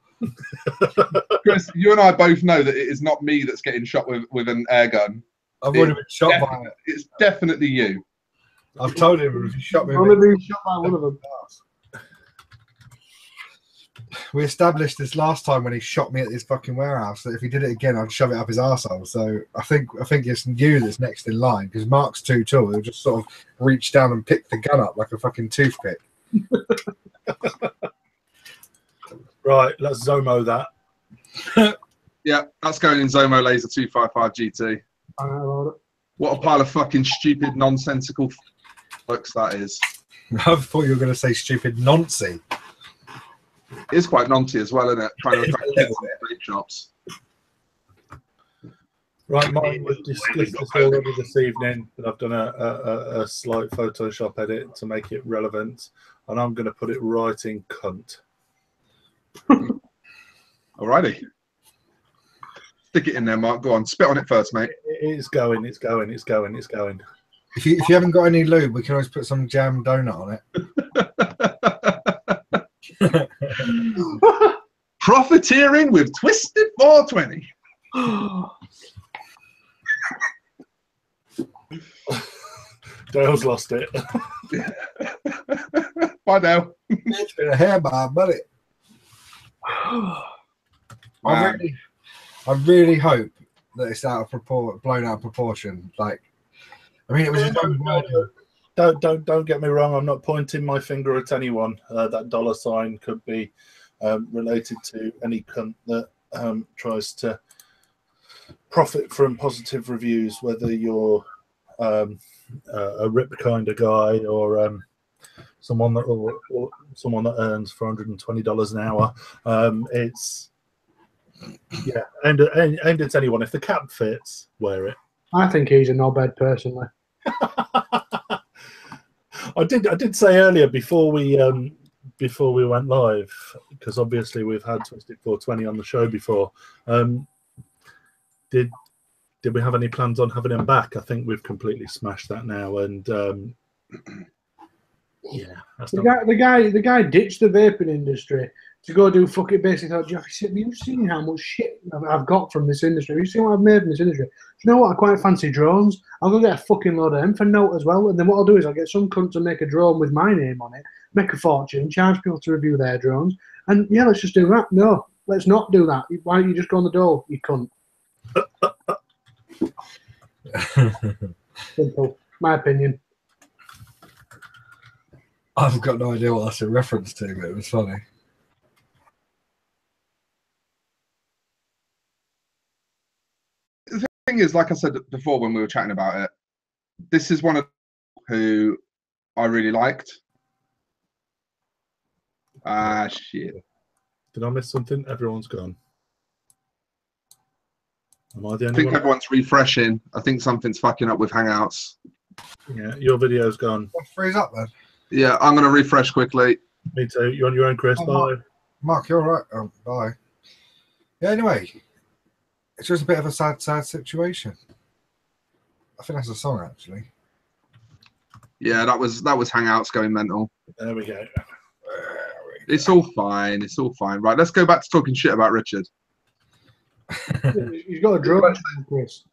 S1: Chris, you and I both know that it is not me that's getting shot with an air gun.
S2: I've already been shot by it.
S1: It's definitely you.
S2: I've told him if he shot me.
S4: Only been shot by one of them.
S2: We established this last time when he shot me at his fucking warehouse that if he did it again, I'd shove it up his arsehole. So I think it's you that's next in line because Mark's too tall. He'll just sort of reach down and pick the gun up like a fucking toothpick.
S3: Right, let's Zomo that.
S1: Yeah, that's going in Zomo Laser 255 GT. What a pile of fucking stupid, nonsensical looks that is.
S2: I thought you were going to say stupid noncy.
S1: It is quite nonty as well, isn't it? Trying to attract kids in vape shops.
S3: Right, mine was discussed this already this evening, but I've done a slight Photoshop edit to make it relevant, and I'm going to put it right in cunt.
S1: Alrighty. Stick it in there, Mark. Go on, spit on it first, mate.
S3: It's going. It's going.
S2: If you haven't got any lube, we can always put some jam donut on it.
S1: Profiteering with Twisted 420.
S2: Dale's lost it.
S1: Bye, Dale.
S2: It's been a hair bar, buddy. I really hope that it's blown out of proportion. Like, I mean, it was his own word.
S3: Don't get me wrong. I'm not pointing my finger at anyone. That dollar sign could be related to any cunt that tries to profit from positive reviews, whether you're a ripped kind of guy or someone that earns $420 an hour. It's aimed at anyone. If the cap fits, wear it.
S4: I think he's a knobhead personally.
S3: I did say earlier before we went live, because obviously we've had Twisted 420 on the show before. Did we have any plans on having him back? I think we've completely smashed that now, and yeah, that's
S4: the guy ditched the vaping industry to go do fuck it. Basically, thought, have you seen how much shit I've got from this industry? Have you seen what I've made from this industry? Do you know what? I quite fancy drones. I'll go get a fucking load of them for note as well. And then what I'll do is I'll get some cunt to make a drone with my name on it, make a fortune, charge people to review their drones, and yeah, let's just do that. No, let's not do that. Why don't you just go on the door, you cunt? Simple. My opinion.
S2: I've got no idea what that's a reference to, but it was funny.
S1: The thing is, like I said before when we were chatting about it, this is one of who I really liked. Shit.
S3: Did I miss something? Everyone's gone. Am I the only
S1: I think
S3: one?
S1: everyone's refreshing. I think something's fucking up with Hangouts.
S3: Yeah, your video's gone.
S2: Freeze up, then.
S1: Yeah, I'm going to refresh quickly.
S3: Me too. You're on your own, Chris. Bye.
S2: Mark, you're all right. Oh, bye. Yeah, anyway, it's just a bit of a sad situation. I think that's a song, actually.
S1: Yeah, that was Hangouts going mental.
S3: There we go.
S1: It's all fine. It's all fine. Right, let's go back to talking shit about Richard.
S4: He's got a drone, Chris.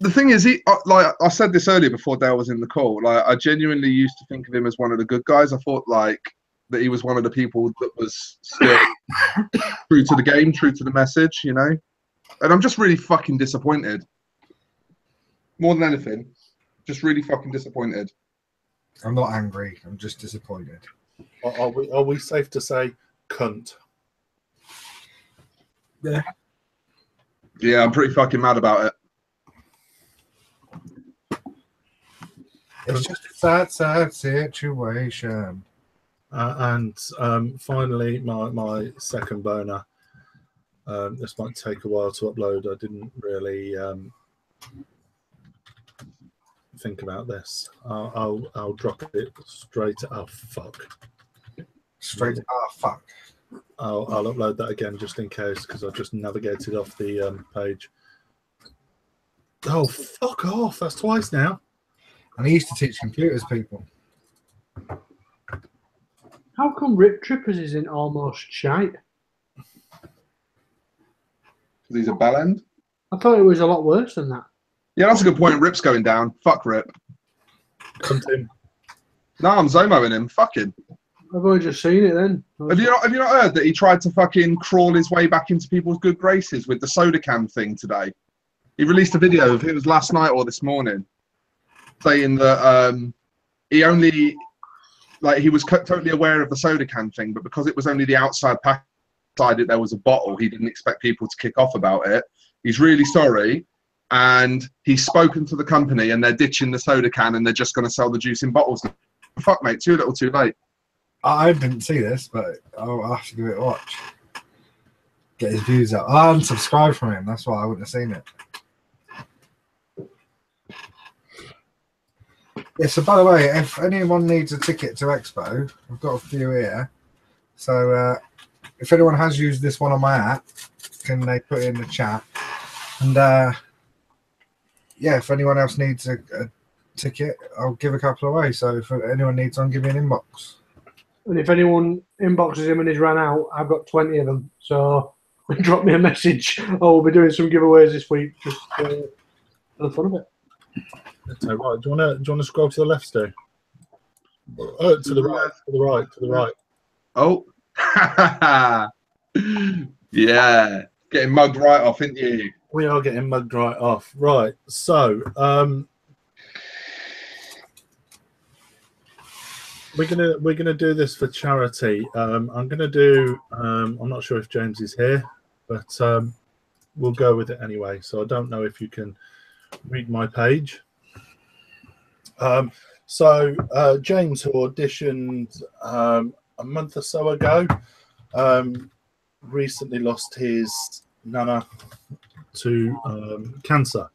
S1: The thing is, like I said this earlier before Dale was in the call. Like, I genuinely used to think of him as one of the good guys. I thought that he was one of the people that was still true to the game, true to the message, you know. And I'm just really fucking disappointed. More than anything, just really fucking disappointed.
S2: I'm not angry. I'm just disappointed.
S3: Are we safe to say cunt?
S2: Yeah.
S1: Yeah, I'm pretty fucking mad about it.
S2: It's just a sad, sad situation.
S3: And finally, my second boner. This might take a while to upload. I didn't really think about this. I'll drop it straight. Oh fuck!
S2: Straight. Ah, fuck.
S3: I'll upload that again just in case because I've just navigated off the page. Oh fuck off! That's twice now.
S2: And he used to teach computers people.
S4: How come Rip Trippers isn't almost shite?
S1: He's a bell end.
S4: I thought it was a lot worse than that.
S1: Yeah, that's a good point. Rip's going down. Fuck Rip.
S3: Come to him.
S1: No, I'm Zomoing him. Fuck him.
S4: I've only just seen it then.
S1: Have you not heard that he tried to fucking crawl his way back into people's good graces with the soda can thing today? He released a video of it was last night or this morning, saying that he only he was totally aware of the soda can thing, but because it was only the outside pack side that there was a bottle, he didn't expect people to kick off about it. He's really sorry, and he's spoken to the company, and they're ditching the soda can, and they're just going to sell the juice in bottles. Fuck, mate, too little, too late.
S2: I didn't see this, but I'll have to give it a watch. Get his views up. I unsubscribed from him. That's why I wouldn't have seen it. Yeah, so by the way, if anyone needs a ticket to Expo, I've got a few here. So if anyone has used this one on my app, can they put it in the chat? And yeah, if anyone else needs a ticket, I'll give a couple away. So if anyone needs one, give me an inbox. And
S4: if anyone inboxes him and he's ran out, I've got 20 of them. So drop me a message. We'll be doing some giveaways this week. Just for the fun of it.
S3: So, right, do you want to scroll to the left, Stu? To the right, to the right, to the right.
S1: Oh, yeah, getting mugged right off, isn't you?
S3: We are getting mugged right off. Right, so we're gonna do this for charity. I'm gonna do. I'm not sure if James is here, but we'll go with it anyway. So I don't know if you can read my page. James, who auditioned a month or so ago, recently lost his nana to cancer.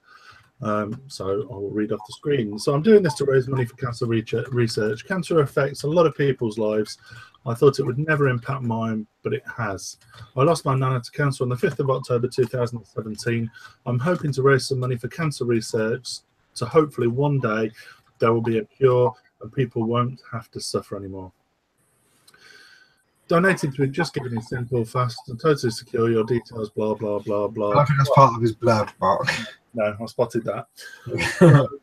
S3: So I will read off the screen. So I'm doing this to raise money for cancer research. Cancer affects a lot of people's lives. I thought it would never impact mine, but it has. I lost my nana to cancer on the 5th of October 2017. I'm hoping to raise some money for cancer research, so hopefully one day there will be a cure and people won't have to suffer anymore. Donating to it, just giving is simple, fast, and totally secure. Your details, blah, blah, blah, blah.
S2: I think that's part of his blurb, Mark.
S3: No, I spotted that.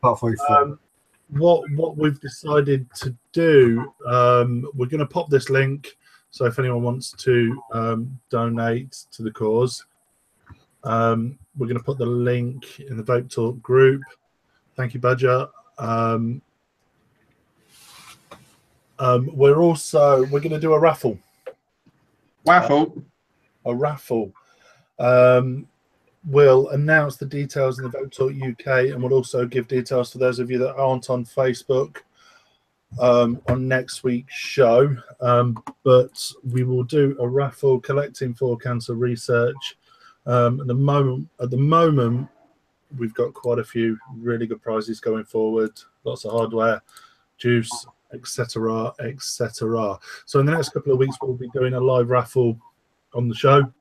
S2: Halfway through.
S3: What we've decided to do, we're going to pop this link. So if anyone wants to donate to the cause, we're going to put the link in the Vape Talk group. Thank you, Badger. We're going to do a raffle. A raffle. We'll announce the details in the Vape Talk UK, and we'll also give details for those of you that aren't on Facebook on next week's show. But we will do a raffle collecting for cancer research. At the moment, we've got quite a few really good prizes going forward. Lots of hardware, juice, etc., etc. So in the next couple of weeks, we'll be doing a live raffle on the show.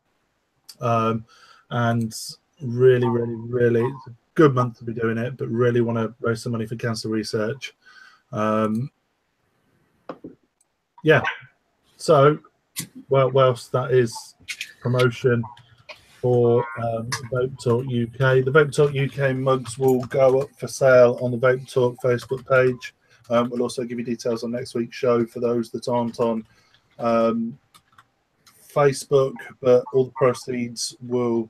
S3: And really, it's a good month to be doing it, but really want to raise some money for cancer research. Yeah. So, whilst that is promotion for Vape Talk UK, the Vape Talk UK mugs will go up for sale on the Vape Talk Facebook page. We'll also give you details on next week's show for those that aren't on Facebook, but all the proceeds will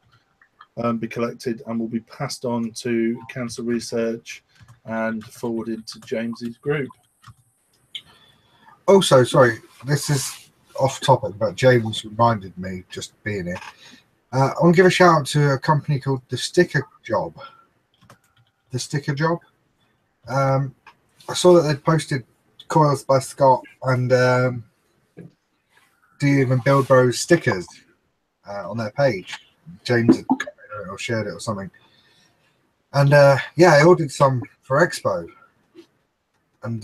S3: be collected and will be passed on to cancer research and forwarded to James's group.
S2: Also, sorry, this is off topic, but James reminded me, just being here, I want to give a shout out to a company called The Sticker Job. The Sticker Job. I saw that they'd posted Coils by Scott and Doom and Build Bros stickers on their page. James had commented or shared it or something. And yeah, I ordered some for Expo. And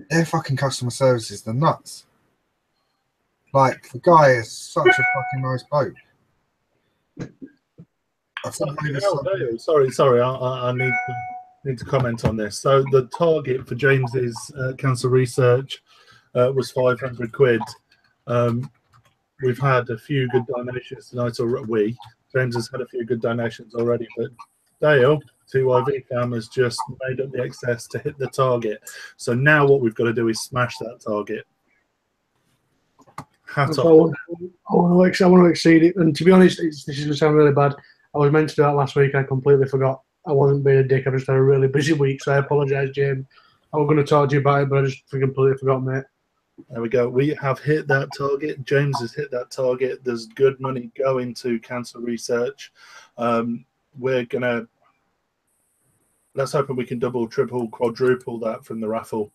S2: their fucking customer service is the nuts. Like, the guy is such a fucking nice bloke.
S3: Sorry. I need to comment on this. So the target for James's cancer research was 500 quid. We've had a few good donations tonight, James has had a few good donations already, but Dale, 2IV Cam, has just made up the excess to hit the target. So now what we've got to do is smash that target. Hat off.
S4: I want to exceed it. And to be honest, this is going to sound really bad. I was meant to do that last week. I completely forgot. I wasn't being a dick. I just had a really busy week, so I apologise, James. I was going to talk to you about it, but I just completely forgot, mate.
S3: There we go. We have hit that target. James has hit that target. There's good money going to cancer research. We're going to... Let's hope we can double, triple, quadruple that from the raffle.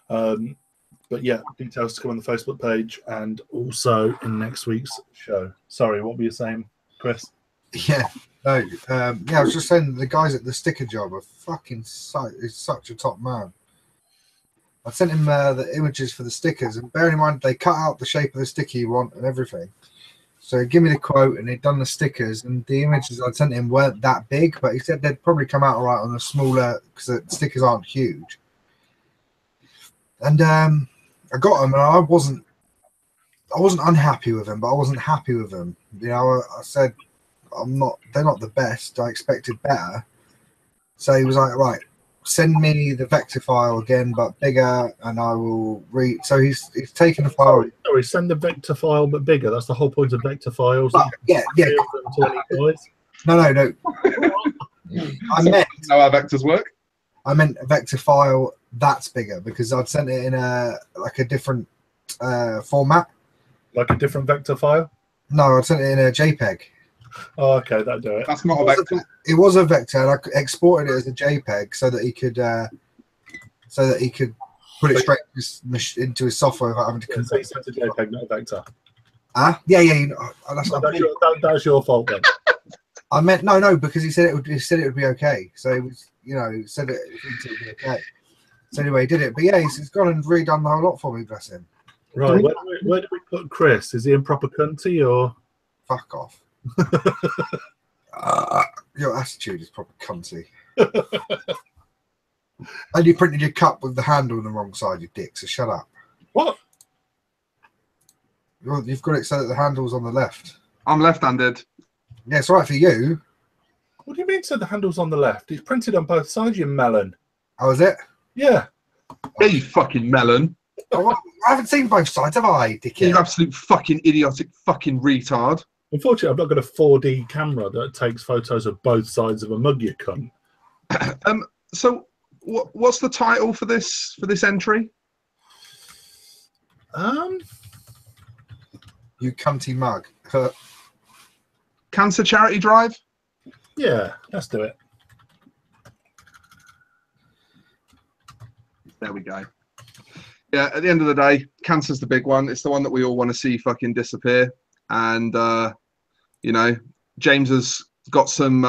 S3: But yeah, details to come on the Facebook page and also in next week's show. Sorry, what were you saying, Chris?
S2: Yeah, no, yeah, I was just saying the guys at The Sticker Job are fucking is such a top man. I sent him the images for the stickers, and bearing in mind they cut out the shape of the sticker you want and everything. So he gave me the quote, and he'd done the stickers, and the images I'd sent him weren't that big, but he said they'd probably come out all right on a smaller, because the stickers aren't huge. And I got them, and I wasn't unhappy with them, but I wasn't happy with them. You know, I said they're not the best. I expected better. So he was like, right, send me the vector file again, but bigger, and I will read. So he's taken the file.
S3: Sorry, send the vector file, but bigger. That's the whole point of vector files.
S2: Yeah. No. I meant
S1: how our vectors work.
S2: I meant a vector file that's bigger because I'd sent it in a different format.
S3: Like a different vector file?
S2: No, I'd sent it in a JPEG.
S3: Oh, okay, that'll do it.
S1: That's not a vector.
S2: It was a vector, and I exported it as a JPEG so that he could put it straight into his software without having to
S3: convert it to JPEG, not a vector.
S2: Yeah. You know,
S3: that's your fault then.
S2: I meant no, because he said it would be okay. So it was, you know, he said it would be okay. So anyway, he did it. But yeah, he's gone and redone the whole lot for me, bless him.
S3: Right, where do we put Chris? Is he in proper cunty or?
S2: Fuck off. Your attitude is proper cunty. And you printed your cup with the handle on the wrong side, you dick, so shut up.
S3: What?
S2: You've got it so that the handle's on the left.
S1: I'm left-handed.
S2: Yeah, it's all right for you.
S3: What do you mean so the handle's on the left? It's printed on both sides, you melon.
S2: Oh, is it?
S3: Yeah.
S1: Yeah, you fucking melon.
S2: Oh, I haven't seen both sides, have I, dickhead?
S1: You absolute fucking idiotic fucking retard.
S3: Unfortunately, I've not got a 4D camera that takes photos of both sides of a mug, you cunt.
S1: So, what's the title for this entry?
S2: You cunty mug.
S1: Cancer charity drive?
S3: Yeah, let's do it.
S1: There we go. Yeah, at the end of the day, cancer's the big one. It's the one that we all want to see fucking disappear. And, you know, James has got some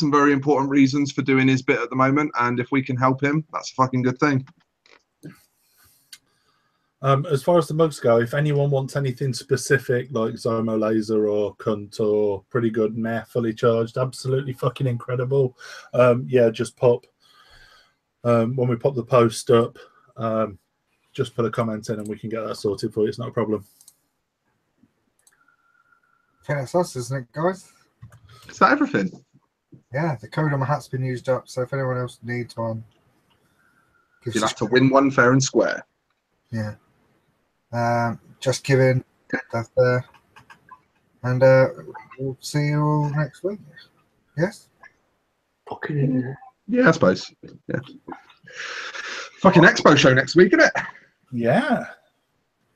S1: very important reasons for doing his bit at the moment. And if we can help him, that's a fucking good thing.
S3: As far as the mugs go, if anyone wants anything specific like Zomo Laser or Cunt or Pretty Good Meh, fully charged, absolutely fucking incredible, yeah, just pop. When we pop the post up, just put a comment in and we can get that sorted for you. It's not a problem.
S2: I think that's us, isn't it, guys?
S1: Is that everything?
S2: Yeah, the code on my hat's been used up, so if anyone else needs one,
S1: you'll have to win one fair and square.
S2: Yeah. Just giving. That's there. And we'll see you all next week. Yes?
S4: Fucking
S1: yeah, I suppose. Yeah. Fucking expo show next week, isn't it?
S3: Yeah.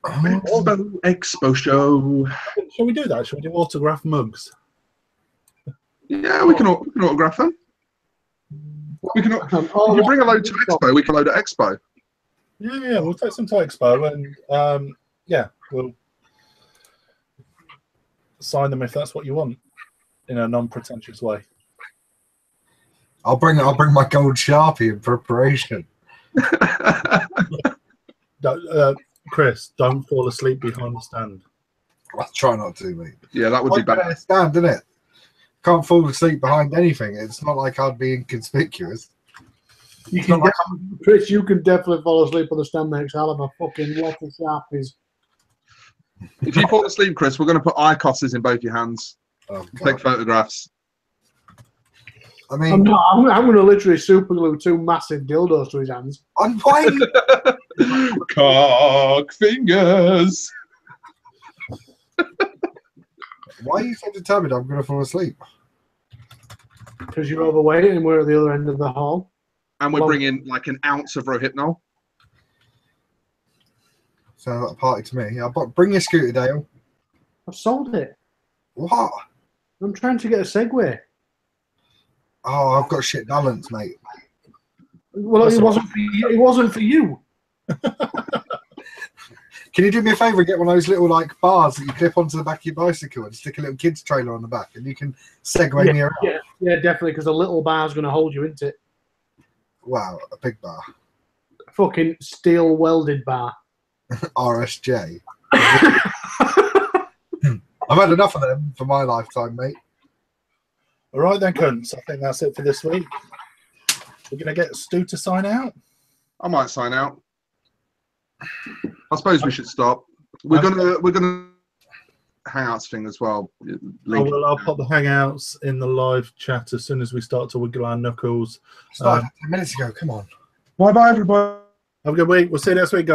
S1: Expo show.
S3: Shall we do that? Shall we do autograph mugs?
S1: Yeah, we can autograph them. We can. If you bring a load to Expo, we can load at Expo.
S3: Yeah, we'll take some to Expo and yeah, we'll sign them if that's what you want in a non-pretentious way.
S2: I'll bring my gold Sharpie in preparation.
S3: Chris, don't fall asleep behind the stand.
S2: I'll try not to, mate.
S1: Yeah, that would be bad.
S2: Stand, isn't it? Can't fall asleep behind anything. It's not like I'd be inconspicuous.
S4: Chris, you can definitely fall asleep on the stand next. I'll have a fucking lot of Sharpies.
S1: If you fall asleep, Chris, we're going to put IQOSs in both your hands.
S2: Oh,
S1: take photographs.
S2: I mean,
S4: I'm going to literally super glue 2 massive dildos to his hands.
S2: I'm fine.
S1: Cock fingers.
S2: Why are you so determined I'm going to fall asleep?
S4: Because you're overweight and we're at the other end of the hall.
S1: And we're bringing like an ounce of Rohypnol.
S2: Sounds like a party to me. Bring your scooter, Dale.
S4: I've sold it.
S2: What?
S4: I'm trying to get a Segway.
S2: Oh, I've got shit balance, mate.
S4: Well, it wasn't for you. It wasn't for you.
S2: Can you do me a favour and get one of those little like bars that you clip onto the back of your bicycle and stick a little kids trailer on the back, and you can Segway me around?
S4: Yeah, definitely, because a little bar's going to hold you into it.
S2: Wow, a big bar.
S4: A fucking steel welded bar.
S2: RSJ. I've had enough of them for my lifetime, mate.
S3: All right then, cunts. I think that's it for this week. We're going to get Stu to sign out.
S1: I might sign out. I suppose we should stop. We're gonna Hangouts thing as well.
S3: I'll put the Hangouts in the live chat as soon as we start to wiggle our knuckles.
S2: Started 10 minutes ago. Come on.
S1: Bye bye, everybody.
S3: Have a good week. We'll see you next week, guys.